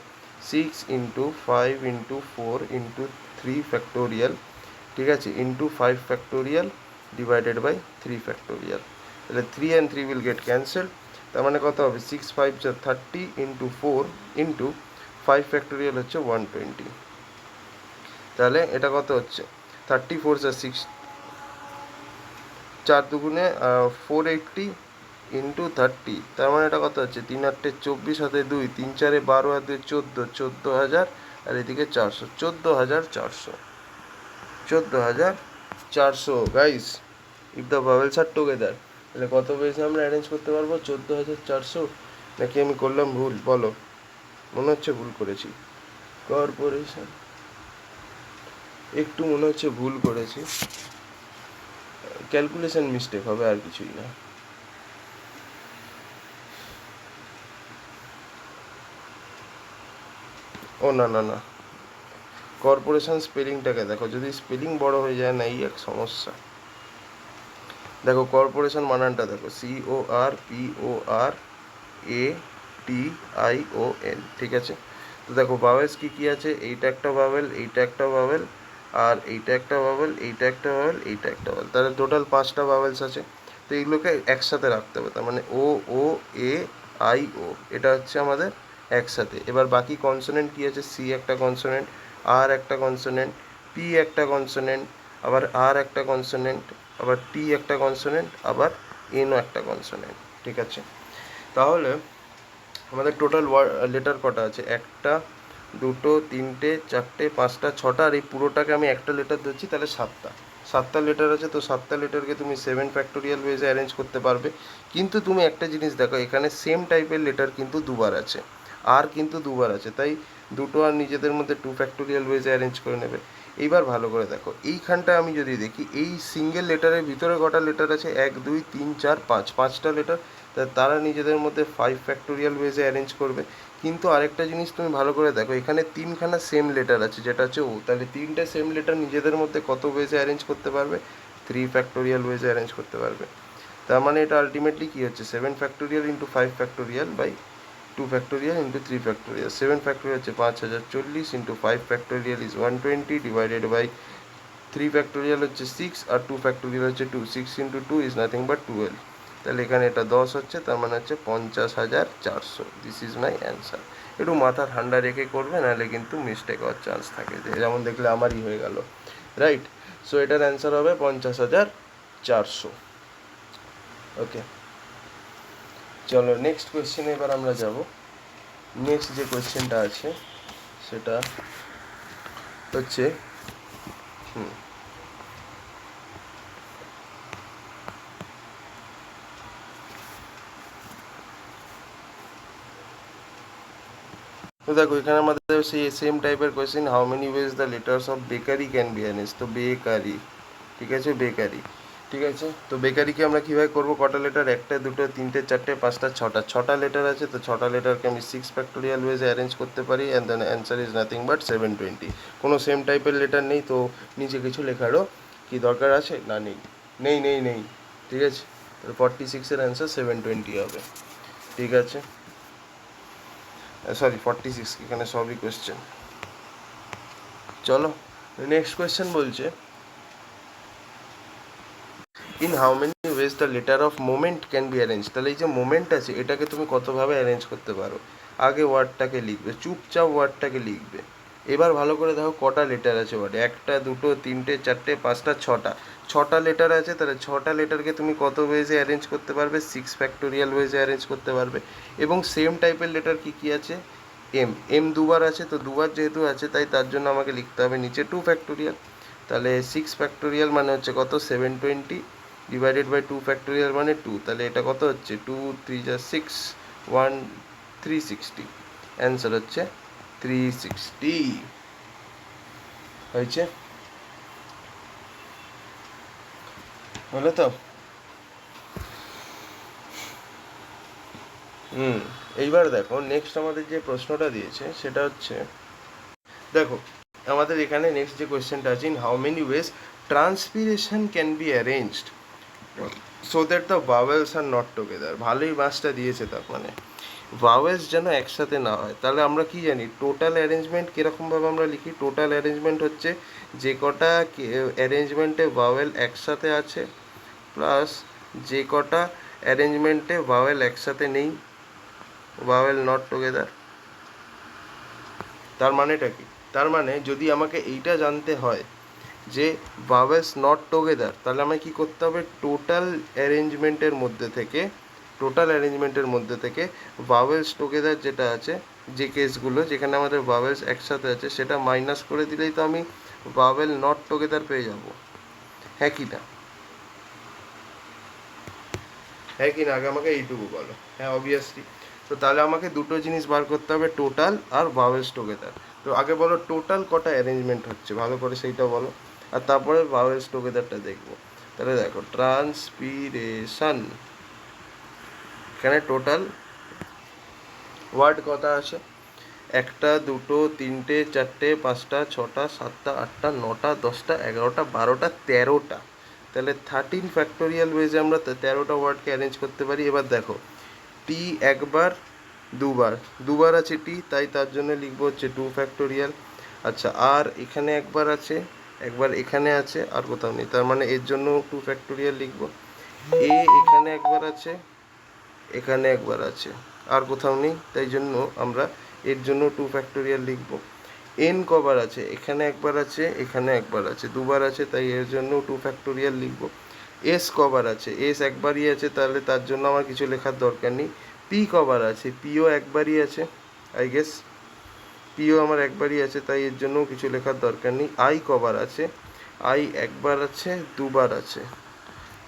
6 × 5 × 4 × 3 ফ্যাক্টোরিয়াল, ঠিক আছে, into 5 factorial divided by 3 factorial. তাহলে 3 and 3 will get cancelled। তার মানে কত হবে, 6 5 30 × 4 × 5 ফ্যাক্টোরিয়াল হচ্ছে 120। তাহলে এটা কত হচ্ছে, 34 6, 4 দুগুণে 480 × 30। তার মানে এটা কত হচ্ছে, 3 8 24 হাতে 2, 3 4 12 হাতে 14, 14,000, আর এদিকে 400, 14,400, 14,400 guys, if the vowels are together. তাহলে কত পেজে আমরা অ্যারেঞ্জ করতে পারবো, 14,400। নাকি আমি করলাম ভুল, বলো, মনে হচ্ছে ভুল করেছি। কর্পোরেশন একটু মনে হচ্ছে ভুল করেছি, ক্যালকুলেশন মিস্টেক হবে, আর কিছুই না। ও না না না, কর্পোরেশন স্পেলিংটাকে দেখো, যদি স্পেলিং বড় হয়ে যায় না, এই এক সমস্যা। দেখো কর্পোরেশন বানানটা দেখো, CORPORATION, ঠিক আছে। তো দেখো ভাওয়েলস কী কী আছে, এইটা একটা ভাওয়েল, এইটা একটা ভাওয়েল, আর এইটা একটা ভাওয়েল, এইটা একটা ভাওয়েল, এইটা একটা ভাওয়েল। তাহলে টোটাল 5টা ভাওয়েলস আছে। তো এইগুলোকে একসাথে রাখতে হবে, তার মানে O, A, I, O, এটা হচ্ছে আমাদের একসাথে। এবার বাকি কনসোনেন্ট কী আছে, C একটা কনসোনেন্ট, R একটা কনসোনেন্ট, P একটা কনসোনেন্ট, আবার R একটা কনসোনেন্ট, আবার T একটা কনসোনেন্ট, আবার Nও একটা কনসোনেন্ট, ঠিক আছে। তাহলে আমাদের টোটাল লেটার কটা আছে, একটা, দুটো, তিনটে, চারটে, পাঁচটা, ছটা, আর এই পুরোটাকে আমি একটা লেটার ধরছি, তাহলে 7টা লেটার আছে। তো 7টা লেটারকে তুমি 7 ফ্যাক্টোরিয়াল ওয়েজে অ্যারেঞ্জ করতে পারবে। কিন্তু তুমি একটা জিনিস দেখো, এখানে সেম টাইপের লেটার কিন্তু দুবার আছে, আর কিন্তু দুবার আছে, তাই দুটো আর নিজেদের মধ্যে 2 ফ্যাক্টোরিয়াল ওয়েজে অ্যারেঞ্জ করে নেবে। এইবার ভালো করে দেখো, এইখানটা আমি যদি দেখি, এই সিঙ্গেল লেটারের ভিতরে কটা লেটার আছে, 1 2 3 4 5, 5টা লেটার। তারা নিজেদের মধ্যে 5 ফ্যাক্টোরিয়াল ওয়েজে অ্যারেঞ্জ করবে। কিন্তু আরেকটা জিনিস তুমি ভালো করে দেখো, এখানে তিনখানা সেম লেটার আছে, যেটা হচ্ছে ও। তাহলে তিনটে সেম লেটার নিজেদের মধ্যে কত ওয়েজে অ্যারেঞ্জ করতে পারবে, 3 ফ্যাক্টোরিয়াল ওয়েজে অ্যারেঞ্জ করতে পারবে। তার মানে এটা আলটিমেটলি কী হচ্ছে, 7 factorial × 5 factorial by 2 factorial × 3 factorial. 7 factorial হচ্ছে 5040, × 5 factorial is 120, divided by 3 factorial হচ্ছে 6, আর 2 ফ্যাক্টোরিয়াল হচ্ছে 2, 6 × 2 ইজ নাথিং বাট 12। তাহলে এখানে এটা 10 হচ্ছে, তার মানে হচ্ছে 50,400। This is my answer. একটু মাথা ঠান্ডা রেখে করবে, নাহলে কিন্তু মিস্টেক হওয়ার চান্স থাকে, যেমন দেখলে আমারই হয়ে গেল, রাইট। সো এটার অ্যান্সার হবে 50,400। ওকে, চলো নেক্সট কোয়েশ্চেনে এবার আমরা যাব। নেক্সট যে কোয়েশ্চেনটা আছে সেটা হচ্ছে তো দেখো এখানে আমাদের সেই সেম টাইপের question, how many ways the letters of bakery can be arrange. তো বেকারি, ঠিক আছে, বেকারি। ঠিক আছে, তো বেকারিকে আমরা কীভাবে করবো, কটা লেটার, একটা দুটো তিনটে চারটে পাঁচটা ছটা লেটার আছে, তো ছটা লেটারকে আমি 6 ফ্যাক্টোরিয়াল ওয়েজে অ্যারেঞ্জ করতে পারি, and then answer is nothing but 720। কোনো সেম টাইপের লেটার নেই, তো নিচে কিছু লেখারও কি দরকার আছে, না নেই, নেই নেই নেই, ঠিক আছে, তো 46-এর অ্যান্সার 720 হবে। ঠিক আছে, সরি 46, এখানে সবই কোয়েশ্চেন। চলো নেক্সট কোয়েশ্চেন বলছে, in how many ways the letter of moment can be arrange. তাহলে এই যে মোমেন্ট আছে এটাকে তুমি কতভাবে অ্যারেঞ্জ করতে পারো, আগে ওয়ার্ডটাকে লিখবে, চুপচাপ ওয়ার্ডটাকে লিখবে। এবার ভালো করে দেখো কটা লেটার আছে ওয়ার্ডে, একটা দুটো তিনটে চারটে পাঁচটা ছটা লেটার আছে, তাহলে ছটা লেটারকে তুমি কত ওয়েজে অ্যারেঞ্জ করতে পারবে, 6 ফ্যাক্টোরিয়াল ওয়েজে অ্যারেঞ্জ করতে পারবে। এবং সেম টাইপের লেটার কী কী আছে, এম দুবার আছে, তো দুবার যেহেতু আছে তাই তার জন্য আমাকে লিখতে হবে নিচে 2 ফ্যাক্টোরিয়াল। তাহলে 6 ফ্যাক্টোরিয়াল মানে হচ্ছে কত, 720 ডিভাইডেড বাই 2 ফ্যাক্টোরিয়াল মানে 2, তাহলে এটা কত হচ্ছে 2 3 যা 6 1 360, অ্যান্সার হচ্ছে 360 হয়েছে, হলো তো। এইবার দেখো নেক্সট আমাদের যে প্রশ্নটা দিয়েছে সেটা হচ্ছে, দেখো আমাদের এখানে নেক্সট যে কোয়েশ্চেনটা আছে, in how many wedge transpiration can be arranged so that the vowels are not together. ভালোই মাসটা দিয়েছে, তার মানে ভাওয়েলস যেন একসাথে না হয়। তাহলে আমরা কি জানি টোটাল অ্যারেঞ্জমেন্ট কীরকমভাবে আমরা লিখি, টোটাল অ্যারেঞ্জমেন্ট হচ্ছে যে কটা অ্যারেঞ্জমেন্টে ভাওয়েল একসাথে আছে প্লাস যে কটা অ্যারেঞ্জমেন্টে ভাওয়েল একসাথে নেই, ভাওয়েল নট টুগেদার। তার মানেটা কি, তার মানে যদি আমাকে এইটা জানতে হয় যে ভাওয়েলস নট টুগেদার, তাহলে আমায় কী করতে হবে, টোটাল অ্যারেঞ্জমেন্টের মধ্যে থেকে ভাওয়েলস টুগেদার যেটা আছে, যে কেসগুলো যেখানে আমাদের ভাওয়েলস একসাথে আছে সেটা মাইনাস করে দিলেই তো আমি ভাওয়েল নট টুগেদার পেয়ে যাব। হ্যাঁ কি না, হ্যাঁ কি না, আগে আমাকে এইটুকু বলো। হ্যাঁ অবভিয়াসলি। তো তাহলে আমাকে দুটো জিনিস বার করতে হবে, টোটাল আর ভাওয়েলস টুগেদার। তো আগে বলো টোটাল কটা অ্যারেঞ্জমেন্ট হচ্ছে ভালো করে সেইটা বলো, আর তারপরে ভাওয়েলস টুগেদারটা দেখবো। তাহলে দেখো ট্রান্সপিরেশন, এখানে টোটাল ওয়ার্ড কটা আছে, একটা দুটো তিনটে চারটে পাঁচটা ছটা সাতটা আটটা নটা 10টা 11টা 12টা 13টা, তাহলে 13 ফ্যাক্টোরিয়াল ওয়েজে আমরা 13টা ওয়ার্ডকে অ্যারেঞ্জ করতে পারি। এবার দেখো টি একবার দুবার আছে টি, তাই তার জন্য লিখবো হচ্ছে 2 ফ্যাক্টোরিয়াল। আচ্ছা আর এখানে একবার আছে, একবার এখানে আছে, আর কোথাও নেই, তার মানে এর জন্য 2 ফ্যাক্টোরিয়াল লিখবো। এ এখানে একবার আছে, এখানে একবার আছে, আর কোথাও নেই, তাই জন্য আমরা এর জন্য 2 ফ্যাক্টোরিয়াল লিখবো। এন কবার আছে, এখানে একবার আছে, এখানে একবার আছে, দুবার আছে, তাই এর জন্য 2 ফ্যাক্টোরিয়াল লিখবো। এস কবার আছে, এস একবারই আছে, তাহলে তার জন্য আমার কিছু লেখার দরকার নেই। পি কবার আছে, পিও একবারই আছে, আই গেস পিও আমার একবারই আছে, তাই এর জন্য কিছু লেখার দরকার নেই। আই কবার আছে, আই একবার আছে, দুবার আছে,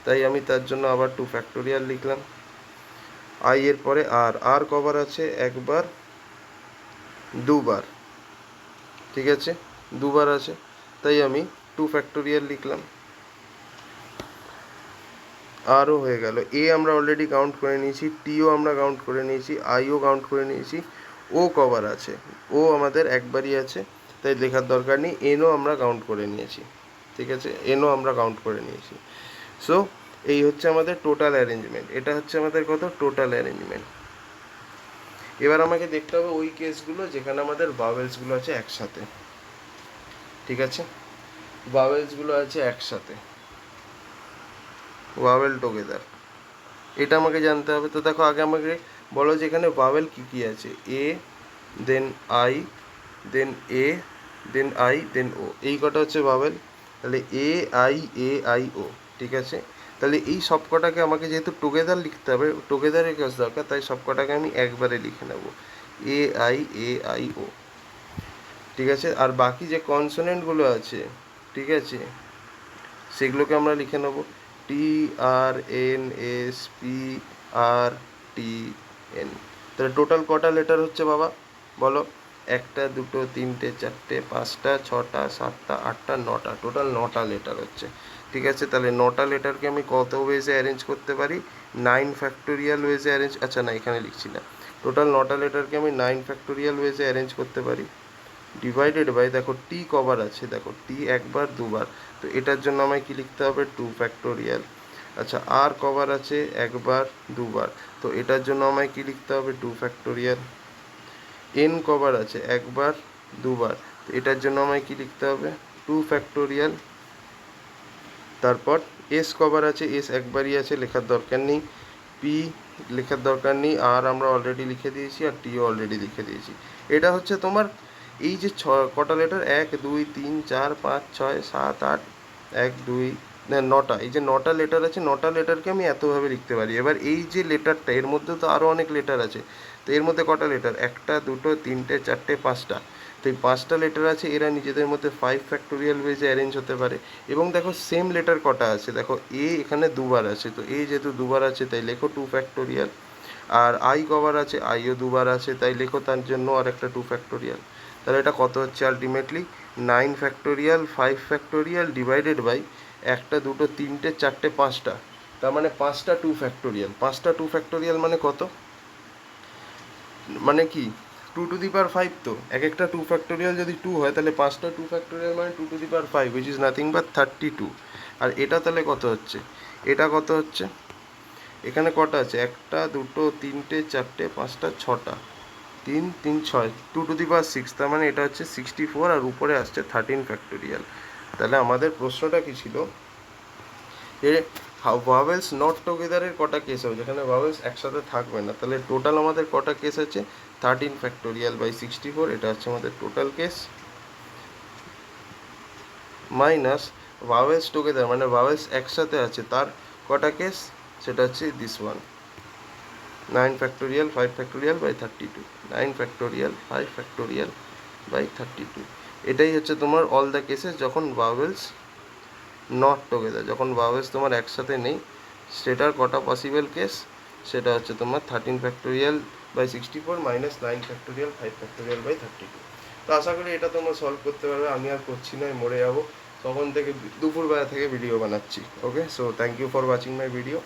তাই আমি তার জন্য আবার 2 ফ্যাক্টোরিয়াল লিখলাম। আই এর পরে আর কবার আছে, একবার দুবার, ঠিক আছে, দুবার আছে, তাই আমি 2 ফ্যাক্টোরিয়াল লিখলাম। আরও হয়ে গেল, এ আমরা অলরেডি কাউন্ট করে নিয়েছি, টিও আমরা কাউন্ট করে নিয়েছি, আইও কাউন্ট করে নিয়েছি। ও কবার আছে, ও আমাদের একবারই আছে, তাই লেখার দরকার নেই। এনও আমরা কাউন্ট করে নিয়েছি, ঠিক আছে, এনও আমরা কাউন্ট করে নিয়েছি। সো এই হচ্ছে আমাদের টোটাল অ্যারেঞ্জমেন্ট, এটা হচ্ছে আমাদের কত, টোটাল অ্যারেঞ্জমেন্ট। এবার আমাকে দেখতে হবে ওই কেসগুলো যেখানে আমাদের ভাওয়েলসগুলো আছে একসাথে, ঠিক আছে, ভাওয়েলসগুলো আছে একসাথে, ভাওয়েল টুগেদার, এটা আমাকে জানতে হবে। তো দেখো আগে আমাকে বলো যে এখানে ভাওয়েল কী কী আছে, এ then I then A then I দেন ও, এই কটা হচ্ছে ভাওয়েল। তাহলে এ আই ও, ঠিক আছে, তাহলে এই সব কটাকে আমাকে যেহেতু টুগেদার লিখতে হবে, টুগেদারের কাজ দরকার, তাই সব কটাকে আমি একবারে লিখে নেব, এ আই ও, ঠিক আছে। আর বাকি যে কনসোনেন্টগুলো আছে, ঠিক আছে, সেগুলোকে আমরা লিখে নেব টি আর N S P R T N. তাহলে টোটাল কটা লেটার হচ্ছে বাবা বলো, একটা দুটো তিনটে চারটে পাঁচটা ছটা সাতটা আটটা নটা, টোটাল 9টা লেটার হচ্ছে। ঠিক আছে, তাহলে 9টা লেটারকে আমি কত ওয়েজে অ্যারেঞ্জ করতে পারি? 9 ফ্যাক্টোরিয়াল ওয়েজে অ্যারেঞ্জ, আচ্ছা না এখানে লিখছি না, টোটাল 9টা লেটারকে আমি 9 ফ্যাক্টোরিয়াল ওয়েজে অ্যারেঞ্জ করতে পারি, ডিভাইডেড বাই, দেখো টি কবার আছে, দেখো টি একবার দুবার, তো এটার জন্য আমায় কি লিখতে হবে? 2 ফ্যাক্টোরিয়াল। আচ্ছা আর কবার আছে? একবার দুবার, তো এটার জন্য আমায় কি লিখতে হবে? 2 ফ্যাক্টোরিয়াল। এন কবার আছে? একবার দুবার, তো এটার জন্য আমায় কি লিখতে হবে? 2 ফ্যাক্টোরিয়াল। তারপর এস কবার আছে? এস একবারই আছে, লেখার দরকার নেই। পি লেখার দরকার নেই, আর আমরা অলরেডি লিখে দিয়েছি, আর টিও অলরেডি লিখে দিয়েছি। এটা হচ্ছে তোমার এই যে কটা লেটার, 1 2 3 4 5 6 7 8, 1 2 9টা, এই যে 9টা লেটার আছে, 9টা লেটারকে আমি এতভাবে লিখতে পারি। এবার এই যে লেটারটা, এর মধ্যে তো আরও অনেক লেটার আছে, তো এর মধ্যে কটা লেটার? 1টা 2টো 3টে 4টে 5টা, তো এই 5টা লেটার আছে, এরা নিজেদের মধ্যে 5 ফ্যাক্টোরিয়াল ওয়েজে অ্যারেঞ্জ হতে পারে। এবং দেখো সেম লেটার কটা আছে, দেখো এ এখানে দুবার আছে, তো এ যেহেতু দুবার আছে তাই লেখো 2 ফ্যাক্টোরিয়াল। আর আই কবার আছে? আইও দুবার আছে, তাই লেখো তার জন্য আর একটা 2 ফ্যাক্টোরিয়াল। তাহলে এটা কত হচ্ছে ultimately? 9 factorial 5 factorial divided by 1টা 2টো 3টে 4টে 5টা, তার মানে 5টা 2 ফ্যাক্টোরিয়াল। 5টা 2 ফ্যাক্টোরিয়াল মানে কত? মানে কি 2 টু দি পাওয়ার 5, তো এক একটা 2 ফ্যাক্টোরিয়াল যদি 2 হয় তাহলে 5টা 2 ফ্যাক্টোরিয়াল মানে 2 to the power 5, which is nothing but 32। আর এটা তাহলে কত হচ্ছে? এটা কত হচ্ছে? এখানে কটা আছে? 1টা 2টো 3টে 4টে 5টা 6টা, 3 3 6, 2 টু দি পাওয়ার 6, তার মানে এটা হচ্ছে 64, আর উপরে আসছে 13 ফ্যাক্টোরিয়াল। তাহলে আমাদের প্রশ্নটা কি ছিল? যে ভাওয়েলস নট টুগেদারের কটা কেস হবে, যেখানে ভাওয়েলস একসাথে থাকবে না, তাহলে টোটাল আমাদের কটা কেস আছে? 13 ফ্যাক্টোরিয়াল বাই 64, এটা হচ্ছে আমাদের total case, minus vowels together মানে ভাওয়েলস একসাথে আছে তার কটা কেস, সেটা হচ্ছে this one, 9 factorial 5 factorial by 32, 9 factorial 5 factorial by 32। এটাই হচ্ছে তোমার অল দ্য কেসেস যখন ভাওয়েলস নট টুগেদার, যখন ভাওয়েলস তোমার একসাথে নেই, সেটার কটা পসিবল কেস, সেটা হচ্ছে তোমার 13 factorial by 64 minus 9 factorial 5 factorial by 32। তো আশা করি এটা তোমরা সলভ করতে পারবে, আমি আর করছি না, মরে যাবো, তখন থেকে দুপুরবেলা থেকে ভিডিও বানাচ্ছি। Okay, so thank you for watching my video.